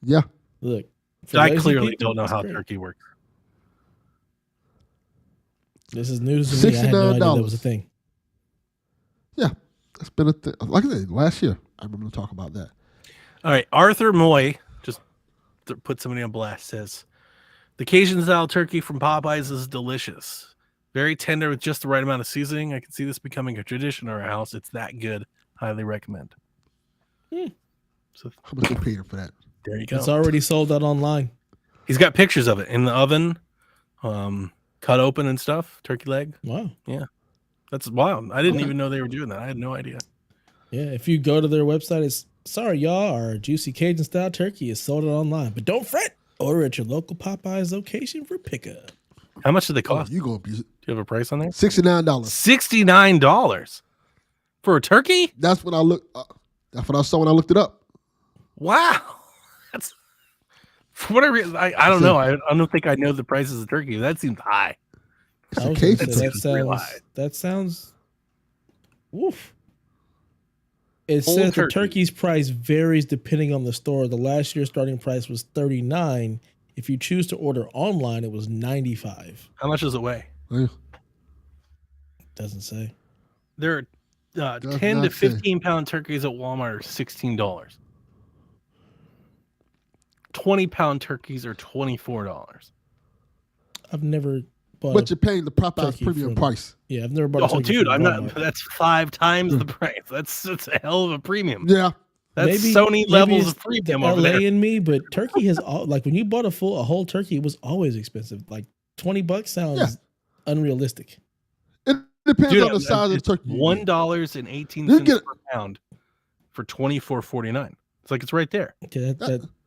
Yeah, Look. for I lazy clearly people, don't know it's how great. turkey works. This is news to me. I had no idea that was a $69. thing. yeah, that's been a thing. Like I said, last year I remember talking about that. All right, Arthur Moy, just to put somebody on blast, says the Cajun style turkey from Popeyes is delicious, very tender with just the right amount of seasoning. I can see this becoming a tradition in our house. It's that good. Highly recommend. So How much you paying for that? there you go. It's already sold out online. He's got pictures of it in the oven, cut open and stuff. Turkey leg. Wow. That's wild. I didn't Okay. even know they were doing that. I had no idea. Yeah, if you go to their website, it's sorry, y'all, our juicy Cajun style turkey is sold out online. But don't fret. Order at your local Popeyes location for pickup. How much did they Oh, cost? you gonna abuse it? Do you have a price on there? $69. $69 for a turkey? That's when I look. That's what I saw when I looked it up. Wow. That's for whatever reason. I don't know. I don't think I know the prices of turkey. That seems high. It's I a was gonna Cajun say, turkey. that sounds. Woof. It Whole says the turkey. turkey's price varies depending on the store. The last year's starting price was $39. If you choose to order online, it was $95. How much does it weigh? Yeah. Doesn't say. There are Does 10 to not say. 15 pound turkeys at Walmart are $16. 20-pound turkeys are $24. I've never bought. But you're paying the Popeyes turkey premium from- price. Yeah, I've never bought. a Oh, turkey dude, from I'm not. Walmart. That's 5 times the price. That's a hell of a premium. Yeah. That's Maybe- Sony maybe levels it's of premium the over LA there. in me, but turkey has all like when you bought a whole turkey, it was always expensive. Like $20 sounds Yeah. unrealistic. It depends Dude, on the size of the it's turkey. you get. $1.18 You get- per pound for $24.49. It's like it's right there. Okay,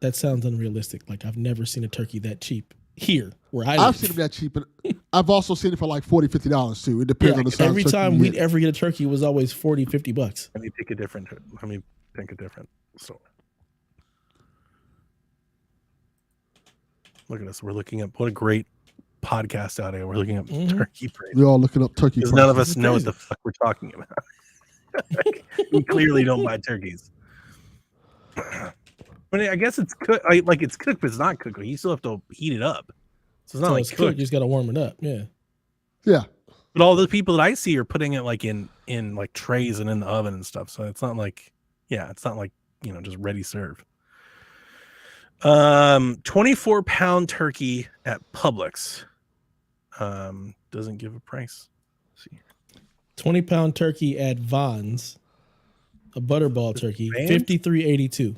that sounds unrealistic. Like I've never seen a turkey that cheap here where I live. I've seen it that cheap, but I've also seen it for like $40, $50 too. It depends Yeah, on the size. every of the turkey time you we'd get. ever get a turkey, it was always $40-$50. Let me think a different store. Look at us. We're looking up what a great podcast out here. We're looking up Mhm. turkey prices. We're all looking up turkey Because none of prices. us know what the fuck we're talking about. We clearly don't buy turkeys. But I guess it's cooked. Like it's cooked, but it's not cooked. Like, you still have to heat it up. So it's not So like it's cooked. cooked. You just got to warm it up. Yeah. Yeah. But all the people that I see are putting it like in like trays and in the oven and stuff. So it's not like, it's not like, just ready served. 24-pound turkey at Publix. Doesn't give a price. Let's see. 20-pound turkey at Vons, a butterball turkey, Vans? $53.82.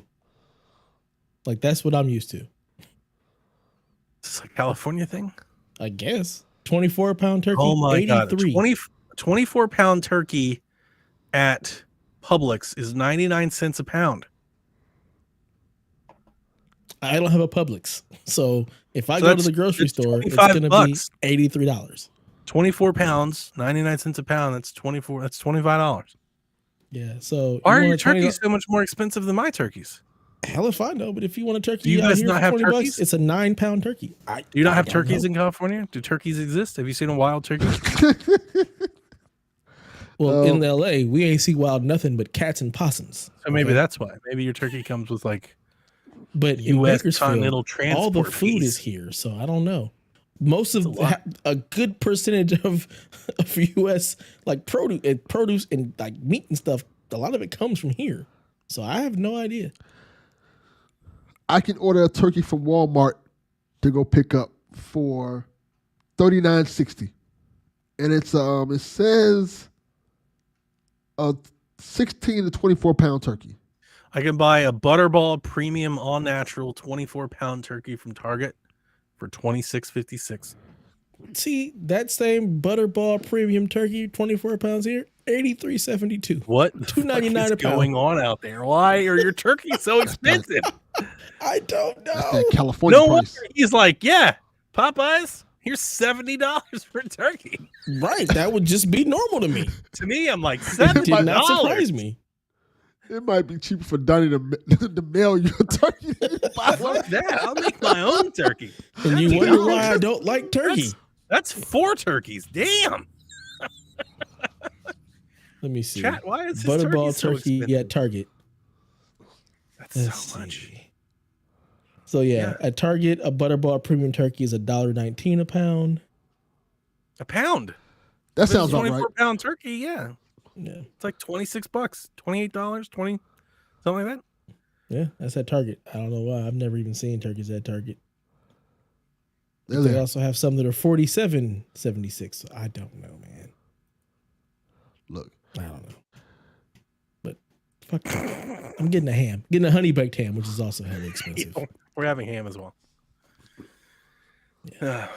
Like that's what I'm used to. Is this a California thing? I guess. 24-pound turkey. Oh my 83. God. 24-pound turkey at Publix is 99 cents a pound. I don't have a Publix, so if I go to the grocery store, it's going to be $83. 24 pounds, 99 cents a pound. That's $25. Yeah. So why are your turkeys so much more expensive than my turkeys? Hell if I know, but if you want a turkey, do you guys not have turkeys? $20, it's a 9-pound turkey. Do you not have turkeys in California? Do turkeys exist? Have you seen a wild turkey? Well, in LA, we ain't see wild nothing but cats and possums. So maybe that's why. Maybe your turkey comes with like. But in Bakersfield, all the food is here, so I don't know. Most of a good percentage of U.S. like produce and like meat and stuff, a lot of it comes from here. So I have no idea. I can order a turkey from Walmart to go pick up for $39.60, and it's it says a 16 to 24-pound turkey. I can buy a Butterball Premium All Natural 24-pound turkey from Target for $26.56. See, that same Butterball Premium turkey, 24 pounds here, $83.72. What $2.99 a pound going on out there? Why are your turkeys so expensive? I don't know. That's that California price. He's like, yeah, Popeyes, here's $70 for a turkey. Right, that would just be normal to me. To me, I'm like, $70. Did not surprise me. It might be cheaper for Donnie to mail you a turkey. Fuck that. I'll make my own turkey. And you wonder why I don't like turkey. That's 4 turkeys. Damn. Let me see. Chat, why is Butterball turkey so at Target? That's so much. So yeah, at Target, a Butterball Premium turkey is $1.19 a pound. A pound? That sounds about right. 24-pound turkey, yeah. Yeah. It's like $26, $28, 20, something like that. Yeah, that's at Target. I don't know why. I've never even seen turkeys at Target. They also have some that are $47.76. So I don't know, man. Look, I don't know. But fuck turkey. I'm getting a ham. Getting a honey baked ham, which is also highly expensive. We're having ham as well. Yeah.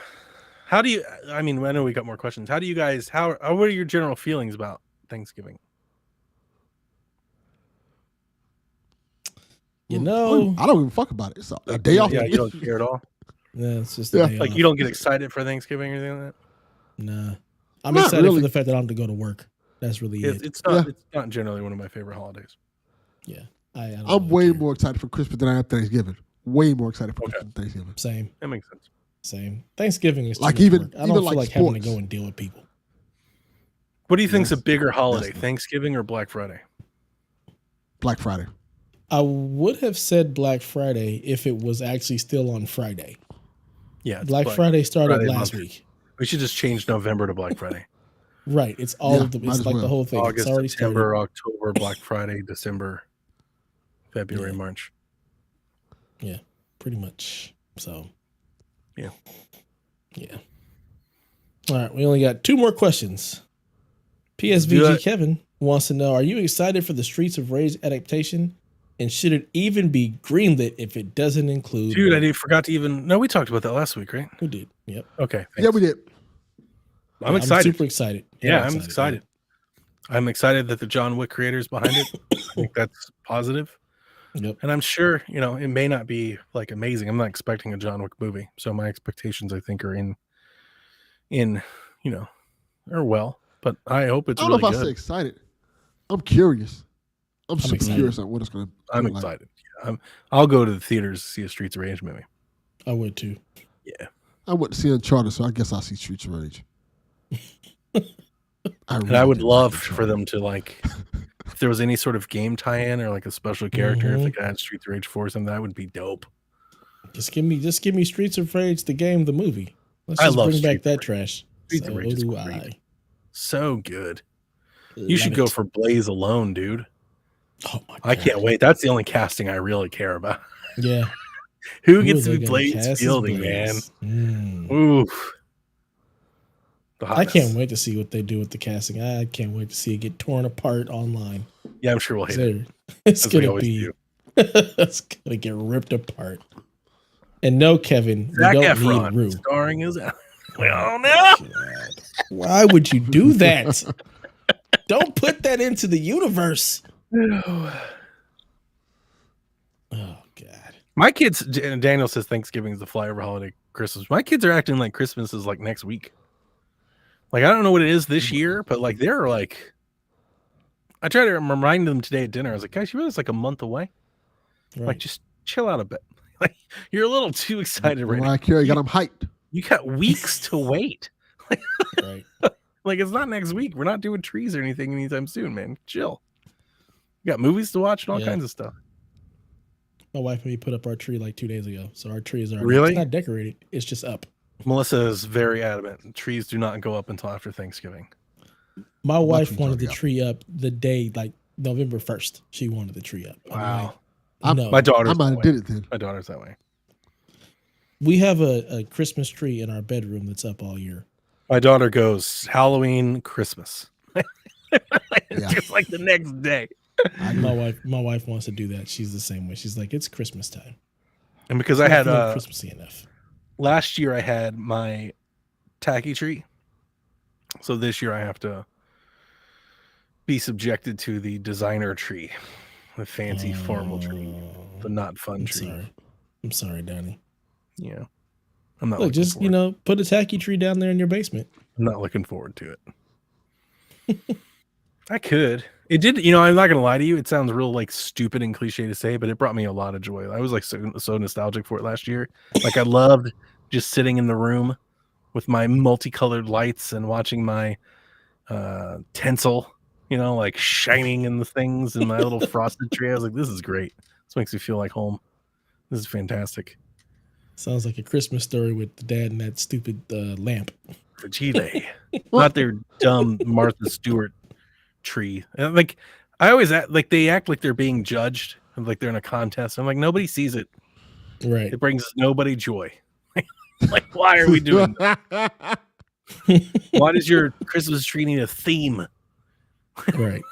How do you? I mean, I know we got more questions. How do you guys? What are your general feelings about Thanksgiving? You know, I don't even fuck about it. It's a day off. Yeah, you don't care at all. Yeah, it's just a day like off. You don't get excited for Thanksgiving or anything like that. Nah, I'm excited for the fact that I don't have to go to work. That's really it. It's not. It's not generally one of my favorite holidays. Yeah, I'm way more excited for Christmas than I am Thanksgiving. Way more excited for Christmas than Thanksgiving. Same. That makes sense. Same. Thanksgiving is like too much even work. I don't feel like having to sports. go and deal with people. What do you think's a bigger holiday, Thanksgiving or Black Friday? Black Friday. I would have said Black Friday if it was actually still on Friday. Yeah, Black Friday started last week. We should just change November to Black Friday. Right. It's all of the. It's like the whole thing. August, it's already September, started. October, Black Friday, December, February, March. Yeah, pretty much. So. Yeah. Yeah. All right. We only got 2 more questions. PSVG Kevin wants to know: are you excited for the Streets of Rage adaptation? And should it even be greenlit if it doesn't include? Dude, I forgot to even. No, we talked about that last week, right? We did. Yep. Okay. Thanks. Yeah, we did. I'm excited. I'm super excited. Yeah, I'm excited. I'm excited that the John Wick creator is behind it. I think that's positive. Yep. And I'm sure, it may not be like amazing. I'm not expecting a John Wick movie. So my expectations, I think, are are well. But I hope it's really good. I don't know if I say excited. I'm curious. I'm super curious on what it's going to be. I'm excited. Yeah, I'll go to the theaters to see a Streets of Rage movie. I would too. Yeah. I went to see Uncharted, so I guess I'll see Streets of Rage. I would love for them to if there was any sort of game tie-in or like a special character, if they had Streets of Rage 4 or something, that would be dope. Just give me Streets of Rage, the game, the movie. Let's just bring back that trash. Streets of Rage is great. So good. You should go for Blaze alone, dude. Oh my God. I can't wait. That's the only casting I really care about. Yeah. Who gets to be Blaze Fielding, man? Oof. I can't wait to see what they do with the casting. I can't wait to see it get torn apart online. Yeah, I'm sure we'll hate it. It's gonna be. It's gonna get ripped apart. And no, Kevin, Zac we don't Efron need Rue. starring as Oh no! God. Why would you do that? Don't put that into the universe. Oh God. My kids, Daniel says Thanksgiving is the flyover holiday. Christmas. My kids are acting like Christmas is like next week. Like I don't know what it is this year, but like they're like. I tried to remind them today at dinner. I was like, guys, you realize it's like a month away. Right. Like just chill out a bit. Like you're a little too excited right now. Mariah Carey got them hyped. You got weeks to wait. Right. Like it's not next week. We're not doing trees or anything anytime soon, man. Chill. You got movies to watch and all kinds of stuff. My wife and me put up our tree like 2 days ago, so our tree is already Really? it's not decorated. It's just up. Melissa is very adamant. Trees do not go up until after Thanksgiving. My wife wanted the tree up the day, like November 1st. She wanted the tree up. Wow. No. My daughter's I might have did it then. My daughter's that way. We have a Christmas tree in our bedroom that's up all year. My daughter goes Halloween, Christmas. Yeah. Just like the next day. My wife wants to do that. She's the same way. She's like, it's Christmas time. And because I had Christmassy enough. Last year I had my tacky tree. So this year I have to be subjected to the designer tree, the fancy formal tree, the not fun tree. I'm sorry, Donnie. Yeah. I'm not Look, just put a tacky tree down there in your basement. I'm not looking forward to it. I could. It did, I'm not gonna lie to you, it sounds real like stupid and cliche to say, but it brought me a lot of joy. I was like so nostalgic for it last year. Like I loved just sitting in the room with my multicolored lights and watching my tinsel, like shining in the things and my little frosted tree. I was like, this is great. This makes me feel like home. This is fantastic. Sounds like a Christmas story with the dad and that stupid lamp. Fragile. Not their dumb Martha Stewart tree. And like I always act like they act like they're being judged and like they're in a contest. I'm like, nobody sees it. Right. It brings nobody joy. Like, why are we doing that? Why does your Christmas tree need a theme? Right.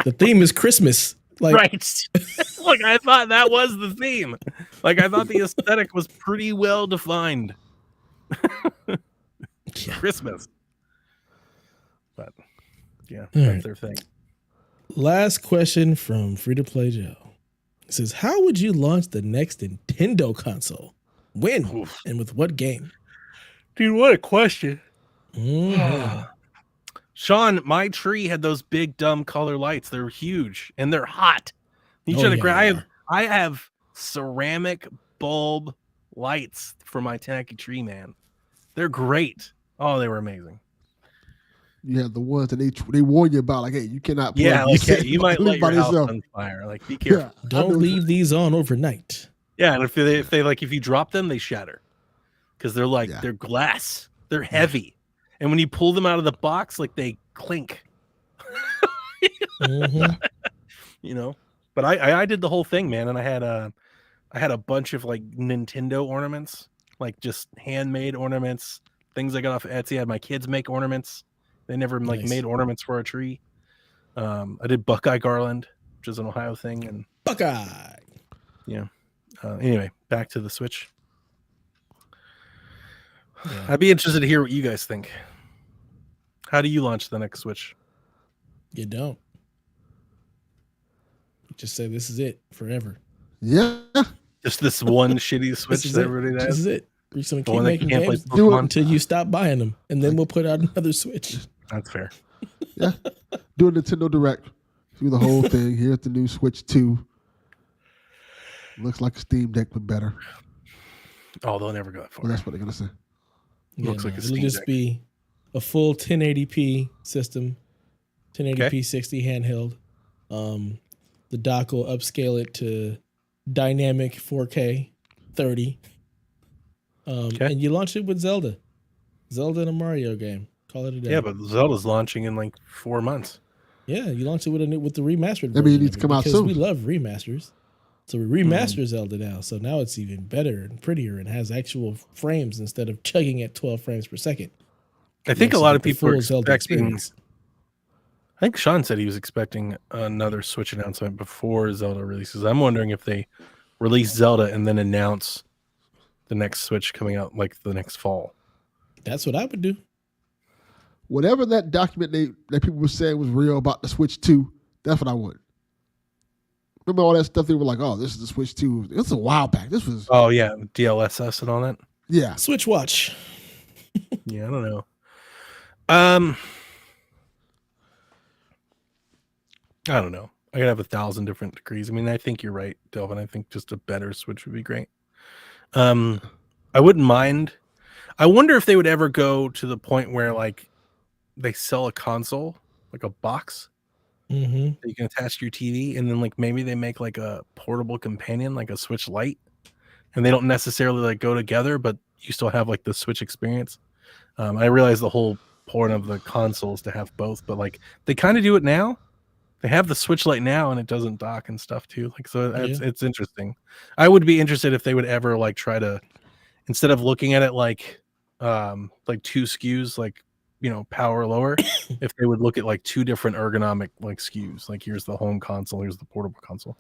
The theme is Christmas. Like, right. Look, I thought that was the theme. Like I thought the aesthetic was pretty well defined. Christmas. But yeah, that's their thing. Last question from Free to Play Joe. It says, how would you launch the next Nintendo console? When? Oof. And with what game? Dude, what a question. Mm-hmm. Sean, my tree had those big dumb color lights. They're huge and they're hot. I have ceramic bulb lights for my tacky tree, man. They're great. Oh, they were amazing. You have the ones that they warn you about, like, hey, you cannot play. Yeah, like you might light your house on fire. Like, be careful. Yeah, don't leave these on overnight. Yeah, and if you drop them, they shatter because they're like they're glass. They're heavy, and when you pull them out of the box, like they clink. Mm-hmm. But I did the whole thing, man, and I had a bunch of like Nintendo ornaments, like just handmade ornaments, things I got off Etsy. I had my kids make ornaments. They never made ornaments for a tree. I did Buckeye garland, which is an Ohio thing, and Buckeye. Yeah. Anyway, back to the Switch. Yeah. I'd be interested to hear what you guys think. How do you launch the next Switch? You don't. You just say this is it forever. Yeah. Just this one shitty Switch that everybody has. This is it. We're just gonna keep making games until you stop buying them, and then we'll put out another Switch. That's fair. Yeah. Do a Nintendo Direct. Do the whole thing. Here's the new Switch 2. Looks like a Steam Deck, but better. Oh, they'll never go that far. Well, that's what they're gonna say. Looks like a Steam Deck. It'll just be a full 1080p system, 1080p 60 handheld. The dock will upscale it to dynamic 4K 30. And you launch it with Zelda and a Mario game. Call it a day. Yeah, but Zelda's launching in like 4 months. Yeah, you launch it with the remastered version. I mean, it needs to come out soon. We love remasters. So we remaster Zelda now. So now it's even better and prettier and has actual frames instead of chugging at 12 frames per second. I think a lot of people are expecting. I think Sean said he was expecting another Switch announcement before Zelda releases. I'm wondering if they release Zelda and then announce the next Switch coming out like the next fall. That's what I would do. Whatever that document that people were saying was real about the Switch 2, that's what I want. Remember all that stuff they were like, oh, this is the Switch 2. It was a while back. This was DLSS and all that. Yeah. Switch watch. Yeah, I don't know. I don't know. I could have 1,000 different degrees. I mean, I think you're right, Delvin. I think just a better Switch would be great. I wouldn't mind. I wonder if they would ever go to the point where like they sell a console, like a box that you can attach to your TV, and then like maybe they make like a portable companion, like a Switch Lite, and they don't necessarily like go together, but you still have like the Switch experience. I realize the whole point of the console is to have both, but like they kind of do it now. They have the Switch Lite now, and it doesn't dock and stuff too. Like, so it's interesting. I would be interested if they would ever like try to, instead of looking at it like two SKUs, like, you know, power lower, if they would look at like two different ergonomic like SKUs. Like, here's the home console, here's the portable console.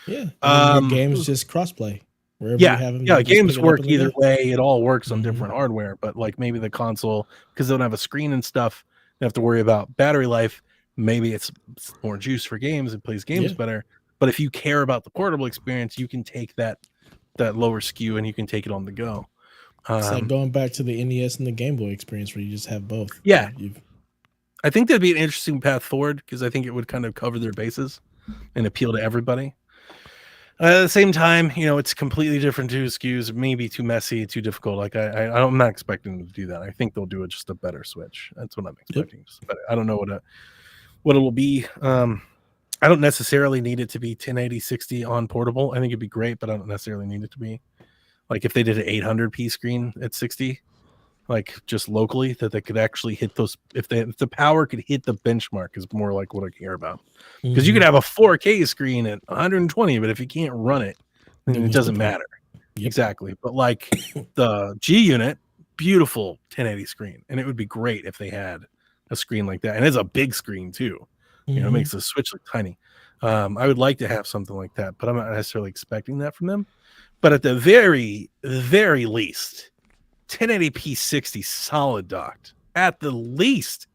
Yeah. And your games just crossplay. Wherever you have them, games work either way. It all works on different hardware, but like maybe the console, because they don't have a screen and stuff, they have to worry about battery life. Maybe it's more juice for games and plays games better. But if you care about the portable experience, you can take that lower SKU and you can take it on the go. It's like going back to the NES and the Game Boy experience where you just have both. Yeah. I think that'd be an interesting path forward, because I think it would kind of cover their bases and appeal to everybody. At the same time, you know, it's completely different two SKUs, maybe too messy, too difficult. Like I'm not expecting them to do that. I think they'll do it just a better Switch. That's what I'm expecting. But I don't know what it will be. I don't necessarily need it to be 1080 60 on portable. I think it'd be great, but I don't necessarily need it to be. Like if they did an 800p screen at 60, like just locally, that they could actually hit those. If the power could hit the benchmark, is more like what I care about. Because you could have a 4K screen at 120, but if you can't run it, then it doesn't matter. Exactly. But like the G unit, beautiful 1080 screen, and it would be great if they had a screen like that, and it's a big screen too. You know, it makes the Switch look tiny. I would like to have something like that, but I'm not necessarily expecting that from them. But at the very, very least, 1080p 60 solid docked. At the least,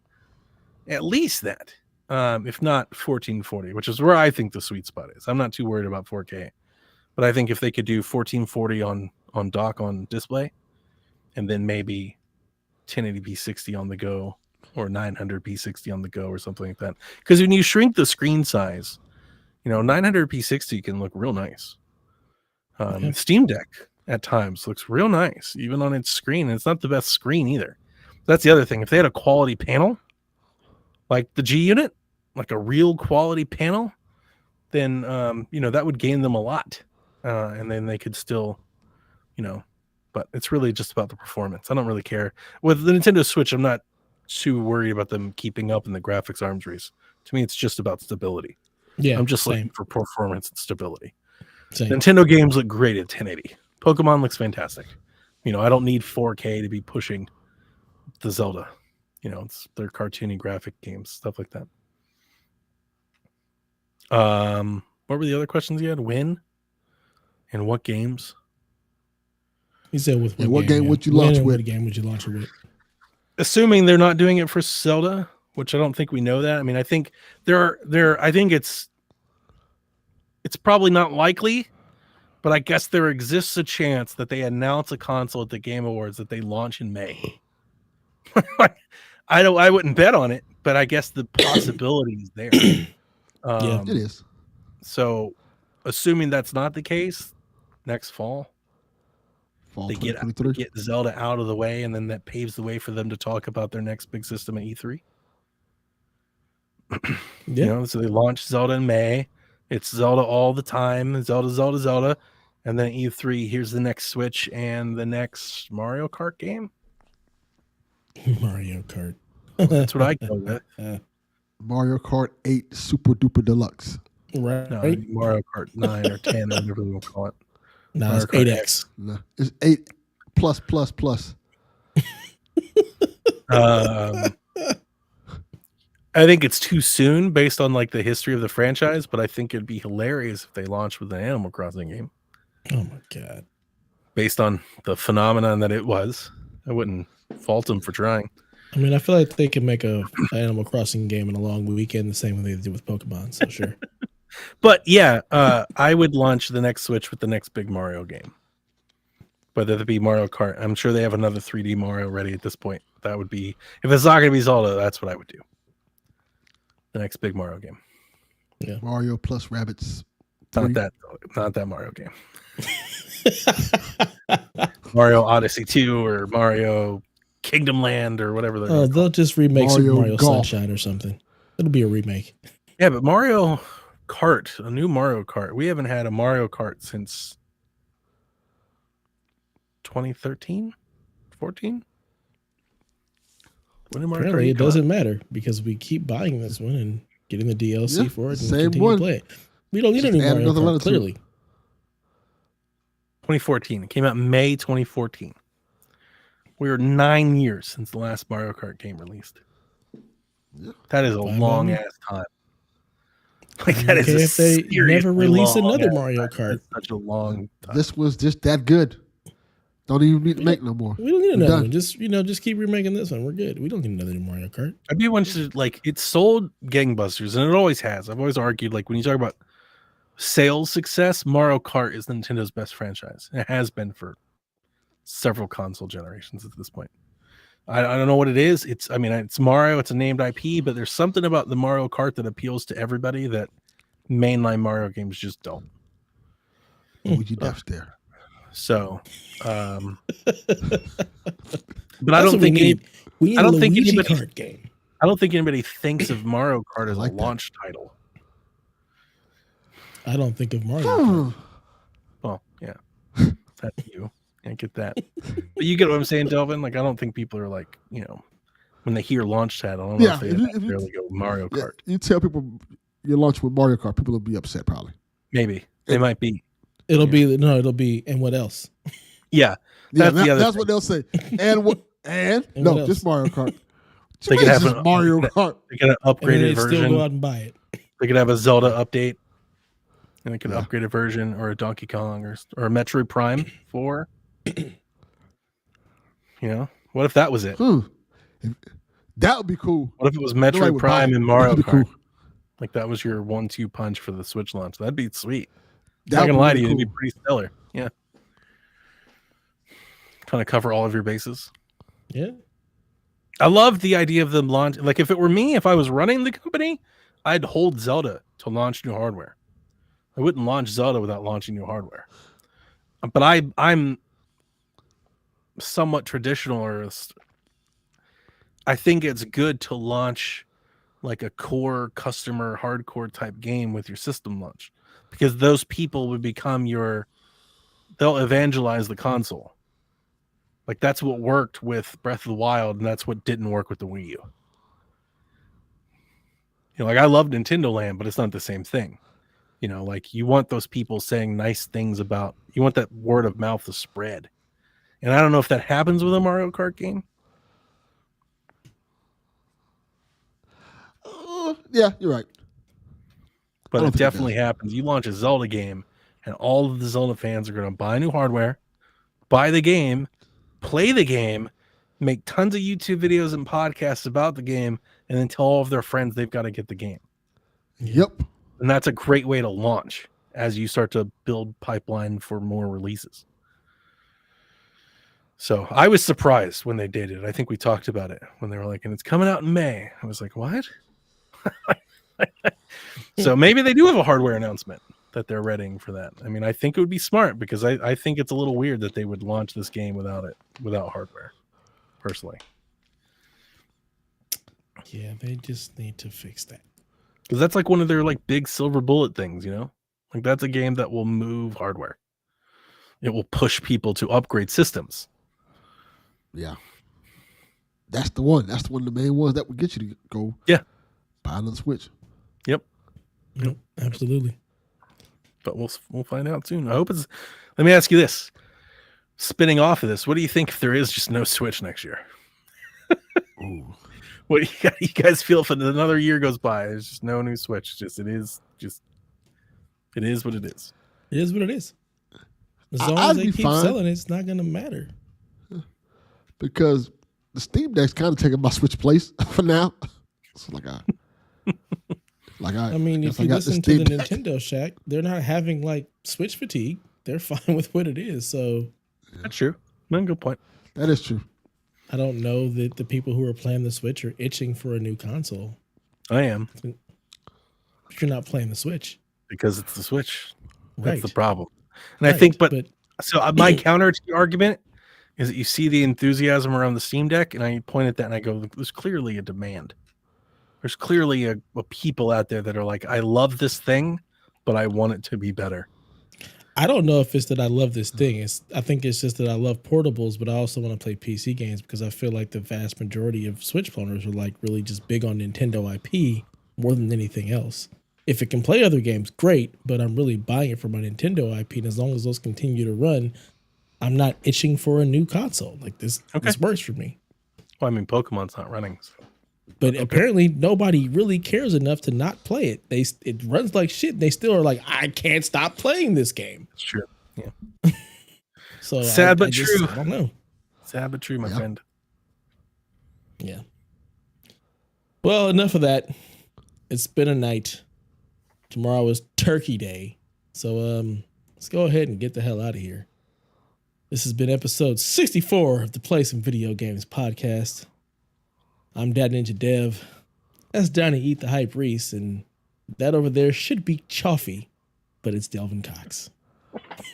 at least that. If not 1440, which is where I think the sweet spot is. I'm not too worried about 4K, but I think if they could do 1440 on dock on display, and then maybe 1080p 60 on the go, or 900p 60 on the go, or something like that. Because when you shrink the screen size, you know, 900p 60 can look real nice. Steam Deck at times looks real nice, even on its screen. And it's not the best screen either. That's the other thing. If they had a quality panel, like the G unit, like a real quality panel, then you know, that would gain them a lot. And then they could still, you know, but it's really just about the performance. I don't really care. With the Nintendo Switch, I'm not too worried about them keeping up in the graphics arms race. To me, it's just about stability. Yeah, I'm just looking for performance and stability. Same. Nintendo games look great at 1080. Pokemon looks fantastic. You know, I don't need 4K to be pushing the Zelda. You know, it's their cartoony graphic games, stuff like that. What were the other questions you had? When and what games? He said with what game would you launch with? What game would you launch it with? Assuming they're not doing it for Zelda, which I don't think we know that. I mean, I think I think it's probably not likely, but I guess there exists a chance that they announce a console at the Game Awards that they launch in May. I wouldn't bet on it, but I guess the possibility is there. Yeah, it is. So, assuming that's not the case, next fall they get Zelda out of the way, and then that paves the way for them to talk about their next big system at E3. You know, so they launch Zelda in May. It's Zelda all the time. Zelda. And then E3, here's the next Switch and the next Mario Kart game. Mario Kart. That's what I go with. Mario Kart 8 Super Duper Deluxe. Right. No, Mario Kart 9 or 10, or whatever they will call it. No, it's 8X. No, it's 8 plus plus plus. I think it's too soon based on like the history of the franchise, but I think it'd be hilarious if they launched with an Animal Crossing game. Oh my god! Based on the phenomenon that it was, I wouldn't fault them for trying. I mean, I feel like they could make a Animal Crossing game in a long weekend the same way they did with Pokemon. So sure. But yeah, I would launch the next Switch with the next big Mario game. Whether it be Mario Kart, I'm sure they have another 3D Mario ready at this point. That would be, if it's not going to be Zelda, that's what I would do. The next big Mario game. Yeah. Mario plus Rabbids. Not that Mario game. Mario Odyssey 2 or Mario Kingdom Land or whatever they're they'll just remake Super Mario Golf. Sunshine or something. It'll be a remake. Yeah, but Mario Kart, a new Mario Kart. We haven't had a Mario Kart since 2013, 14. Apparently, it doesn't matter because we keep buying this one and getting the DLC for it and continue to play it. We don't need a new Mario Kart, clearly. 2014. It came out in May 2014. We were 9 years since the last Mario Kart game released. That is a long ass time. Like that is if they never release another Mario Kart. That's such a long time. This was just that good. Don't even need to make no more. We don't need another one. Just keep remaking this one. We're good. We don't need another Mario Kart. I do want you to, like, it sold gangbusters, and it always has. I've always argued, like, when you talk about sales success, Mario Kart is Nintendo's best franchise. It has been for several console generations at this point. I don't know what it is. It's Mario. It's a named IP, but there's something about the Mario Kart that appeals to everybody that mainline Mario games just don't. Would you def there? So, but I don't think anybody Kart game. I don't think anybody thinks of Mario Kart as a launch title. I don't think of Mario Kart. Well, yeah, that's you. I get that. But you get what I'm saying, Delvin? Like, I don't think people are like, when they hear launch title, I don't know if they necessarily go Mario Kart. You tell people you launch with Mario Kart, people will be upset probably. Maybe. They might be. It'll be, and what else? Yeah. That's what they'll say. And what? And no, just Mario Kart. They could have Mario Kart. They could have an upgraded version. Still go out and buy it. They could have a Zelda update, and they could upgrade a version, or a Donkey Kong, or a Metroid Prime 4. What if that was it? That would be cool. What if it was Metroid Prime and Mario Kart? Cool. Like that was your 1-2 punch for the Switch launch. That'd be sweet. I'm not gonna lie to you, it'd be pretty stellar. Yeah. Kind of cover all of your bases. Yeah. I love the idea of them launch. Like if it were me, if I was running the company, I'd hold Zelda to launch new hardware. I wouldn't launch Zelda without launching new hardware. But I'm somewhat traditionalist. I think it's good to launch like a core customer hardcore type game with your system launch, because those people would become they'll evangelize the console. Like that's what worked with Breath of the Wild, and that's what didn't work with the Wii U. Like I love Nintendo Land, but it's not the same thing. Like you want those people saying nice things about, you want that word of mouth to spread. And I don't know if that happens with a Mario Kart game. Yeah, you're right. But it definitely happens. You launch a Zelda game, and all of the Zelda fans are going to buy new hardware, buy the game, play the game, make tons of YouTube videos and podcasts about the game, and then tell all of their friends they've got to get the game. Yep. And that's a great way to launch as you start to build pipeline for more releases. So I was surprised when they did it. I think we talked about it when they were like, and it's coming out in May. I was like, what? So maybe they do have a hardware announcement that they're readying for that. I mean, I think it would be smart, because I think it's a little weird that they would launch this game without hardware, personally. Yeah, they just need to fix that. Because that's like one of their like big silver bullet things, Like that's a game that will move hardware. It will push people to upgrade systems. Yeah. That's the one. That's one of the main ones that would get you to go buy another Switch. Yep. Yep, absolutely. But we'll find out soon. I hope it's. Let me ask you this. Spinning off of this, what do you think if there is just no Switch next year? Ooh. What do you guys feel if another year goes by? There's just no new Switch. It is what it is. It is what it is. As long as they keep selling, it's not going to matter. because the Steam Deck's kind of taking my Switch place for now. So I mean, if you listen to the Nintendo Shack, they're not having like Switch fatigue. They're fine with what it is. So that's true. Good point. That is true. I don't know that the people who are playing the Switch are itching for a new console. I am. If you're not playing the Switch. Because it's the Switch. That's Right. the problem. And I think, so my counter to your argument is that you see the enthusiasm around the Steam Deck, and I point at that and I go, there's clearly a demand. There's clearly a people out there that are like, I love this thing, but I want it to be better. I don't know if it's that I love this thing. I think it's just that I love portables, but I also want to play PC games because I feel like the vast majority of Switch owners are like really just big on Nintendo IP more than anything else. If it can play other games, great, but I'm really buying it for my Nintendo IP. And as long as those continue to run, I'm not itching for a new console. Like this works for me. Well, I mean, Pokemon's not running. So. But apparently nobody really cares enough to not play it. It runs like shit. They still are like, I can't stop playing this game. It's true. Yeah. So sad but true. I don't know. Sad but true, my friend. Yeah. Well, enough of that. It's been a night. Tomorrow is Turkey Day. So let's go ahead and get the hell out of here. This has been episode 64 of the Play Some Video Games podcast. I'm Dad Ninja Dev. That's Donnie Eat the Hype Reese, and that over there should be Chaffee, but it's Delvin Cox.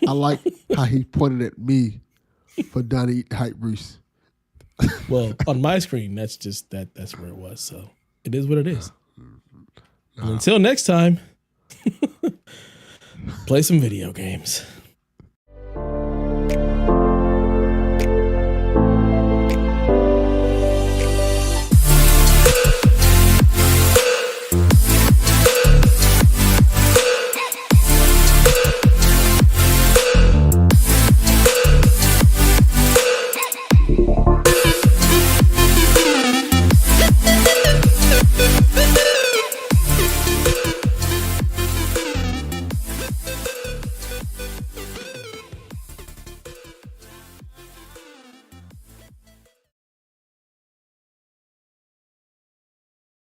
I like how he pointed at me for Donnie Eat the Hype Reese. Well, on my screen, that's where it was. So it is what it is. And until next time, play some video games.